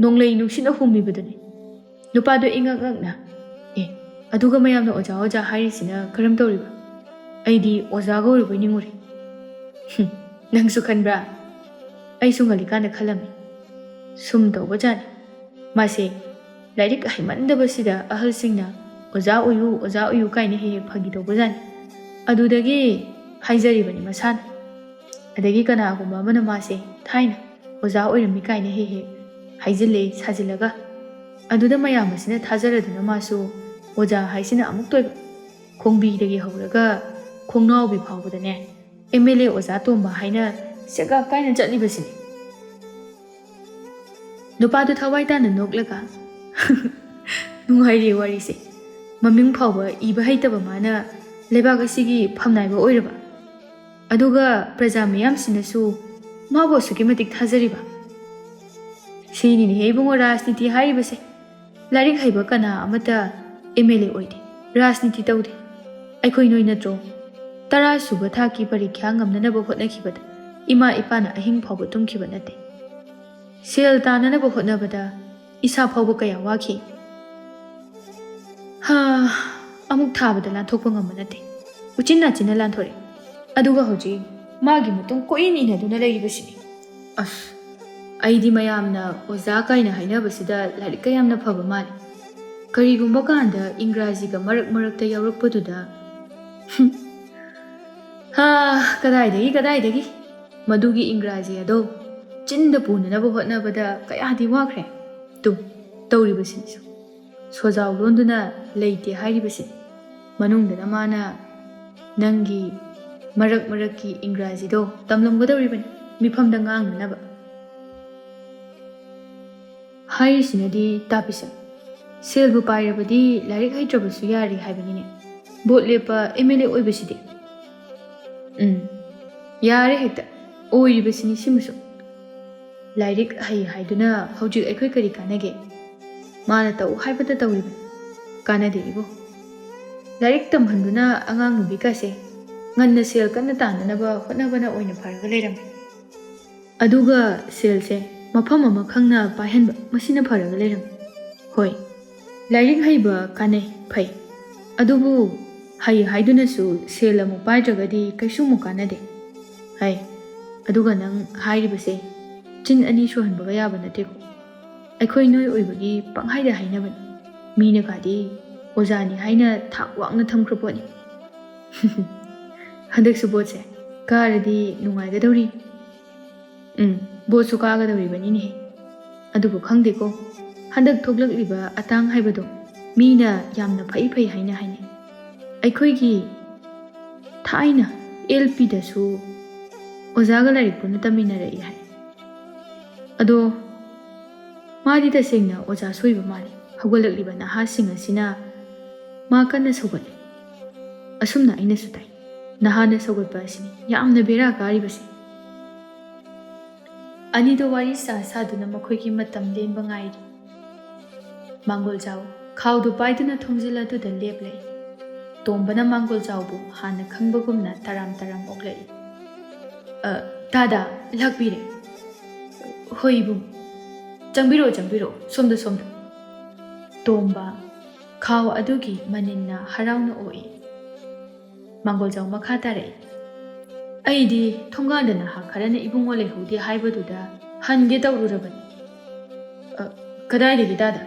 ꯅꯣꯡꯂꯩ ꯅꯨꯡꯁꯤꯠꯅ ꯍꯨꯝꯃꯤꯕꯗꯨꯅꯤ ꯅꯨꯄꯥꯗꯣ ꯏꯉꯛ ꯉꯛꯅ ꯑꯗꯨꯒ ꯃꯌꯥꯝꯅ ꯑꯣꯖꯥ ꯍꯥꯏꯔꯤꯁꯤꯅ ꯀꯔꯝ ꯇꯧꯔꯤꯕ ꯑꯩꯗꯤ ꯑꯣꯖꯥꯒ ꯑꯣꯏꯔꯕꯣꯏ ꯅꯤꯡꯉꯨꯔꯦ ꯅꯪꯁꯨ ꯈꯟꯕ꯭ꯔꯥ ꯑꯩꯁꯨ ꯉꯜꯂꯤꯀꯥꯟꯗ ꯈꯜꯂꯝꯃꯤ ꯁꯨꯝ ꯇꯧꯕꯖꯥꯠꯅꯤ ꯃꯥꯁꯦ ꯂꯥꯏꯔꯤꯛ ꯍꯩꯃꯟꯗꯕꯁꯤꯗ ꯑꯍꯜꯁꯤꯡꯅ ꯑꯣꯖꯥ ꯑꯣꯏꯌꯨ ꯀꯥꯏꯅ ꯍꯦꯛ ꯐꯥꯒꯤ ꯇꯧꯕꯖꯥꯠꯅꯤ ꯑꯗꯨꯗꯒꯤ ꯍꯥꯏꯖꯔꯤꯕꯅꯤ ꯃꯁꯥꯅ ꯑꯗꯒꯤ ꯀꯅꯥꯒꯨꯝꯕ ꯑꯃꯅ ꯃꯥꯁꯦ ꯊꯥꯏꯅ ꯑꯣꯖꯥ ꯑꯣꯏꯔꯝꯃꯤ ꯀꯥꯏꯅ ꯍꯦꯛ ꯍꯥꯏꯖꯤꯜꯂꯦ ꯁꯥꯖꯤꯜꯂꯒ ꯑꯗꯨꯗ ꯃꯌꯥꯝ ꯑꯁꯤꯅ ꯊꯥꯖꯔꯗꯨꯅ ꯃꯥꯁꯨ ꯑꯣꯖꯥ ꯍꯥꯏꯁꯤꯅ ꯑꯃꯨꯛ ꯇꯣꯏꯕ ꯈꯣꯡꯕꯤꯗꯒꯤ ꯍꯧꯔꯒ ꯈꯣꯡꯅꯥꯎꯕꯤ ꯐꯥꯎꯕꯗꯅꯦ MLA ꯑꯣꯖꯥ ꯇꯣꯝꯕ ꯍꯥꯏꯅ ꯁꯦꯒꯥꯛ ꯀꯥꯏꯅ ꯆꯠꯂꯤꯕꯁꯤꯅꯤ ꯅꯨꯄꯥꯗꯨ ꯊꯋꯥꯏ ꯇꯥꯅ ꯅꯣꯛꯂꯒ ꯅꯨꯡꯉꯥꯏꯔꯤ ꯋꯥꯔꯤꯁꯦ ꯃꯃꯤꯡ ꯐꯥꯎꯕ ꯏꯕ ꯍꯩꯇꯕ ꯃꯥꯅ ꯂꯩꯕꯥꯛ ꯑꯁꯤꯒꯤ ꯐꯝꯅꯥꯏꯕ ꯑꯣꯏꯔꯕ ꯑꯗꯨꯒ ꯄ꯭ꯔꯖꯥ ꯃꯌꯥꯝꯁꯤꯅꯁꯨ ꯃꯥꯕꯨ ꯑꯁꯨꯛꯀꯤ ꯃꯇꯤꯛ ꯊꯥꯖꯔꯤꯕ ꯁꯤꯅꯤꯅꯦꯍꯦ ꯏꯕꯨꯡꯉꯣ ꯔꯥꯖꯅꯤꯇꯤ ꯍꯥꯏꯔꯤꯕꯁꯦ ꯂꯥꯏꯔꯤꯛ ꯍꯩꯕ ꯀꯅꯥ ꯑꯃꯠꯇ MLA ꯑꯣꯏꯗꯦ ꯔꯥꯖꯅꯤꯇꯤ ꯇꯧꯗꯦ ꯑꯩꯈꯣꯏ ꯅꯣꯏ ꯅꯠꯇ꯭ꯔꯣ 10 ꯁꯨꯕ ꯊꯥꯛꯀꯤ ꯄꯔꯤꯈ꯭ꯌꯥ ꯉꯝꯅꯅꯕ ꯍꯣꯠꯅꯈꯤꯕꯗ ꯏꯃꯥ ꯏꯄꯥꯅ ꯑꯍꯤꯡ ꯐꯥꯎꯕ ꯇꯨꯝꯈꯤꯕ ꯅꯠꯇꯦ ꯁꯦꯜ ꯇꯥꯅꯅꯕ ꯍꯣꯠꯅꯕꯗ ꯏꯁꯥ ꯐꯥꯎꯕ ꯀꯌꯥ ꯋꯥꯈꯤ ꯑꯃꯨꯛ ꯊꯥꯕꯗ ꯂꯥꯟꯊꯣꯛꯄ ꯉꯝꯕ ꯅꯠꯇꯦ ꯎꯆꯤꯟ ꯅꯥꯆꯤꯟꯅ ꯂꯥꯟꯊꯣꯔꯛꯏ ꯑꯗꯨꯒ ꯍꯧꯖꯤꯛ ꯃꯥꯒꯤ ꯃꯇꯨꯡ ꯀꯣꯏꯏꯟ ꯏꯟꯅꯗꯨꯅ ꯂꯩꯔꯤꯕꯁꯤꯅꯤ ꯑꯩꯗꯤ ꯃꯌꯥꯝꯅ ꯑꯣꯖꯥ ꯀꯥꯏꯅ ꯍꯥꯏꯅꯕꯁꯤꯗ ꯂꯥꯏꯔꯤꯛ ꯀꯌꯥꯝꯅ ꯐꯕ ꯃꯥꯜꯂꯤ ꯀꯔꯤꯒꯨꯝꯕ ꯀꯥꯟꯗ ꯏꯪꯒ꯭ꯔꯥꯖꯤꯒ ꯃꯔꯛꯇ ꯌꯥꯎꯔꯛꯄꯗꯨꯗ ꯀꯗꯥꯏꯗꯒꯤ ꯃꯗꯨꯒꯤ ꯏꯪꯒ꯭ꯔꯥꯖꯤ ꯑꯗꯣ ꯆꯤꯟꯗ ꯄꯨꯅꯅꯕ ꯍꯣꯠꯅꯕꯗ ꯀꯌꯥꯗꯤ ꯋꯥꯈ꯭ꯔꯦ ꯇꯧꯔꯤꯕꯁꯤꯡꯁꯨ ꯁꯣꯖꯥꯎ ꯂꯣꯟꯗꯨꯅ ꯂꯩꯇꯦ ꯍꯥꯏꯔꯤꯕꯁꯤꯅꯤ ꯃꯅꯨꯡꯗꯅ ꯃꯥꯅ ꯅꯪꯒꯤ ꯃꯔꯛꯀꯤ ꯏꯪꯒ꯭ꯔꯥꯖꯤꯗꯣ ꯇꯝꯂꯝꯒꯗꯧꯔꯤꯕꯅꯤ ꯃꯤꯐꯝꯗ ꯉꯥꯡꯅꯅꯕ ꯍꯥꯏꯔꯤꯁꯤꯅꯗꯤ ꯇꯥꯄꯤꯁꯛ ꯁꯦꯜꯕꯨ ꯄꯥꯏꯔꯕꯗꯤ ꯂꯥꯏꯔꯤꯛ ꯍꯩꯇ꯭ꯔꯕꯁꯨ ꯌꯥꯔꯦ ꯍꯥꯏꯕꯅꯤꯅꯦ ꯚꯣꯠ ꯂꯦꯞꯄ MLA ꯑꯣꯏꯕꯁꯤꯗꯤ ꯌꯥꯔꯦ ꯍꯦꯛꯇ ꯑꯣꯏꯔꯤꯕꯁꯤꯅꯤ ꯁꯤꯃꯁꯨ ꯂꯥꯏꯔꯤꯛ ꯍꯩ ꯍꯥꯏꯗꯨꯅ ꯍꯧꯖꯤꯛ ꯑꯩꯈꯣꯏ ꯀꯔꯤ ꯀꯥꯟꯅꯒꯦ ꯃꯥꯅ ꯇꯧ ꯍꯥꯏꯕꯗ ꯇꯧꯔꯤꯕꯅꯤ ꯀꯥꯟꯅꯗꯦ ꯏꯕꯣ ꯂꯥꯏꯔꯤꯛ ꯇꯝꯍꯟꯗꯨꯅ ꯑꯉꯥꯡ ꯅꯨꯕꯤꯒꯁꯦ ꯉꯟꯅ ꯁꯦꯜ ꯀꯟꯅ ꯇꯥꯟꯅꯅꯕ ꯍꯣꯠꯅꯕꯅ ꯑꯣꯏꯅ ꯐꯔꯒ ꯂꯩꯔꯝꯃꯤ꯫ ꯑꯗꯨꯒ ꯁꯦꯜꯁꯦ ꯃꯐꯝ ꯑꯃ ꯈꯪꯅ ꯄꯥꯏꯍꯟꯕ ꯃꯁꯤꯅ ꯐꯔꯒ ꯂꯩꯔꯝꯃꯤ꯫ ꯍꯣꯏ, ꯂꯥꯏꯔꯤꯛ ꯍꯩꯕ ꯀꯥꯟꯅꯩ ꯐꯩ, ꯑꯗꯨꯕꯨ ꯍꯩ ꯍꯥꯏꯗꯨꯅꯁꯨ ꯁꯦꯜ ꯑꯃꯨꯛ ꯄꯥꯏꯗ꯭ꯔꯒꯗꯤ ꯀꯩꯁꯨ ꯑꯃꯨꯛ ꯀꯥꯟꯅꯗꯦ꯫ ꯍꯩ, ꯑꯗꯨꯒ ꯅꯪ ꯍꯥꯏꯔꯤꯕꯁꯦ ꯆꯤꯟ ꯑꯅꯤ ꯁꯨꯍꯟꯕꯒ ꯌꯥꯕ ꯅꯠꯇꯦꯀꯣ꯫ ꯑꯩꯈꯣꯏ ꯅꯣꯏ ꯑꯣꯏꯕꯒꯤ ꯄꯪꯍꯥꯏꯗ ꯍꯥꯏꯅꯕꯅꯤ, ꯃꯤꯅꯒꯗꯤ ꯑꯣꯖꯥꯅꯤ ꯍꯥꯏꯅ ꯊꯥꯛ ꯋꯥꯡꯅ ꯊꯝꯈ꯭ꯔ ꯄꯣꯠꯅꯤ꯫ ꯍꯟꯗꯛꯁꯨ ꯕꯣꯠꯁꯦ ꯀꯥꯔꯗꯤ ꯅꯨꯡꯉꯥꯏꯒꯗꯧꯔꯤ꯫ ꯕꯣꯠꯁꯨ ꯀꯥꯒꯗꯧꯔꯤꯕꯅꯤꯅꯦꯍꯦ꯫ ꯑꯗꯨꯕꯨ ꯈꯪꯗꯦꯀꯣ, ꯍꯟꯗꯛ ꯊꯣꯛꯂꯛꯂꯤꯕ ꯑꯇꯥꯡ ꯍꯥꯏꯕꯗꯣ ꯃꯤꯅ ꯌꯥꯝꯅ ꯐꯩ ꯐꯩ ꯍꯥꯏꯅ ꯍꯥꯏꯅꯩ꯫ ꯑꯩꯈꯣꯏꯒꯤ ꯊꯥꯏꯅ LPꯗꯁꯨ ꯑꯣꯖꯥꯒ ꯂꯥꯏꯔꯤꯛ ꯄꯨꯟꯅ ꯇꯝꯃꯤꯟꯅꯔꯛꯏ ꯍꯥꯏ꯫ ꯑꯗꯣ ꯃꯥꯗꯤ ꯇꯁꯦꯡꯅ ꯑꯣꯖꯥ ꯁꯣꯏꯕ ꯃꯥꯜꯂꯤ꯫ ꯍꯧꯒꯠꯂꯛꯂꯤꯕ ꯅꯍꯥꯁꯤꯡ ꯑꯁꯤꯅ ꯃꯥ ꯀꯟꯅ ꯁꯧꯒꯠꯂꯤ꯫ ꯑꯁꯨꯝꯅ ꯑꯩꯅꯁꯨ ꯇꯥꯏ꯫ ꯅꯍꯥꯅ ꯁꯧꯒꯠꯄ ꯑꯁꯤꯅꯤ ꯌꯥꯝꯅ ꯕꯦꯔꯥ ꯀꯥꯔꯤꯕꯁꯦ꯫ ꯑꯅꯤꯗꯣ ꯋꯥꯔꯤ ꯁꯥꯗꯨꯅ ꯃꯈꯣꯏꯒꯤ ꯃꯇꯝ ꯂꯦꯟꯕ ꯉꯥꯏꯔꯤ꯫ ꯃꯥꯡꯒꯣꯜꯖꯥꯎ ꯈꯥꯎꯗꯨ ꯄꯥꯏꯗꯨꯅ ꯊꯣꯡꯖꯤꯜ ꯑꯗꯨꯗ ꯂꯦꯞꯂꯛꯏ꯫ ꯇꯣꯝꯕꯅ ꯃꯥꯡꯒꯣꯜꯖꯥꯎꯕꯨ ꯍꯥꯟꯅ ꯈꯪꯕꯒꯨꯝꯅ ꯇꯔꯥꯝ ꯇꯔꯥꯝ ꯑꯣꯛꯂꯛꯏ꯫ ꯗꯥꯗꯥ ꯂꯥꯛꯄꯤꯔꯦ꯫ ꯍꯣꯏ ꯏꯕꯨꯡ, ꯆꯪꯕꯤꯔꯛꯑꯣ ꯆꯪꯕꯤꯔꯛꯑꯣ, ꯁꯣꯝꯗ꯫ ꯇꯣꯝꯕ ꯈꯥꯎ ꯑꯗꯨꯒꯤ ꯃꯅꯤꯟꯅ ꯍꯔꯥꯎꯅ ꯑꯣꯛꯏ꯫ ꯃꯥꯡꯒꯣꯜꯖꯥꯎ ꯃꯈꯥ ꯇꯥꯔꯛꯏ꯫ ꯑꯩꯗꯤ ꯊꯣꯡꯒꯥꯟꯗ ꯅꯍꯥ ꯈꯔꯅ ꯏꯕꯨꯡꯉꯣ ꯂꯩꯍꯧꯗꯦ ꯍꯥꯏꯕꯗꯨꯗ ꯍꯟꯒꯦ ꯇꯧꯔꯨꯔꯕꯅꯤ꯫ ꯀꯗꯥꯏꯗꯒꯤ ꯗꯥꯗꯥ?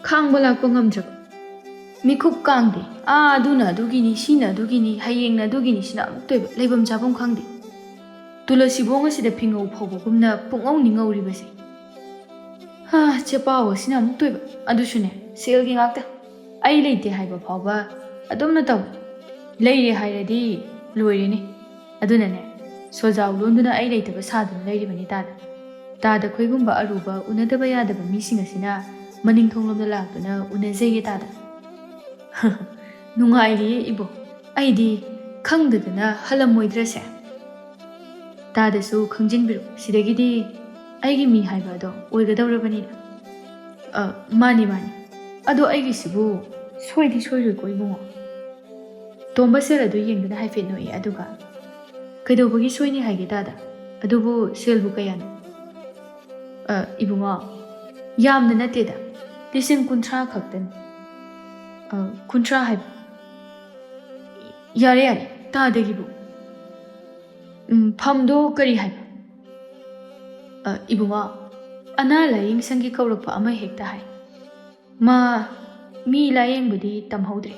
ꯈꯥꯡꯕ ꯂꯥꯛꯄ ꯉꯝꯗ꯭ꯔꯕ? ꯃꯤꯀꯨꯞ ꯀꯥꯡꯗꯦ꯫ ꯑꯗꯨꯅ ꯑꯗꯨꯒꯤꯅꯤ, ꯁꯤꯅ ꯑꯗꯨꯒꯤꯅꯤ, ꯍꯌꯦꯡꯅ ꯑꯗꯨꯒꯤꯅꯤ ꯁꯤꯅ ꯑꯃꯨꯛꯇꯣꯏꯕ ꯂꯩꯐꯝ ꯆꯥꯐꯝ ꯈꯪꯗꯦ꯫ ꯇꯨꯂꯁꯤꯕꯣꯡ ꯑꯁꯤꯗ ꯐꯤꯉꯧ ꯐꯧꯕꯒꯨꯝꯅ ꯄꯨꯡꯉꯧ ꯅꯤꯡꯉꯧꯔꯤꯕꯁꯦ꯫ ꯆꯦꯄꯥꯎ ꯑꯁꯤꯅ ꯑꯃꯨꯛꯇꯣꯏꯕ, ꯑꯗꯨꯁꯨꯅꯦ ꯁꯦꯜꯒꯤ ꯉꯥꯛꯇ꯫ ꯑꯩ ꯂꯩꯇꯦ ꯍꯥꯏꯕ ꯐꯥꯎꯕ ꯑꯗꯨꯝꯅ ꯇꯧ꯫ ꯂꯩꯔꯦ ꯍꯥꯏꯔꯗꯤ ꯂꯣꯏꯔꯦꯅꯦ꯫ ꯑꯗꯨꯅꯅꯦ ꯁꯣꯖꯥꯎ ꯂꯣꯟꯗꯨꯅ ꯑꯩ ꯂꯩꯇꯕ ꯁꯥꯗꯨꯅ ꯂꯩꯔꯤꯕꯅꯤ ꯗꯥꯗꯥ꯫ ꯗꯥꯗꯥ ꯈꯣꯏꯒꯨꯝꯕ ꯑꯔꯨꯕ ꯎꯅꯗꯕ ꯌꯥꯗꯕ ꯃꯤꯁꯤꯡ ꯑꯁꯤꯅ ꯃꯅꯤꯡꯊꯣꯡꯂꯣꯝꯗ ꯂꯥꯛꯇꯨꯅ ꯎꯅꯖꯩꯌꯦ ꯗꯥꯗꯥ꯫ ꯅꯨꯡꯉꯥꯏꯔꯤꯌꯦ ꯏꯕꯣ, ꯑꯩꯗꯤ ꯈꯪꯗꯗꯅ ꯍꯜꯂꯝꯃꯣꯏꯗ꯭ꯔꯁꯦ꯫ ꯗꯥꯗꯥꯁꯨ ꯈꯪꯖꯤꯟꯕꯤꯔꯣ, ꯁꯤꯗꯒꯤꯗꯤ ꯑꯩꯒꯤ ꯃꯤ ꯍꯥꯏꯕ ꯑꯗꯣ ꯑꯣꯏꯒꯗꯧꯔꯕꯅꯤꯅ꯫ ꯃꯥꯅꯤ, ꯑꯗꯣ ꯑꯩꯒꯤꯁꯤꯕꯨ ꯁꯣꯏꯗꯤ ꯁꯣꯏꯔꯣꯏꯀꯣ ꯏꯕꯨꯡꯉꯣ? ꯇꯣꯝꯕ ꯁꯦꯜ ꯑꯗꯨ ꯌꯦꯡꯗꯨꯅ ꯍꯥꯏꯐꯦꯠ ꯅꯣꯛꯏ, ꯑꯗꯨꯒ ꯀꯩꯗꯧꯕꯒꯤ ꯁꯣꯏꯅꯤ ꯍꯥꯏꯒꯦ ꯗꯥꯗꯥ? ꯑꯗꯨꯕꯨ ꯁꯦꯜꯕꯨ ꯀꯌꯥꯅꯣ? ꯏꯕꯨꯡꯉꯣ, ꯌꯥꯝꯅ ꯅꯠꯇꯦꯗ, 50,000 ꯈꯛꯇꯅꯤ꯫ 50 ꯍꯥꯏꯕ? ꯌꯥꯔꯦ ꯇꯥꯗꯒꯤꯕꯨ꯫ ꯐꯝꯗꯣ ꯀꯔꯤ ꯍꯥꯏꯕ? ꯏꯕꯨꯡꯉꯣ, ꯑꯅꯥ ꯂꯥꯏꯌꯦꯡ ꯁꯪꯒꯤ ꯀꯧꯔꯛꯄ ꯑꯃ ꯍꯦꯛꯇ ꯍꯥꯏ꯫ ꯃꯤ ꯂꯥꯏꯌꯦꯡꯕꯗꯤ ꯇꯝꯍꯧꯗ꯭ꯔꯦ,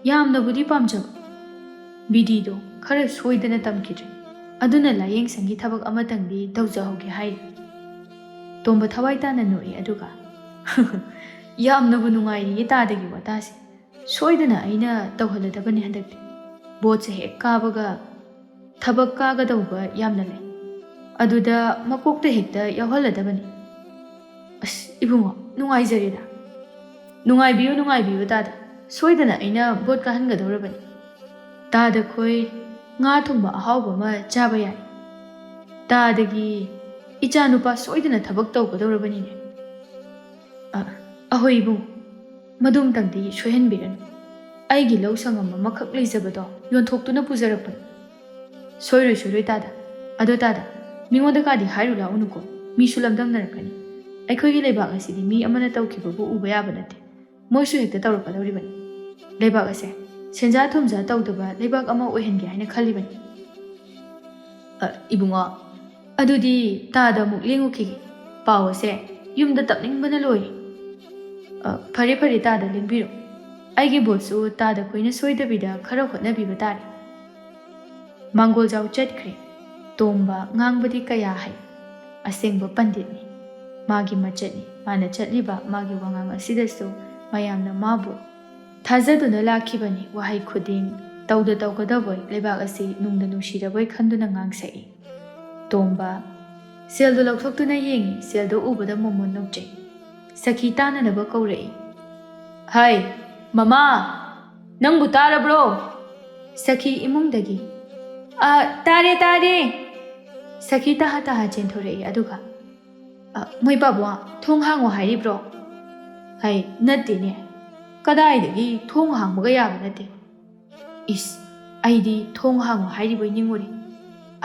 ꯌꯥꯝꯅꯕꯨꯗꯤ ꯄꯥꯝꯖꯕ, ꯕꯤꯗꯤꯗꯣ ꯈꯔ ꯁꯣꯏꯗꯅ ꯇꯝꯈꯤꯗ꯭ꯔꯦ, ꯑꯗꯨꯅ ꯂꯥꯏꯌꯦꯡ ꯁꯪꯒꯤ ꯊꯕꯛ ꯑꯃꯇꯪꯗꯤ ꯇꯧꯖꯍꯧꯒꯦ ꯍꯥꯏꯔꯤ꯫ ꯇꯣꯝꯕ ꯊꯋꯥꯏ ꯇꯥꯅ ꯅꯣꯛꯏ, ꯑꯗꯨꯒ ꯌꯥꯝꯅꯕꯨ ꯅꯨꯡꯉꯥꯏꯔꯤꯌꯦ ꯇꯥꯗꯒꯤ ꯋꯥꯇꯥꯁꯦ꯫ ꯁꯣꯏꯗꯅ ꯑꯩꯅ ꯇꯧꯍꯜꯂꯗꯕꯅꯤ ꯍꯟꯗꯛꯇꯤ꯫ ꯕꯣꯠꯁꯦ ꯍꯦꯛ ꯀꯥꯕꯒ ꯊꯕꯛ ꯀꯥꯒꯗꯧꯕ ꯌꯥꯝꯅ ꯂꯩ, ꯑꯗꯨꯗ ꯃꯀꯣꯛꯇ ꯍꯦꯛꯇ ꯌꯥꯎꯍꯜꯂꯗꯕꯅꯤ꯫ ꯏꯕꯨꯡꯉꯣ, ꯅꯨꯡꯉꯥꯏꯖꯔꯦꯗ꯫ ꯅꯨꯡꯉꯥꯏꯕꯤꯌꯨ ꯗꯥꯗꯥ, ꯁꯣꯏꯗꯅ ꯑꯩꯅ ꯕꯣꯠ ꯀꯥꯍꯟꯒꯗꯧꯔꯕꯅꯤ꯫ ꯗꯥꯗꯥ ꯈꯣꯏ ꯉꯥ ꯊꯣꯡꯕ ꯑꯍꯥꯎꯕ ꯑꯃ ꯆꯥꯕ ꯌꯥꯏ꯫ ꯗꯥꯗꯥꯒꯤ ꯏꯆꯥꯅꯨꯄꯥ ꯁꯣꯏꯗꯅ ꯊꯕꯛ ꯇꯧꯒꯗꯧꯔꯕꯅꯤꯅꯦ꯫ ꯑꯍꯣꯏ ꯏꯕꯨꯡꯉꯣ, ꯃꯗꯨꯝꯇꯪꯗꯤ ꯁꯣꯏꯍꯟꯕꯤꯔꯅꯨ꯫ ꯑꯩꯒꯤ ꯂꯧ ꯁꯪꯉꯝ ꯑꯃꯈꯛ ꯂꯩꯖꯕꯗꯣ ꯌꯣꯟꯊꯣꯛꯇꯨꯅ ꯄꯨꯖꯔꯛꯄꯅꯤ꯫ ꯁꯣꯏꯔꯣꯏ ꯗꯥꯗꯥ꯫ ꯑꯗꯣ ꯗꯥꯗꯥ, ꯃꯤꯉꯣꯟꯗ ꯀꯥꯗꯤ ꯍꯥꯏꯔꯨ ꯂꯥꯛꯎꯅꯨꯀꯣ, ꯃꯤꯁꯨ ꯂꯝꯗꯝꯅꯔꯛꯀꯅꯤ꯫ ꯑꯩꯈꯣꯏꯒꯤ ꯂꯩꯕꯥꯛ ꯑꯁꯤꯗꯤ ꯃꯤ ꯑꯃꯅ ꯇꯧꯈꯤꯕꯕꯨ ꯎꯕ ꯌꯥꯕ ꯅꯠꯇꯦ, ꯃꯣꯏꯁꯨ ꯍꯦꯛꯇ ꯇꯧꯔꯛꯀꯗꯧꯔꯤꯕꯅꯤ꯫ ꯂꯩꯕꯥꯛ ꯑꯁꯦ ꯁꯦꯟꯖꯥ ꯊꯨꯝꯖꯥ ꯇꯧꯗꯕ ꯂꯩꯕꯥꯛ ꯑꯃ ꯑꯣꯏꯍꯟꯒꯦ ꯍꯥꯏꯅ ꯈꯜꯂꯤꯕꯅꯤ꯫ ꯏꯕꯨꯡꯉꯣ, ꯑꯗꯨꯗꯤ ꯇꯥꯗ ꯑꯃꯨꯛ ꯂꯦꯡꯉꯨꯈꯤꯒꯦ, ꯄꯥꯎ ꯑꯁꯦ ꯌꯨꯝꯗ ꯇꯞꯅꯤꯡꯕꯅ ꯂꯣꯏꯔꯦ꯫ ꯐꯔꯦ ꯇꯥꯗ ꯂꯦꯡꯕꯤꯔꯣ, ꯑꯩꯒꯤ ꯕꯣꯠꯁꯨ ꯇꯥꯗ ꯈꯣꯏꯅ ꯁꯣꯏꯗꯕꯤꯗ ꯈꯔ ꯍꯣꯠꯅꯕꯤꯕ ꯇꯥꯔꯦ꯫ ꯃꯥꯡꯒꯣꯜꯖꯥꯎ ꯆꯠꯈ꯭ꯔꯦ꯫ ꯇꯣꯝꯕ ꯉꯥꯡꯕꯗꯤ ꯀꯌꯥ ꯍꯩ, ꯑꯁꯦꯡꯕ ꯄꯟꯗꯤꯠꯅꯤ, ꯃꯥꯒꯤ ꯃꯆꯠꯅꯤ꯫ ꯃꯥꯅ ꯆꯠꯂꯤꯕ ꯃꯥꯒꯤ ꯋꯥꯉꯥꯡ ꯑꯁꯤꯗꯁꯨ ꯃꯌꯥꯝꯅ ꯃꯥꯕꯨ ꯊꯥꯖꯗꯨꯅ ꯂꯥꯛꯈꯤꯕꯅꯤ꯫ ꯋꯥꯍꯩ ꯈꯨꯗꯤꯡ ꯇꯧꯒꯗꯕꯣꯏ, ꯂꯩꯕꯥꯛ ꯑꯁꯤ ꯅꯨꯡꯗ ꯅꯨꯡꯁꯤꯔꯕꯣꯏ ꯈꯟꯗꯨꯅ ꯉꯥꯡꯁꯛꯏ꯫ ꯇꯣꯝꯕ ꯁꯦꯜꯗꯨ ꯂꯧꯊꯣꯛꯇꯨꯅ ꯌꯦꯡꯉꯤ꯫ ꯁꯦꯜꯗꯨ ꯎꯕꯗ ꯃꯣꯃꯣꯟ ꯅꯣꯛꯆꯩ꯫ ꯁꯈꯤ ꯇꯥꯅꯅꯕ ꯀꯧꯔꯛꯏ꯫ ꯍꯥꯏ ꯃꯃꯥ, ꯅꯪꯕꯨ ꯇꯥꯔꯕ꯭ꯔꯣ? ꯁꯈꯤ ꯏꯃꯨꯡꯗꯒꯤ꯫ ꯇꯥꯔꯦ꯫ ꯁꯈꯤ ꯇꯍꯥ ꯆꯦꯟꯊꯣꯔꯛꯏ, ꯑꯗꯨꯒ ꯃꯣꯏ ꯄꯥꯕꯨꯡ, ꯊꯣꯡ ꯍꯥꯡꯉꯣ ꯍꯥꯏꯔꯤꯕ꯭ꯔꯣ? ꯅꯠꯇꯦꯅꯦ, ꯀꯗꯥꯏꯗꯒꯤ ꯊꯣꯡ ꯍꯥꯡꯕꯒ ꯌꯥꯕ ꯅꯠꯇꯦ꯫ ꯑꯩꯗꯤ ꯊꯣꯡ ꯍꯥꯡꯉꯣ ꯍꯥꯏꯔꯤꯕꯣꯏ ꯅꯤꯡꯉꯨꯔꯦ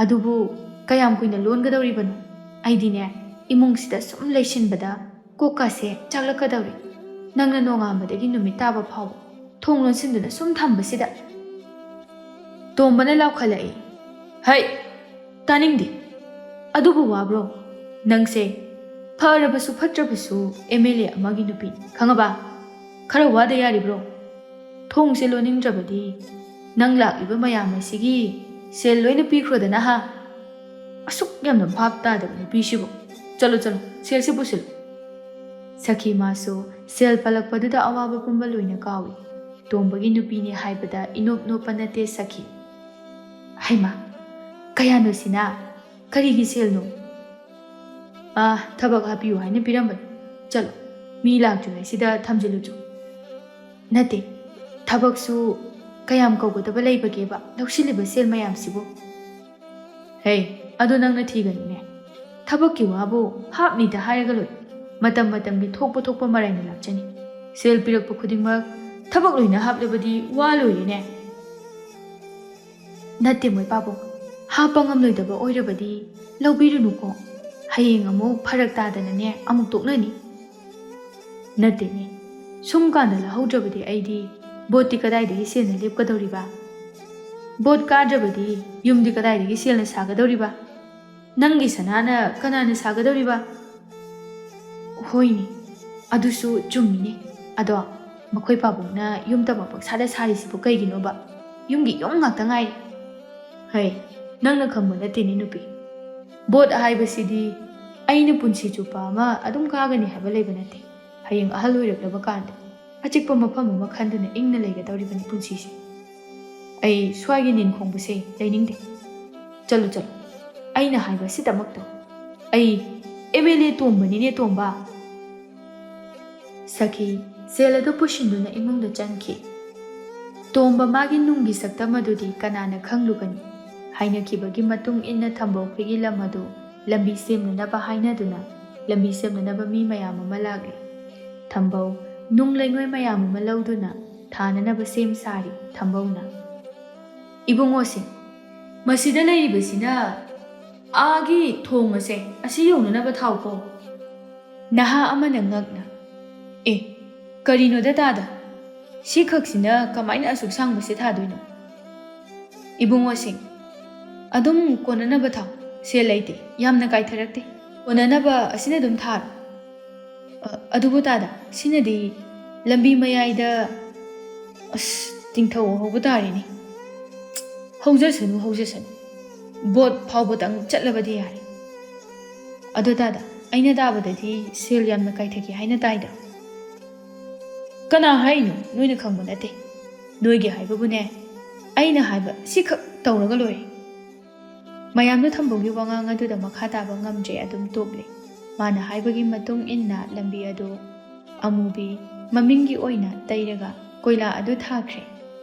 ꯑꯗꯨꯕꯨ ꯀꯌꯥꯝ ꯀꯨꯏꯅ ꯂꯣꯟꯒꯗꯧꯔꯤꯕꯅꯣ ꯑꯩꯗꯤꯅꯦ ꯏꯃꯨꯡꯁꯤꯗ ꯁꯨꯝ ꯂꯩꯁꯤꯟꯕꯗ ꯀꯣꯛꯀꯥꯁꯦ ꯆꯥꯛꯂꯛꯀꯗꯧꯔꯤ ꯅꯪꯅ ꯅꯣꯡꯉꯥꯟꯕꯗꯒꯤ ꯅꯨꯃꯤꯠ ꯇꯥꯕ ꯐꯥꯎꯕ ꯊꯣꯡ ꯂꯣꯟꯁꯤꯟꯗꯨꯅ ꯁꯨꯝ ꯊꯝꯕꯁꯤꯗ ꯇꯣꯝꯕꯅ ꯂꯥꯎꯈꯠꯂꯛꯏ ꯍꯩ ꯇꯥꯅꯤꯡꯗꯦ ꯑꯗꯨꯕꯨ ꯋꯥꯕ꯭ꯔꯣ ꯅꯪꯁꯦ ꯐꯔꯕꯁꯨ ꯐꯠꯇ꯭ꯔꯕꯁꯨ MLA ꯑꯃꯒꯤ ꯅꯨꯄꯤꯅꯤ ꯈꯪꯉꯕ ꯈꯔ ꯋꯥꯗ ꯌꯥꯔꯤꯕ꯭ꯔꯣ ꯊꯣꯡꯁꯦ ꯂꯣꯟꯅꯤꯡꯗ꯭ꯔꯕꯗꯤ ꯅꯪ ꯂꯥꯛꯂꯤꯕ ꯃꯌꯥꯝ ꯑꯁꯤꯒꯤ ꯁꯦꯜ ꯂꯣꯏꯅ ꯄꯤꯈ꯭ꯔꯣꯗꯅ ꯍꯥ ꯑꯁꯨꯛ ꯌꯥꯝꯅ ꯚꯥꯞ ꯇꯥꯗꯕ ꯅꯨꯄꯤꯁꯤꯕꯨ ꯆꯠꯂꯣ ꯆꯠꯂꯣ ꯁꯦꯜꯁꯤ ꯄꯨꯁꯤꯜꯂꯨ ꯁꯈꯤ ꯃꯥꯁꯨ ꯁꯦꯜ ꯄꯜꯂꯛꯄꯗꯨꯗ ꯑꯋꯥꯕ ꯄꯨꯝꯕ ꯂꯣꯏꯅ ꯀꯥꯎꯏ ꯇꯣꯝꯕꯒꯤ ꯅꯨꯄꯤꯅꯤ ꯍꯥꯏꯕꯗ ꯏꯅꯣꯞ ꯅꯣꯞꯄ ꯅꯠꯇꯦ ꯁꯈꯤ ꯍꯩꯃꯥ ꯀꯌꯥꯅꯣ ꯁꯤꯅ ꯀꯔꯤꯒꯤ ꯁꯦꯜꯅꯣ ꯊꯕꯛ ꯍꯥꯞꯄꯤꯌꯨ ꯍꯥꯏꯅ ꯄꯤꯔꯝꯕꯅꯤ ꯆꯠꯂꯣ ꯃꯤ ꯂꯥꯛꯇ꯭ꯔꯤꯉꯩꯁꯤꯗ ꯊꯝꯖꯤꯜꯂꯨꯆꯣ ꯅꯠꯇꯦ ꯊꯕꯛꯁꯨ ꯀꯌꯥꯝ ꯀꯧꯒꯗꯕ ꯂꯩꯕꯒꯦꯕ ꯂꯧꯁꯤꯜꯂꯤꯕ ꯁꯦꯜ ꯃꯌꯥꯝꯁꯤꯕꯨ ꯍꯦ ꯑꯗꯨ ꯅꯪꯅ ꯊꯤꯒꯅꯨꯅꯦ ꯊꯕꯛꯀꯤ ꯋꯥꯕꯨ ꯍꯥꯞꯅꯤꯗ ꯍꯥꯏꯔꯒ ꯂꯣꯏ ꯃꯇꯝ ꯃꯇꯝꯒꯤ ꯊꯣꯛꯄ ꯊꯣꯛꯄ ꯃꯔꯥꯏꯅ ꯂꯥꯛꯆꯅꯤ ꯁꯦꯜ ꯄꯤꯔꯛꯄ ꯈꯨꯗꯤꯡꯃꯛ ꯊꯕꯛ ꯂꯣꯏꯅ ꯍꯥꯞꯂꯕꯗꯤ ꯋꯥ ꯂꯣꯏꯔꯦꯅꯦ ꯅꯠꯇꯦ ꯃꯣꯏ ꯄꯥꯕꯨꯡ ꯍꯥꯞꯄ ꯉꯝꯂꯣꯏꯗꯕ ꯑꯣꯏꯔꯕꯗꯤ ꯂꯧꯕꯤꯔꯨꯅꯨꯀꯣ ꯍꯌꯦꯡ ꯑꯃꯨꯛ ꯐꯔꯛ ꯇꯥꯗꯅꯅꯦ ꯑꯃꯨꯛ ꯇꯣꯛꯅꯅꯤ ꯅꯠꯇꯦꯅꯦ ꯁꯨꯝ ꯀꯥꯟꯗ ꯂꯧꯍꯧꯗ꯭ꯔꯕꯗꯤ ꯑꯩꯗꯤ ꯕꯣꯠꯇꯤ ꯀꯗꯥꯏꯗꯒꯤ ꯁꯦꯜꯅ ꯂꯦꯞꯀꯗꯧꯔꯤꯕ ꯕꯣꯠ ꯀꯥꯗ꯭ꯔꯕꯗꯤ ꯌꯨꯝꯗꯤ ꯀꯗꯥꯏꯗꯒꯤ ꯁꯦꯜꯅ ꯁꯥꯒꯗꯧꯔꯤꯕ ꯅꯪꯒꯤ ꯁꯅꯥꯅ ꯀꯅꯥꯅ ꯁꯥꯒꯗꯧꯔꯤꯕ ꯍꯣꯏꯅꯦ ꯑꯗꯨꯁꯨ ꯆꯨꯝꯃꯤꯅꯦ ꯑꯗꯣ ꯃꯈꯣꯏ ꯄꯥꯕꯨꯡꯅ ꯌꯨꯝꯇ ꯄꯪꯁꯥꯗ ꯁꯥꯔꯤꯁꯤꯕꯨ ꯀꯩꯒꯤꯅꯣꯕ ꯌꯨꯝꯒꯤ ꯌꯨꯝ ꯉꯥꯛꯇ ꯉꯥꯏꯔꯤ ꯍꯩ ꯅꯪꯅ ꯈꯪꯕ ꯅꯠꯇꯦꯅꯦ ꯅꯨꯄꯤ ꯕꯣꯠ ꯍꯥꯏꯕꯁꯤꯗꯤ ꯑꯩꯅ ꯄꯨꯟꯁꯤ ꯆꯨꯞꯄ ꯑꯃ ꯑꯗꯨꯝ ꯀꯥꯒꯅꯤ ꯍꯥꯏꯕ ꯂꯩꯕ ꯅꯠꯇꯦ ꯍꯌꯦꯡ ꯑꯍꯜ ꯑꯣꯏꯔꯛꯂꯕ ꯀꯥꯟꯗ ꯑꯆꯤꯛꯄ ꯃꯐꯝ ꯑꯃ ꯈꯟꯗꯨꯅ ꯏꯪꯅ ꯂꯩꯒꯗꯧꯔꯤꯕꯅꯤ ꯄꯨꯟꯁꯤꯁꯦ ꯑꯩ ꯁ꯭ꯋꯥꯏꯒꯤ ꯅꯤꯟ ꯈꯣꯡꯕꯁꯦ ꯂꯩꯅꯤꯡꯗꯦ ꯆꯠꯂꯨ ꯆꯠꯂꯨ ꯑꯩꯅ ꯍꯥꯏꯕ ꯁꯤꯗꯃꯛꯇ ꯑꯩ MLA ꯇꯣꯝꯕꯅꯤꯅꯦ ꯇꯣꯝꯕ ꯁꯈꯤ ꯁꯦꯜ ꯑꯗꯨ ꯄꯨꯁꯤꯟꯗꯨꯅ ꯏꯃꯨꯡꯗ ꯆꯪꯈꯤ ꯇꯣꯝꯕ ꯃꯥꯒꯤ ꯅꯨꯡꯒꯤ ꯁꯛꯇꯝ ꯑꯗꯨꯗꯤ ꯀꯅꯥꯅ ꯈꯪꯂꯨꯒꯅꯤ ꯍꯥꯏꯅꯈꯤꯕꯒꯤ ꯃꯇꯨꯡ ꯏꯟꯅ ꯊꯝꯕꯧꯈꯣꯏꯒꯤ ꯂꯝ ꯑꯗꯨ ꯂꯝꯕꯤ ꯁꯦꯝꯅꯅꯕ ꯍꯥꯏꯅꯗꯨꯅ ꯂꯝꯕꯤ ꯁꯦꯝꯅꯅꯕ ꯃꯤ ꯃꯌꯥꯝ ꯑꯃ ꯂꯥꯛꯂꯤ ꯊꯝꯕꯧ ꯅꯨꯡ ꯂꯩꯉꯣꯏ ꯃꯌꯥꯝ ꯑꯃ ꯂꯧꯗꯨꯅ ꯊꯥꯅꯅꯕ ꯁꯦꯝ ꯁꯥꯔꯤ ꯊꯝꯕꯧꯅ ꯏꯕꯨꯡꯉꯣꯁꯤꯡ ꯃꯁꯤꯗ ꯂꯩꯔꯤꯕꯁꯤꯅ ꯑꯥꯒꯤ ꯊꯣꯡ ꯑꯁꯤ ꯌꯧꯅꯅꯕ ꯊꯥꯎꯀꯣ ꯅꯍꯥ ꯑꯃꯅ ꯉꯛꯅ ꯀꯔꯤꯅꯣꯗ ꯇꯥꯗ ꯁꯤ ꯈꯛꯁꯤꯅ ꯀꯃꯥꯏꯅ ꯑꯁꯨꯛ ꯁꯥꯡꯕꯁꯦ ꯊꯥꯗꯣꯏꯅꯣ ꯏꯕꯨꯡꯉꯣꯁꯤꯡ ꯑꯗꯨꯝ ꯀꯣꯟꯅꯅꯕ ꯊꯥꯎ ꯁꯦꯜ ꯂꯩꯇꯦ ꯌꯥꯝꯅ ꯀꯥꯏꯊꯔꯛꯇꯦ ꯀꯣꯟꯅꯅꯕ ꯑꯁꯤꯅ ꯑꯗꯨꯝ ꯊꯥꯔꯣ ꯑꯗꯨꯕꯨ ꯇꯥꯗ ꯁꯤꯅꯗꯤ ꯂꯝꯕꯤ ꯃꯌꯥꯏꯗ ꯇꯤꯡꯊꯧ ꯍꯧꯕ ꯇꯥꯔꯦꯅꯦ ꯍꯧꯖꯁꯅꯨ ꯕꯣꯠ ꯐꯥꯎꯕꯇꯪ ꯆꯠꯂꯕꯗꯤ ꯌꯥꯔꯦ ꯑꯗꯨ ꯇꯥꯗ ꯑꯩꯅ ꯇꯥꯕꯗꯗꯤ ꯁꯦꯜ ꯌꯥꯝꯅ ꯀꯥꯏꯊꯒꯦ ꯍꯥꯏꯅ ꯇꯥꯏꯗ ꯀꯅꯥ ꯍꯥꯏꯅꯣ ꯅꯣꯏꯅ ꯈꯪꯕ ꯅꯠꯇꯦ ꯅꯣꯏꯒꯤ ꯍꯥꯏꯕꯕꯨꯅꯦ ꯑꯩꯅ ꯍꯥꯏꯕ ꯁꯤꯈꯛ ꯇꯧꯔꯒ ꯂꯣꯏꯔꯦ ꯃꯌꯥꯝꯅ ꯊꯝꯕꯧꯒꯤ ꯋꯥꯉꯥꯡ ꯑꯗꯨꯗ ꯃꯈꯥ ꯇꯥꯕ ꯉꯝꯗ꯭ꯔꯦ ꯑꯗꯨꯝ ꯇꯣꯛꯂꯤ ꯃꯥꯅ ꯍꯥꯏꯕꯒꯤ ꯃꯇꯨꯡ ꯏꯟꯅ ꯂꯝꯕꯤ ꯑꯗꯨ ꯑꯃꯨꯕꯤ ꯃꯃꯤꯡꯒꯤ ꯑꯣꯏꯅ ꯇꯩꯔꯒ ꯀꯣꯏꯂꯥ ꯑꯗꯨ ꯊꯥꯈ꯭ꯔꯦ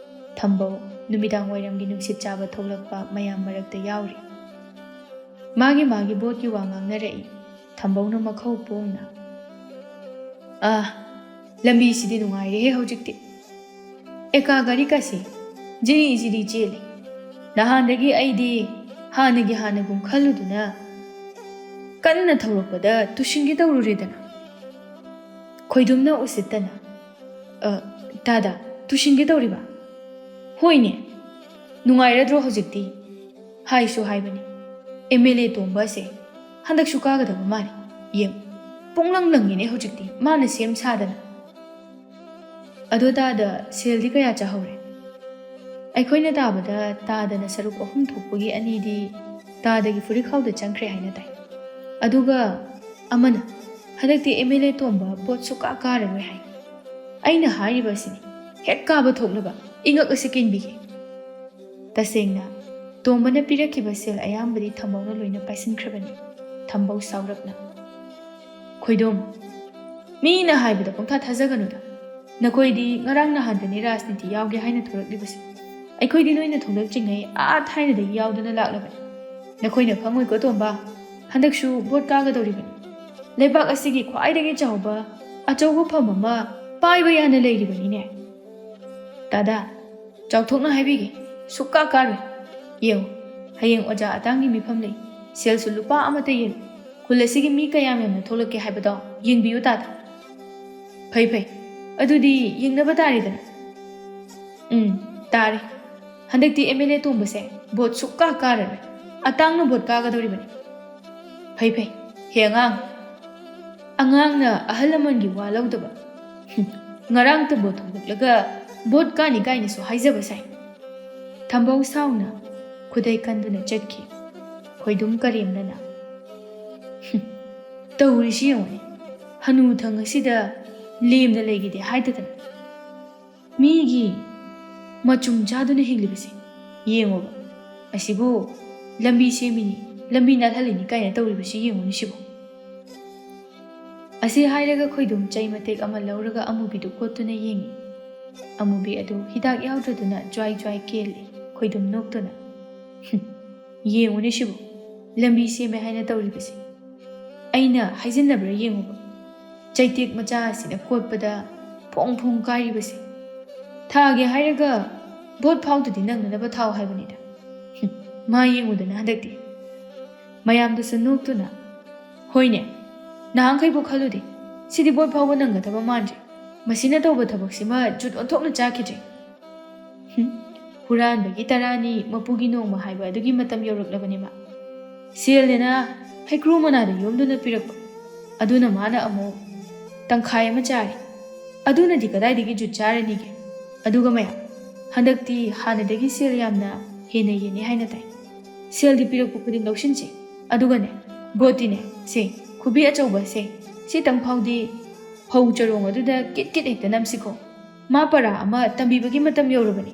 ꯊꯝꯕꯧ ꯅꯨꯃꯤꯗꯥꯡ ꯋꯥꯏꯔꯝꯒꯤ ꯅꯨꯡꯁꯤꯠ ꯆꯥꯕ ꯊꯣꯛꯂꯛꯄ ꯃꯌꯥꯝ ꯃꯔꯛꯇ ꯌꯥꯎꯔꯤ ꯃꯥꯒꯤ ꯕꯣꯠꯀꯤ ꯋꯥ ꯉꯥꯡꯅꯔꯛꯏ ꯊꯝꯕꯧꯅ ꯃꯈꯧ ꯄꯣꯡꯅ ꯂꯝꯕꯤꯁꯤꯗꯤ ꯅꯨꯡꯉꯥꯏꯔꯦꯍꯦ ꯍꯧꯖꯤꯛꯇꯤ ꯑꯦꯀꯥ ꯒꯥꯔꯤꯀꯥꯁꯦ ꯖꯤꯔꯤ ꯖꯤꯔꯤ ꯆꯦꯜꯂꯤ ꯅꯍꯥꯟꯗꯒꯤ ꯑꯩꯗꯤ ꯍꯥꯟꯅꯒꯨꯝ ꯈꯜꯂꯨꯗꯨꯅ ꯀꯟꯅ ꯊꯧꯔꯛꯄꯗ ꯇꯨꯁꯤꯟꯒꯦ ꯇꯧꯔꯨꯔꯦꯗꯅ ꯈꯣꯏꯗꯨꯝꯅ ꯎꯁꯤꯠꯇꯅ ꯇꯥꯗ ꯇꯨꯁꯤꯟꯒꯦ ꯇꯧꯔꯤꯕ ꯍꯣꯏꯅꯦ ꯅꯨꯡꯉꯥꯏꯔꯗ꯭ꯔꯣ ꯍꯧꯖꯤꯛꯇꯤ ꯍꯥꯏꯁꯨ ꯍꯥꯏꯕꯅꯤ MLA ꯇꯣꯝꯕꯁꯦ ꯍꯟꯗꯛꯁꯨ ꯀꯥꯒꯗꯕ ꯃꯥꯜꯂꯤ ꯌꯦꯡ ꯄꯨꯡꯂꯪ ꯂꯪꯉꯤꯅꯦ ꯍꯧꯖꯤꯛꯇꯤ ꯃꯥꯅ ꯁꯦꯝ ꯁꯥꯗꯅ ꯑꯗꯣ ꯇꯥꯗ ꯁꯦꯜꯗꯤ ꯀꯌꯥ ꯆꯥꯍꯧꯔꯦ ꯑꯩꯈꯣꯏꯅ ꯇꯥꯕꯗ ꯇꯥꯗꯅ ꯁꯔꯨꯛ 3 ꯊꯣꯛꯄꯒꯤ 2ꯗꯤ ꯇꯥꯗꯒꯤ ꯐꯨꯔꯤꯈꯥꯎꯗ ꯆꯪꯈ꯭ꯔꯦ ꯍꯥꯏꯅ ꯇꯥꯏ ꯑꯗꯨꯒ ꯑꯃꯅ ꯍꯟꯗꯛꯇꯤ MLA ꯇꯣꯝꯕ ꯕꯣꯠ ꯁꯨꯛꯀꯥ ꯀꯥꯔꯔꯣꯏ ꯍꯥꯏ ꯑꯩꯅ ꯍꯥꯏꯔꯤꯕꯁꯤꯅꯤ ꯍꯦꯛ ꯀꯥꯕ ꯊꯣꯛꯂꯕ ꯏꯉꯛ ꯑꯁꯤ ꯀꯤꯟꯕꯤꯒꯦ ꯇꯁꯦꯡꯅ ꯇꯣꯝꯕꯅ ꯄꯤꯔꯛꯈꯤꯕ ꯁꯦꯜ ꯑꯌꯥꯝꯕꯗꯤ ꯊꯝꯕꯧꯅ ꯂꯣꯏꯅ ꯄꯥꯏꯁꯤꯟꯈ꯭ꯔꯕꯅꯤ ꯊꯝꯕꯧ ꯁꯥꯎꯔꯞꯅ ꯈꯣꯏꯗꯣꯝ ꯃꯤꯅ ꯍꯥꯏꯕꯗ ꯄꯪꯊꯥ ꯊꯥꯖꯒꯅꯨꯗ ꯅꯈꯣꯏꯗꯤ ꯉꯔꯥꯡ ꯅꯍꯥꯟꯗꯅꯤ ꯔꯥꯖꯅꯤꯇꯤ ꯌꯥꯎꯒꯦ ꯍꯥꯏꯅ ꯊꯣꯔꯛꯂꯤꯕꯁꯦ ꯑꯩꯈꯣꯏꯗꯤ ꯅꯣꯏꯅ ꯊꯣꯛꯂꯛꯇ꯭ꯔꯤꯉꯩ ꯊꯥꯏꯅꯗꯒꯤ ꯌꯥꯎꯗꯨꯅ ꯂꯥꯛꯂꯕꯅꯤ ꯅꯈꯣꯏꯅ ꯈꯪꯉꯣꯏꯀꯣ ꯇꯣꯝꯕ ꯍꯟꯗꯛꯁꯨ ꯚꯣꯠ ꯀꯥꯒꯗꯧꯔꯤꯕꯅꯤ ꯂꯩꯕꯥꯛ ꯑꯁꯤꯒꯤ ꯈ꯭ꯋꯥꯏꯗꯒꯤ ꯆꯥꯎꯕ ꯑꯆꯧꯕ ꯐꯝ ꯑꯃ ꯄꯥꯏꯕ ꯌꯥꯅ ꯂꯩꯔꯤꯕꯅꯤꯅꯦ ꯗꯥꯗꯥ ꯆꯥꯎꯊꯣꯛꯅ ꯍꯥꯏꯕꯤꯒꯦ ꯁꯨꯛꯀꯥ ꯀꯥꯔꯣꯏ ꯌꯦꯡꯉꯨ ꯍꯌꯦꯡ ꯑꯣꯖꯥ ꯑꯇꯥꯡꯒꯤ ꯃꯤꯐꯝ ꯂꯩ ꯁꯦꯜꯁꯨ ꯂꯨꯄꯥ ꯑꯃꯠꯇ ꯌꯦꯜꯂꯨ ꯈꯨꯜ ꯑꯁꯤꯒꯤ ꯃꯤ ꯀꯌꯥꯝ ꯌꯥꯝꯅ ꯊꯣꯛꯂꯛꯀꯦ ꯍꯥꯏꯕꯗꯣ ꯌꯦꯡꯕꯤꯌꯨ ꯇꯥꯗ ꯐꯩ ꯐꯩ ꯑꯗꯨꯗꯤ ꯌꯦꯡꯅꯕ ꯇꯥꯔꯦꯗꯅ ꯇꯥꯔꯦ ꯍꯟꯗꯛꯇꯤ MLA ꯇꯣꯝꯕꯁꯦ ꯚꯣꯠ ꯁꯨꯛꯀꯥ ꯀꯥꯔꯔꯣꯏ ꯑꯇꯥꯡꯅ ꯚꯣꯠ ꯀꯥꯒꯗꯧꯔꯤꯕꯅꯤ ꯐꯩ ꯐꯩ ꯍꯦ ꯑꯉꯥꯡꯅ ꯑꯍꯜ ꯂꯃꯟꯒꯤ ꯋꯥ ꯂꯧꯗꯕ ꯉꯔꯥꯡꯇ ꯚꯣꯠ ꯊꯣꯛꯂꯛꯂꯒ ꯚꯣꯠ ꯀꯥꯅꯤ ꯀꯥꯏꯅꯁꯨ ꯍꯥꯏꯖꯕ ꯁꯥꯏ ꯊꯝꯕꯧ ꯁꯥꯎꯅ ꯈꯨꯗꯩ ꯀꯟꯗꯨꯅ ꯆꯠꯈꯤ ꯈꯣꯏꯗꯨꯝ ꯀꯔꯦꯝꯅꯅ ꯇꯧꯔꯤꯁꯤ ꯌꯦꯡꯉꯨꯅꯦ ꯍꯅꯨꯊꯪ ꯑꯁꯤꯗ ꯂꯦꯝꯅ ꯂꯩꯈꯤꯗꯦ ꯍꯥꯏꯗꯗꯅ ꯃꯤꯒꯤ ꯃꯆꯨꯝ ꯆꯥꯗꯨꯅ ꯍꯤꯡꯂꯤꯕꯁꯦ ꯌꯦꯡꯉꯣꯕ ꯑꯁꯤꯕꯨ ꯂꯝꯕꯤ ꯁꯦꯝꯃꯤꯅꯤ ꯂꯝꯕꯤ ꯅꯥꯜꯍꯜꯂꯤꯅꯤ ꯀꯥꯏꯅ ꯇꯧꯔꯤꯕꯁꯤ ꯌꯦꯡꯉꯨꯅꯤ ꯁꯤꯕꯨ ꯑꯁꯤ ꯍꯥꯏꯔꯒ ꯈꯣꯏꯗꯨꯝ ꯆꯩ ꯃꯇꯦꯛ ꯑꯃ ꯂꯧꯔꯒ ꯑꯃꯨꯕꯤꯗꯨ ꯀꯣꯠꯇꯨꯅ ꯌꯦꯡꯉꯤ ꯑꯃꯨꯕꯤ ꯑꯗꯨ ꯍꯤꯗꯥꯛ ꯌꯥꯎꯗ꯭ꯔꯗꯨꯅ ꯖ꯭ꯋꯥꯏ ꯖ꯭ꯋꯥꯏ ꯀꯦꯜꯂꯤ ꯈꯣꯏꯗꯨꯝ ꯅꯣꯛꯇꯨꯅ ꯌꯦꯡꯉꯨꯅꯤ ꯁꯤꯕꯨ ꯂꯝꯕꯤ ꯁꯦꯝꯃꯦ ꯍꯥꯏꯅ ꯇꯧꯔꯤꯕꯁꯤ ꯑꯩꯅ ꯍꯥꯏꯖꯤꯟꯅꯕ꯭ꯔꯥ ꯌꯦꯡꯉꯨꯕ ꯆꯩꯇꯦꯛ ꯃꯆꯥ ꯑꯁꯤꯅ ꯀꯣꯠꯄꯗ ꯐꯣꯡ ꯐꯣꯡ ꯀꯥꯏꯔꯤꯕꯁꯤ ꯊꯥꯒꯦ ꯍꯥꯏꯔꯒ ꯚꯣꯠ ꯐꯥꯎꯗꯗꯤ ꯅꯪꯅꯅꯕ ꯊꯥꯎ ꯍꯥꯏꯕꯅꯤꯗ ꯃꯥ ꯌꯦꯡꯉꯨꯗꯅ ꯍꯟꯗꯛꯇꯤ ꯃꯌꯥꯝꯗꯨꯁꯨ ꯅꯣꯛꯇꯨꯅ ꯍꯣꯏꯅꯦ ꯅꯍꯥꯟꯈꯩꯕꯨ ꯈꯜꯂꯨꯗꯦ ꯁꯤꯗꯤ ꯚꯣꯠ ꯐꯥꯎꯕ ꯅꯪꯒꯗꯕ ꯃꯥꯟꯗ꯭ꯔꯦ ꯃꯁꯤꯅ ꯇꯧꯕ ꯊꯕꯛꯁꯤꯃ ꯖꯨꯠ ꯑꯣꯟꯊꯣꯛꯅ ꯆꯥꯈꯤꯗ꯭ꯔꯦ ꯍꯨꯔꯥꯟꯕꯒꯤ ꯇꯔꯥꯅꯤ ꯃꯄꯨꯒꯤ ꯅꯣꯡꯃ ꯍꯥꯏꯕ ꯑꯗꯨꯒꯤ ꯃꯇꯝ ꯌꯧꯔꯛꯂꯕꯅꯤ ꯃꯥ ꯁꯦꯜꯅꯦꯅ ꯍꯩꯀ꯭ꯔꯨ ꯃꯅꯥꯗ ꯌꯣꯝꯗꯨꯅ ꯄꯤꯔꯛꯄ ꯑꯗꯨꯅ ꯃꯥꯅ ꯑꯃꯨꯛ ꯇꯪꯈꯥꯏ ꯑꯃ ꯆꯥꯔꯤ ꯑꯗꯨꯅꯗꯤ ꯀꯗꯥꯏꯗꯒꯤ ꯖꯨꯠ ꯆꯥꯔꯅꯤꯒꯦ ꯑꯗꯨꯒ ꯃꯌꯥꯝ ꯍꯟꯗꯛꯇꯤ ꯍꯥꯟꯅꯗꯒꯤ ꯁꯦꯜ ꯌꯥꯝꯅ ꯍꯦꯟꯅ ꯌꯦꯟꯅꯤ ꯍꯥꯏꯅ ꯇꯥꯏ ꯁꯦꯜꯗꯤ ꯄꯤꯔꯛꯄ ꯈꯨꯗꯤꯡ ꯂꯧꯁꯤꯟꯁꯤ ꯑꯗꯨꯒꯅꯦ ꯚꯣꯠꯇꯤꯅꯦ ꯁꯦ ꯈꯨꯕꯤ ꯑꯆꯧꯕ ꯁꯦ ꯁꯤꯇꯪ ꯐꯥꯎꯗꯤ ꯐꯧ ꯆꯔꯣꯡ ꯑꯗꯨꯗ ꯀꯤꯠ ꯀꯤꯠ ꯍꯦꯛꯇ ꯅꯝꯁꯤꯀꯣ ꯃꯥ ꯄꯔꯥ ꯑꯃ ꯇꯝꯕꯤꯕꯒꯤ ꯃꯇꯝ ꯌꯧꯔꯕꯅꯤ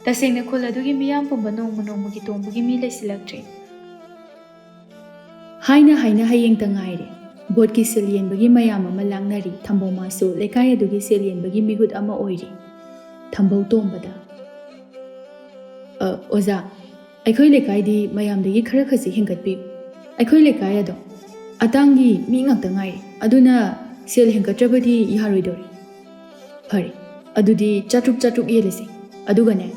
ꯇꯁꯦꯡꯅ ꯈꯨꯜ ꯑꯗꯨꯒꯤ ꯃꯤꯌꯥꯝ ꯄꯨꯝꯕ ꯅꯣꯡꯃ ꯅꯣꯡꯃꯒꯤ ꯇꯣꯡꯕꯒꯤ ꯃꯤ ꯂꯩꯁꯤꯜꯂꯛꯇ꯭ꯔꯦ ꯍꯥꯏꯅ ꯍꯌꯦꯡꯇ ꯉꯥꯏꯔꯦ ꯚꯣꯠꯀꯤ ꯁꯦꯜ ꯌꯦꯟꯕꯒꯤ ꯃꯌꯥꯝ ꯑꯃ ꯂꯥꯡꯅꯔꯤ ꯊꯝꯕꯧ ꯃꯥꯁꯨ ꯂꯩꯀꯥꯏ ꯑꯗꯨꯒꯤ ꯁꯦꯜ ꯌꯦꯟꯕꯒꯤ ꯃꯤꯍꯨꯠ ꯑꯃ ꯑꯣꯏꯔꯤ ꯊꯝꯕꯧ ꯇꯣꯝꯕꯗ ꯑꯣꯖꯥ ꯑꯩꯈꯣꯏ ꯂꯩꯀꯥꯏꯗꯤ ꯃꯌꯥꯝꯗꯒꯤ ꯈꯔ ꯈꯖꯤꯛ ꯍꯦꯟꯒꯠꯄꯤꯌꯨ ꯑꯩꯈꯣꯏ ꯂꯩꯀꯥꯏ ꯑꯗꯣ ꯑꯇꯥꯡꯒꯤ ꯃꯤ ꯉꯥꯛꯇ ꯉꯥꯏꯔꯦ ꯑꯗꯨꯅ ꯁꯦꯜ ꯍꯦꯟꯒꯠꯇ꯭ꯔꯕꯗꯤ ꯌꯥꯔꯣꯏꯗꯧꯔꯤ ꯐꯔꯦ ꯑꯗꯨꯗꯤ 400 ꯌꯦꯜꯂꯁꯤ ꯑꯗꯨꯒꯅꯦ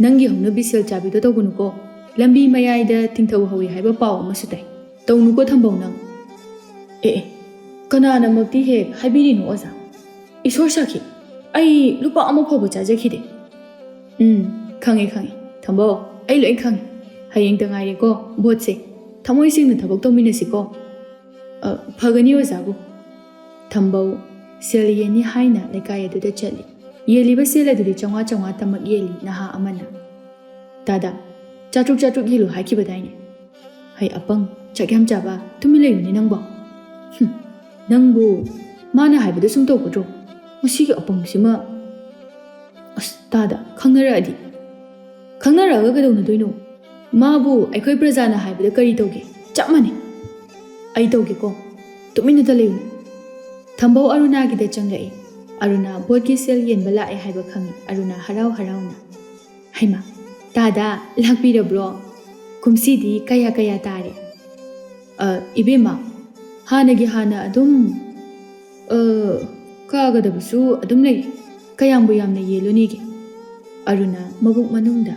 ꯅꯪꯒꯤ ꯍꯧꯅꯕꯤ ꯁꯦꯜ ꯆꯥꯕꯤꯗꯣ ꯇꯧꯒꯅꯨꯀꯣ ꯂꯝꯕꯤ ꯃꯌꯥꯏꯗ ꯊꯤꯡꯊꯧ ꯍꯧꯏ ꯍꯥꯏꯕ ꯄꯥꯎ ꯑꯃꯁꯨ ꯇꯥꯏ ꯇꯧꯅꯨꯀꯣ ꯊꯝꯕꯧ ꯅꯪ ꯑꯦ ꯀꯅꯥꯅꯃꯛꯇꯤ ꯍꯦꯛ ꯍꯥꯏꯕꯤꯔꯤꯅꯣ ꯑꯣꯖꯥ ꯏꯁꯣꯔ ꯁꯥꯈꯤ ꯑꯩ ꯂꯨꯄꯥ ꯑꯃ ꯐꯥꯎꯕ ꯆꯥꯖꯈꯤꯗꯦ ꯈꯪꯉꯦ ꯊꯝꯕꯧ ꯑꯩ ꯂꯣꯏ ꯈꯪꯉꯦ ꯍꯌꯦꯡꯇ ꯉꯥꯏꯔꯦꯀꯣ ꯚꯣꯠꯁꯦ ꯊꯃꯣꯏ ꯁꯦꯡꯅ ꯊꯕꯛ ꯇꯧꯃꯤꯟꯅꯁꯤꯀꯣ ꯐꯒꯅꯤ ꯑꯣꯖꯥꯕꯨ ꯊꯝꯕꯧ ꯁꯦꯜ ꯌꯦꯟꯅꯤ ꯍꯥꯏꯅ ꯂꯩꯀꯥꯏ ꯑꯗꯨꯗ ꯆꯠꯂꯤ ꯌꯦꯜꯂꯤꯕ ꯁꯦꯜ ꯑꯗꯨꯗꯤ 500 ꯇꯃꯛ ꯌꯦꯜꯂꯤ ꯅꯍꯥ ꯑꯃꯅ ꯗꯥꯗꯥ 400 ꯌꯦꯜꯂꯨ ꯍꯥꯏꯈꯤꯕꯗꯥꯏꯅꯦ ꯍꯩ ꯑꯄꯪ ꯆꯥꯛ ꯌꯥꯝ ꯆꯥꯕ ꯇꯨꯃꯤꯟ ꯂꯩꯌꯨꯅꯦ ꯅꯪꯕꯣ ꯅꯪꯕꯨ ꯃꯥꯅ ꯍꯥꯏꯕꯗ ꯁꯨꯝ ꯇꯧꯒꯗ꯭ꯔꯣ ꯃꯁꯤꯒꯤ ꯑꯄꯪꯁꯤꯃ ꯑꯁ ꯇꯥꯗ ꯈꯪꯅꯔꯛꯑꯒ ꯀꯩꯗꯧꯅꯗꯣꯏꯅꯣ ꯃꯥꯕꯨ ꯑꯩꯈꯣꯏ ꯄ꯭ꯔꯖꯥꯅ ꯍꯥꯏꯕꯗ ꯀꯔꯤ ꯇꯧꯒꯦ ꯆꯞ ꯃꯥꯟꯅꯩ ꯑꯩ ꯇꯧꯒꯦꯀꯣ ꯇꯨꯃꯤꯟꯅꯇ ꯂꯩꯌꯨ ꯊꯝꯕꯧ ꯑꯔꯨꯅꯥꯒꯤꯗ ꯆꯪꯂꯛꯏ ꯑꯔꯨꯅꯥ ꯚꯣꯠꯀꯤ ꯁꯦꯜ ꯌꯦꯟꯕ ꯂꯥꯛꯑꯦ ꯍꯥꯏꯕ ꯈꯪꯉꯤ ꯑꯔꯨꯅꯥ ꯍꯔꯥꯎ ꯍꯔꯥꯎꯅ ꯍꯩꯃꯥ ꯇꯥꯗ ꯂꯥꯛꯄꯤꯔꯕ꯭ꯔꯣ ꯀꯨꯝꯁꯤꯗꯤ ꯀꯌꯥ ꯇꯥꯔꯦ ꯏꯕꯦꯝꯃ ꯍꯥꯟꯅꯒꯤ ꯍꯥꯟꯅ ꯑꯗꯨꯝ ꯀꯥꯒꯗꯕꯁꯨ ꯑꯗꯨꯝ ꯂꯩ ꯀꯌꯥꯝꯕꯨ ꯌꯥꯝꯅ ꯌꯦꯜꯂꯨꯅꯤꯒꯦ ꯑꯔꯨꯅꯥ ꯃꯕꯨꯛ ꯃꯅꯨꯡꯗ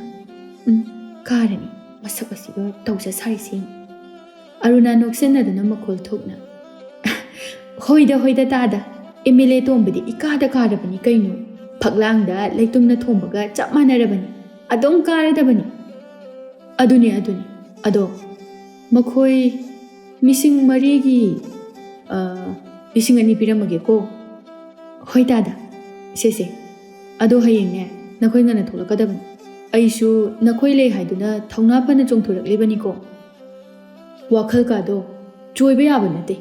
ꯀꯥꯔꯅꯤ ꯃꯁꯛ ꯑꯁꯤꯒ ꯇꯧꯖ ꯁꯥꯔꯤꯁꯤ ꯑꯔꯨꯅꯥ ꯅꯣꯛꯁꯤꯟꯅꯗꯨꯅ ꯃꯈꯣꯜ ꯊꯣꯛꯅ ꯍꯣꯏꯗ ꯇꯥꯗ MLA ꯇꯣꯝꯕꯗꯤ ꯏꯀꯥꯗ ꯀꯥꯔꯕꯅꯤ ꯀꯩꯅꯣ ꯐꯛꯂꯥꯡꯗ ꯂꯩꯇꯨꯝꯅ ꯊꯣꯡꯕꯒ ꯆꯞ ꯃꯥꯟꯅꯔꯕꯅꯤ ꯑꯗꯨꯝ ꯀꯥꯔꯗꯕꯅꯤ ꯑꯗꯨꯅꯤ ꯑꯗꯣ ꯃꯈꯣꯏ ꯃꯤꯁꯤꯡ 3ꯒꯤ 2,000 ꯄꯤꯔꯝꯃꯒꯦꯀꯣ ꯍꯣꯏ ꯇꯥꯗ ꯁꯦ ꯑꯗꯣ ꯍꯌꯦꯡꯅꯦ ꯅꯈꯣꯏ ꯉꯟꯅ ꯊꯣꯛꯂꯛꯀꯗꯕꯅꯤ ꯑꯩꯁꯨ ꯅꯈꯣꯏ ꯂꯩ ꯍꯥꯏꯗꯨꯅ ꯊꯧꯅꯥ ꯐꯅ ꯆꯣꯡꯊꯣꯔꯛꯂꯤꯕꯅꯤꯀோ ꯋꯥꯈꯜ ꯀꯥꯗꯣ ꯆꯣꯏꯕ ꯌꯥꯕ ꯅꯠꯇꯦ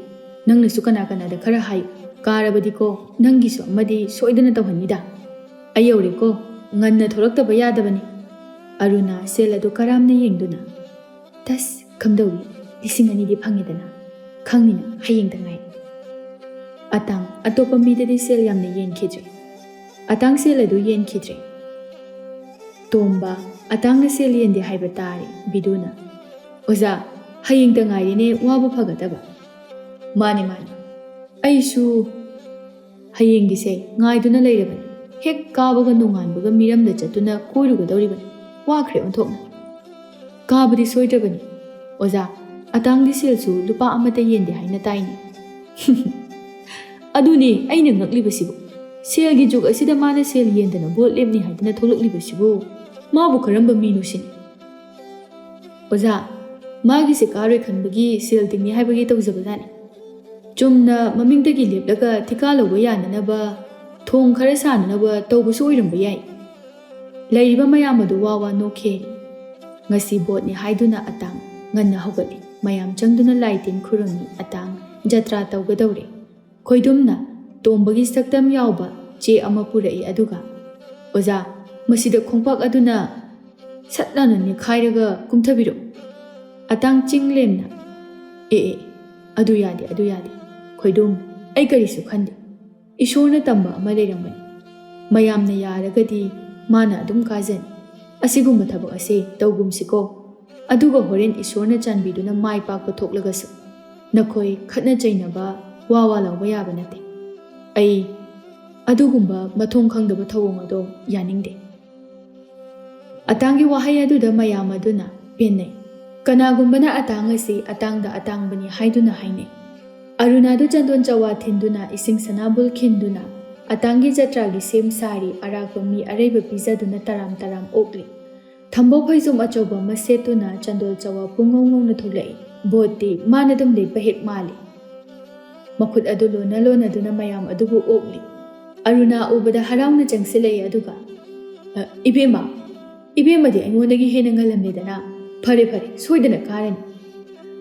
ꯅꯪꯅꯁꯨ ꯀꯅꯥꯗ ꯈꯔ ꯍꯥꯏꯌꯨ ꯀꯥꯔꯕꯗꯤꯀꯣ ꯅꯪꯒꯤꯁꯨ ꯑꯃꯗꯤ ꯁꯣꯏꯗꯅ ꯇꯧꯍꯟꯅꯤꯗ ꯑꯩ ꯌꯧꯔꯦꯀꯣ ꯉꯟꯅ ꯊꯣꯛꯂꯛꯇꯕ ꯌꯥꯗꯕꯅꯤ ꯑꯔꯨꯅꯥ ꯁꯦꯜ ꯑꯗꯨ ꯀꯔꯥꯝꯅ ꯌꯦꯡꯗꯨꯅ ꯇꯁ ꯀꯝꯗꯧꯏ 2,000ꯗꯤ ꯐꯪꯉꯦꯗꯅ ꯈꯪꯅꯤꯅ ꯍꯌꯦꯡꯇ ꯉꯥꯏ ꯑꯇꯥꯡ ꯑꯇꯣꯞꯄ ꯃꯤꯗꯗꯤ ꯁꯦꯜ ꯌꯥꯝꯅ ꯌꯦꯟꯈꯤꯗ꯭ꯔꯦ ꯑꯇꯥꯡ ꯁꯦꯜ ꯑꯗꯨ ꯌꯦꯟꯈꯤꯗ꯭ꯔꯦ ꯇꯣꯝꯕ ꯑꯇꯥꯡꯅ ꯁꯦꯜ ꯌꯦꯟꯗꯦ ꯍꯥꯏꯕ ꯇꯥꯔꯦ ꯕꯤꯗꯨꯅ ꯑꯣꯖꯥ ꯍꯌꯦꯡꯇ ꯉꯥꯏꯔꯦꯅꯦ ꯋꯥꯕ ꯐꯒꯗꯕ ꯃꯥꯅꯤ ꯑꯩꯁꯨ ꯍꯌꯦꯡꯒꯤꯁꯦ ꯉꯥꯏꯗꯨꯅ ꯂꯩꯔꯕꯅꯤ ꯍꯦꯛ ꯀꯥꯕꯒ ꯅꯣꯡꯉꯥꯟꯕꯒ ꯃꯤꯔꯝꯗ ꯆꯠꯇꯨꯅ ꯀꯣꯏꯔꯨꯒꯗꯧꯔꯤꯕꯅꯤ ꯋꯥꯈ꯭ꯔꯦ ꯑꯣꯟꯊꯣꯛꯅ ꯀꯥꯕꯗꯤ ꯁꯣꯏꯗ꯭ꯔꯕꯅꯤ ꯑꯣꯖꯥ ꯑꯇꯥꯡꯗꯤ ꯁꯦꯜꯁꯨ ꯂꯨꯄꯥ ꯑꯃꯠꯇ ꯌꯦꯟꯗꯦ ꯍꯥꯏꯅ ꯇꯥꯏꯅꯤ ꯑꯗꯨꯅꯤ ꯑꯩꯅ ꯉꯛꯂꯤꯕꯁꯤꯕꯨ ꯁꯦꯜꯒꯤ ꯖꯨꯛ ꯑꯁꯤꯗ ꯃꯥꯅ ꯁꯦꯜ ꯌꯦꯟꯗꯅ ꯚꯣꯠ ꯂꯦꯞꯅꯤ ꯍꯥꯏꯗꯅ ꯊꯣꯛꯂꯛꯂꯤꯕꯁꯤꯕꯨ ꯃꯥꯕꯨ ꯀꯔꯝꯕ ꯃꯤꯅꯣ ꯁꯤꯅꯤ ꯑꯣꯖꯥ ꯃꯥꯒꯤꯁꯦ ꯀꯥꯔꯣꯏ ꯈꯟꯕꯒꯤ ꯁꯦꯜ ꯇꯤꯡꯅꯤ ꯍꯥꯏꯕꯒꯤ ꯇꯧꯖꯕꯖꯥꯠꯅꯤ ꯆꯨꯝꯅ ꯃꯃꯤꯡꯗꯒꯤ ꯂꯦꯞꯂꯒ ꯊꯤꯀꯥ ꯂꯧꯕ ꯌꯥꯅꯅꯕ ꯊꯣꯡ ꯈꯔ ꯁꯥꯅꯅꯕ ꯇꯧꯕꯁꯨ ꯑꯣꯏꯔꯝꯕ ꯌꯥꯏ ꯂꯩꯔꯤꯕ ꯃꯌꯥꯝ ꯑꯗꯨ ꯋꯥ ꯋꯥ ꯅꯣꯛꯈꯦꯔꯤ ꯉꯁꯤ ꯚꯣꯠꯅꯤ ꯍꯥꯏꯗꯨꯅ ꯑꯇꯥꯡ ꯉꯟꯅ ꯍꯧꯒꯠꯂꯤ ꯃꯌꯥꯝ ꯆꯪꯗꯨꯅ ꯂꯥꯏ ꯇꯤꯟ ꯈꯨꯔꯨꯝꯃꯤ ꯑꯇꯥꯡ ꯖꯇ꯭ꯔꯥ ꯇꯧꯒꯗꯧꯔꯦ ꯈꯣꯏꯗꯨꯝꯅ ꯇꯣꯝꯕꯒꯤ ꯁꯛꯇꯝ ꯌꯥꯎꯕ ꯆꯦ ꯑꯃ ꯄꯨꯔꯛꯏ ꯑꯗꯨꯒ ꯑꯣꯖꯥ ꯃꯁꯤꯗ ꯈꯣꯡꯄꯥꯛ ꯑꯗꯨꯅ ꯁꯠ ꯂꯥꯎꯅ ꯅꯤꯈꯥꯏꯔꯒ ꯀꯨꯝꯊꯕꯤꯔꯛꯎ ꯑꯇꯥꯡ ꯆꯤꯡꯂꯦꯝꯅ ꯑꯦ ꯑꯗꯨ ꯌꯥꯗꯦ ꯈꯣꯏꯗꯨꯝ ꯑꯩ ꯀꯔꯤꯁꯨ ꯈꯟꯗꯦ ꯏꯁꯣꯔꯅ ꯇꯝꯕ ꯑꯃ ꯂꯩꯔꯝꯒꯅꯤ ꯃꯌꯥꯝꯅ ꯌꯥꯔꯒꯗꯤ ꯃꯥꯅ ꯑꯗꯨꯝ ꯀꯥꯖꯅꯤ ꯑꯁꯤꯒꯨꯝꯕ ꯊꯕꯛ ꯑꯁꯤ ꯇꯧꯒꯨꯝꯁꯤꯀꯣ ꯑꯗꯨꯒ ꯍꯣꯔꯦꯟ ꯏꯁꯣꯔꯅ ꯆꯥꯟꯕꯤꯗꯨꯅ ꯃꯥꯏ ꯄꯥꯛꯄ ꯊꯣꯛꯂꯒꯁꯨ ꯅꯈꯣꯏ ꯈꯠꯅ ꯆꯩꯅꯕ ꯋꯥ ꯂꯥꯎꯕ ꯌꯥꯕ ꯅꯠꯇꯦ ꯑꯩ ꯑꯗꯨꯒꯨꯝꯕ ꯃꯊꯣꯡ ꯈꯪꯗꯕ ꯊꯧꯑꯣꯡ ꯑꯗꯣ ꯌꯥꯅꯤꯡꯗꯦ ꯑꯇꯥꯡꯒꯤ ꯋꯥꯍꯩ ꯑꯗꯨꯗ ꯃꯌꯥꯝ ꯑꯗꯨꯅ ꯄꯦꯟꯅꯩ ꯀꯅꯥꯒꯨꯝꯕꯅ ꯑꯇꯥꯡ ꯑꯁꯤ ꯑꯇꯥꯡꯗ ꯑꯇꯥꯡꯕꯅꯤ ꯍꯥꯏꯗꯨꯅ ꯍꯥꯏꯅꯩ ꯑꯔꯨꯅꯥꯗꯨ ꯆꯟꯗꯣꯟ ꯆꯋꯥ ꯊꯤꯟꯗꯨꯅ ꯏꯁꯤꯡ ꯁꯅꯥꯕꯨꯜ ꯈꯤꯟꯗꯨꯅ ꯑꯇꯥꯡꯒꯤ ꯖꯇ꯭ꯔꯥꯒꯤ ꯁꯦꯝ ꯁꯥꯔꯤ ꯑꯔꯥꯛꯄ ꯃꯤ ꯑꯔꯩꯕ ꯄꯤꯖꯗꯨꯅ ꯇꯔꯥꯝ ꯇꯔꯥꯝ ꯑꯣꯛꯂꯤ ꯊꯝꯕꯧ ꯐꯩꯖꯣꯝ ꯑꯆꯧꯕ ꯑꯃ ꯁꯦꯠꯇꯨꯅ ꯆꯟꯗꯣꯜ ꯆꯋꯥ ꯄꯨꯡꯉꯧ ꯉꯧꯅ ꯊꯣꯛꯂꯛꯏ ꯚꯣꯠꯇꯤ ꯃꯥꯅ ꯑꯗꯨꯝ ꯂꯦꯞꯄ ꯍꯦꯛ ꯃꯥꯜꯂꯤ ꯃꯈꯨꯠ ꯑꯗꯨ ꯂꯣꯟꯅꯗꯨꯅ ꯃꯌꯥꯝ ꯑꯗꯨꯕꯨ ꯑꯣꯛꯂꯤ ꯑꯔꯨꯅꯥ ꯎꯕꯗ ꯍꯔꯥꯎꯅ ꯆꯪꯁꯤꯜꯂꯛꯏ ꯑꯗꯨꯒ ꯏꯕꯦꯝꯃꯗꯤ ꯑꯩꯉꯣꯟꯗꯒꯤ ꯍꯦꯟꯅ ꯉꯜꯂꯝꯃꯦꯗꯅ ꯐꯔꯦ ꯁꯣꯏꯗꯅ ꯀꯥꯔꯅꯤ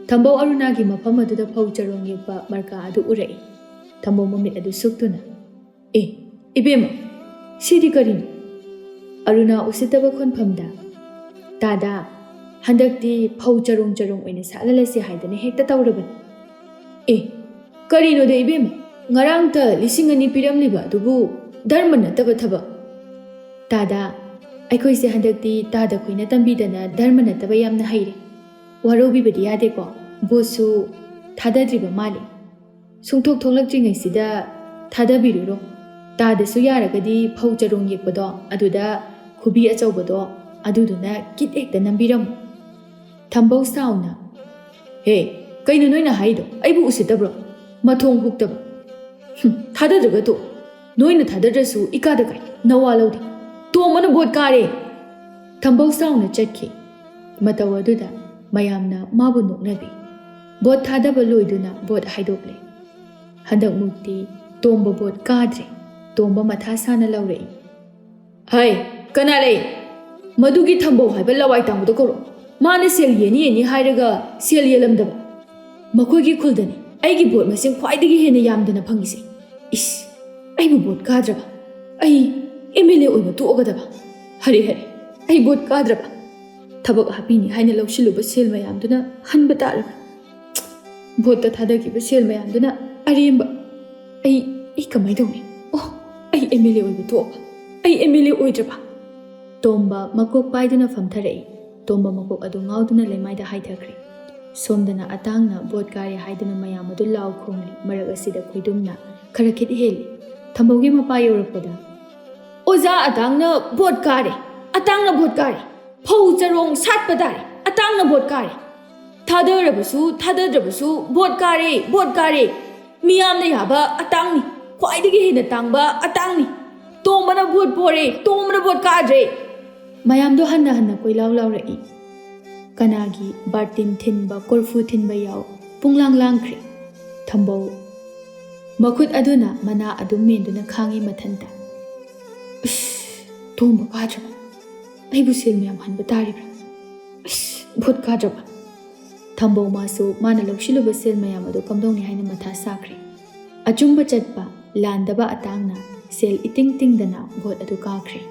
ꯊꯝꯕꯧ ꯑꯔꯨꯅꯥꯒꯤ ꯃꯐꯝ ꯑꯗꯨꯗ ꯐꯧ ꯆꯔꯣꯡ ꯌꯦꯛꯄ ꯃꯔꯀꯥ ꯑꯗꯨ ꯎꯔꯛꯏ ꯊꯝꯕꯧ ꯃꯃꯤꯠ ꯑꯗꯨ ꯁꯨꯛꯇꯨꯅ ꯏꯕꯦꯝꯃ ꯁꯤꯗꯤ ꯀꯔꯤꯅꯣ ꯑꯔꯨꯅꯥ ꯎꯁꯤꯠꯇꯕ ꯈꯣꯟꯐꯝꯗ ꯇꯥꯗꯥ ꯍꯟꯗꯛꯇꯤ ꯐꯧ ꯆꯔꯣꯡ ꯑꯣꯏꯅ ꯁꯥꯠꯍꯜꯂꯁꯤ ꯍꯥꯏꯗꯅ ꯍꯦꯛꯇ ꯇꯧꯔꯕꯅꯤ ꯀꯔꯤꯅꯣꯗ ꯏꯕꯦꯝꯃ ꯉꯔꯥꯡꯇ 2,000 ꯄꯤꯔꯝꯂꯤꯕ ꯑꯗꯨꯕꯨ ꯙꯔꯃ ꯅꯠꯇꯕ ꯊꯕꯛ ꯇꯥꯗꯥ ꯑꯩꯈꯣꯏꯁꯦ ꯍꯟꯗꯛꯇꯤ ꯇꯥꯗ ꯈꯣꯏꯅ ꯇꯝꯕꯤꯗꯅ ꯙꯔꯃ ꯅꯠꯇꯕ ꯌꯥꯝꯅ ꯍꯩꯔꯦ ꯋꯥꯔꯧꯕꯤꯕꯗꯤ ꯌꯥꯗꯦꯀꯣ ꯕꯣꯠꯁꯨ ꯊꯥꯗꯗ꯭ꯔꯤꯕ ꯃꯥꯜꯂꯤ ꯁꯨꯡꯊꯣꯛ ꯊꯣꯛꯂꯛꯇ꯭ꯔꯤꯉꯩꯁꯤꯗ ꯊꯥꯗꯕꯤꯔꯨꯔꯣ ꯇꯥꯗꯁꯨ ꯌꯥꯔꯒꯗꯤ ꯐꯧ ꯆꯔꯣꯡ ꯌꯦꯛꯄꯗꯣ ꯑꯗꯨꯗ ꯈꯨꯕꯤ ꯑꯆꯧꯕꯗꯣ ꯑꯗꯨꯗꯨꯅ ꯀꯤꯠ ꯍꯦꯛꯇ ꯅꯝꯕꯤꯔꯝꯃꯨ ꯊꯝꯕꯧ ꯁꯥꯎꯅ ꯀꯩꯅꯣ ꯅꯣꯏꯅ ꯍꯥꯏꯗꯣ ꯑꯩꯕꯨ ꯎꯁꯤꯠꯇꯕ꯭ꯔꯣ ꯃꯊꯣꯡ ꯍꯨꯛꯇꯕ ꯊꯥꯗꯗ꯭ꯔꯒ ꯇꯣ ꯅꯣꯏꯅ ꯊꯥꯗꯗ꯭ꯔꯁꯨ ꯏꯀꯥꯗ ꯀꯥꯏ ꯅꯋꯥ ꯂꯧꯗꯦ ꯇꯣꯝꯕꯅ ꯚꯣꯠ ꯀꯥꯔꯦ ꯊꯝꯕꯧ ꯁꯥꯎꯅ ꯆꯠꯈꯤ ꯃꯇꯧ ꯑꯗꯨꯗ ꯃꯌꯥꯝꯅ ꯃꯥꯕꯨ ꯅꯣꯛꯅꯕꯤ ꯚꯣꯠ ꯊꯥꯗꯕ ꯂꯣꯏꯗꯨꯅ ꯚꯣꯠ ꯍꯥꯏꯗꯣꯛꯂꯦ ꯍꯟꯗꯛꯃꯨꯛꯇꯤ ꯇꯣꯝꯕ ꯚꯣꯠ ꯀꯥꯗ꯭ꯔꯦ ꯇꯣꯝꯕ ꯃꯊꯥ ꯁꯥꯅ ꯂꯧꯔꯛꯏ ꯀꯅꯥ ꯂꯩ ꯃꯗꯨꯒꯤ ꯊꯝꯕꯧ ꯍꯥꯏꯕ ꯂꯋꯥꯏ ꯇꯥꯡꯕꯗꯣ ꯀꯧꯔꯣ ꯃꯥꯅ ꯁꯦꯜ ꯌꯦꯟꯅꯤ ꯍꯥꯏꯔꯒ ꯁꯦꯜ ꯌꯦꯜꯂꯝꯗꯕ ꯃꯈꯣꯏꯒꯤ ꯈꯨꯜꯗꯅꯤ ꯑꯩꯒꯤ ꯚꯣꯠ ꯃꯁꯤꯡ ꯈ꯭ꯋꯥꯏꯗꯒꯤ ꯍꯦꯟꯅ ꯌꯥꯝꯗꯅ ꯐꯪꯉꯤꯁꯦ ꯑꯩꯕꯨ ꯚꯣꯠ ꯀꯥꯗ꯭ꯔꯕ ꯑꯩ MLA ꯑꯣꯏꯕ ꯇꯣꯛꯑꯒꯗꯕ ꯍꯔꯦ ꯑꯩ ꯚꯣꯠ ꯀꯥꯗ꯭ꯔꯕ ꯊꯕꯛ ꯍꯥꯞꯄꯤꯅꯤ ꯍꯥꯏꯅ ꯂꯧꯁꯤꯜꯂꯨꯕ ꯁꯦꯜ ꯃꯌꯥꯝꯗꯨꯅ ꯍꯟꯕ ꯇꯥꯔꯕ ꯚꯣꯠꯇ ꯊꯥꯗꯈꯤꯕ ꯁꯦꯜ ꯃꯌꯥꯝꯗꯨꯅ ꯑꯔꯦꯝꯕ ꯑꯩ ꯀꯃꯥꯏ ꯇꯧꯅꯤ ꯑꯩ MLA ꯑꯣꯏꯕ ꯇꯣꯛꯑꯕ ꯑꯩ MLA ꯑꯣꯏꯗ꯭ꯔꯕ ꯇꯣꯝꯕ ꯃꯀꯣꯛ ꯄꯥꯏꯗꯨꯅ ꯐꯝꯊꯔꯛꯏ ꯇꯣꯝꯕ ꯃꯀꯣꯛ ꯑꯗꯨ ꯉꯥꯎꯗꯨꯅ ꯂꯩꯃꯥꯏꯗ ꯍꯥꯏꯊꯈ꯭ꯔꯦ ꯁꯣꯝꯗꯅ ꯑꯇꯥꯡꯅ ꯚꯣꯠ ꯀꯥꯔꯦ ꯍꯥꯏꯗꯨꯅ ꯃꯌꯥꯝ ꯑꯗꯨ ꯂꯥꯎ ꯈꯣꯡꯂꯤ ꯃꯔꯛ ꯑꯁꯤꯗ ꯈꯣꯏꯗꯨꯝꯅ ꯈꯔ ꯈꯤꯠ ꯍꯦꯜꯂꯤ ꯊꯝꯕꯧꯒꯤ ꯃꯄꯥ ꯌꯧꯔꯛꯄꯗ ꯑꯣꯖꯥ ꯑꯇꯥꯡꯅ ꯚꯣꯠ ꯀꯥꯔꯦ ꯐꯧ ꯆꯔꯣꯡ ꯁꯥꯠꯄ ꯇꯥꯔꯦ ꯑꯇꯥꯡꯅ ꯚꯣꯠ ꯀꯥꯔꯦ ꯊꯥꯗꯔꯕꯁꯨ ꯊꯥꯗꯗ꯭ꯔꯕꯁꯨ ꯚꯣꯠ ꯀꯥꯔꯦ ꯃꯤꯌꯥꯝꯅ ꯌꯥꯕ ꯑꯇꯥꯡꯅꯤ ꯈ꯭ꯋꯥꯏꯗꯒꯤ ꯍꯦꯟꯅ తాꯡꯕ ꯑꯇꯥꯡꯅꯤ ꯇꯣꯝꯕꯅ ꯚꯣꯠ ꯀꯥꯗ꯭ꯔꯦ ꯃꯌꯥꯝꯗꯣ ꯍꯟꯅ ꯀꯣꯏꯂꯥꯎ ꯂꯥꯎꯔꯛꯏ ꯀꯅꯥꯒꯤ ꯕꯥꯔꯇꯤꯟ ꯊꯤꯟꯕ ꯀꯣꯔꯐꯨ ꯊꯤꯟꯕ ꯌꯥꯎ ꯄꯨꯡꯂꯥꯡ ꯂꯥꯡꯈ꯭ꯔꯦ ꯊꯝꯕꯧ ꯃꯈꯨꯠ ꯑꯗꯨꯅ ꯃꯅꯥ ꯑꯗꯨꯝ ꯃꯦꯟꯗꯨꯅ ꯈꯥꯡꯉꯤ ꯃꯊꯟꯇ ꯇꯣꯝꯕ ꯀꯥꯗ꯭ꯔꯕ ꯑꯩꯕꯨ ꯁꯦꯜ ꯃꯌꯥꯝ ꯍꯟꯕ ꯇꯥꯔꯤꯕ꯭ꯔꯥ ꯚꯣꯠ ꯀꯥꯗ꯭ꯔꯕ ꯊꯝꯕꯧ ꯃꯥꯁꯨ ꯃꯥꯅ ꯂꯧꯁꯤꯜꯂꯨꯕ ꯁꯦꯜ ꯃꯌꯥꯝ ꯑꯗꯨ ꯀꯝꯗꯧꯅꯤ ꯍꯥꯏꯅ ꯃꯊꯥ ꯁꯥꯈ꯭ꯔꯦ ꯑꯆꯨꯝꯕ ꯆꯠꯄ ꯂꯥꯟꯗꯕ ꯑꯇꯥꯡꯅ ꯁꯦꯜ ꯏꯇꯤꯡ ꯇꯤꯡꯗꯅ ꯚꯣꯠ ꯑꯗꯨ ꯀꯥꯈ꯭ꯔꯦ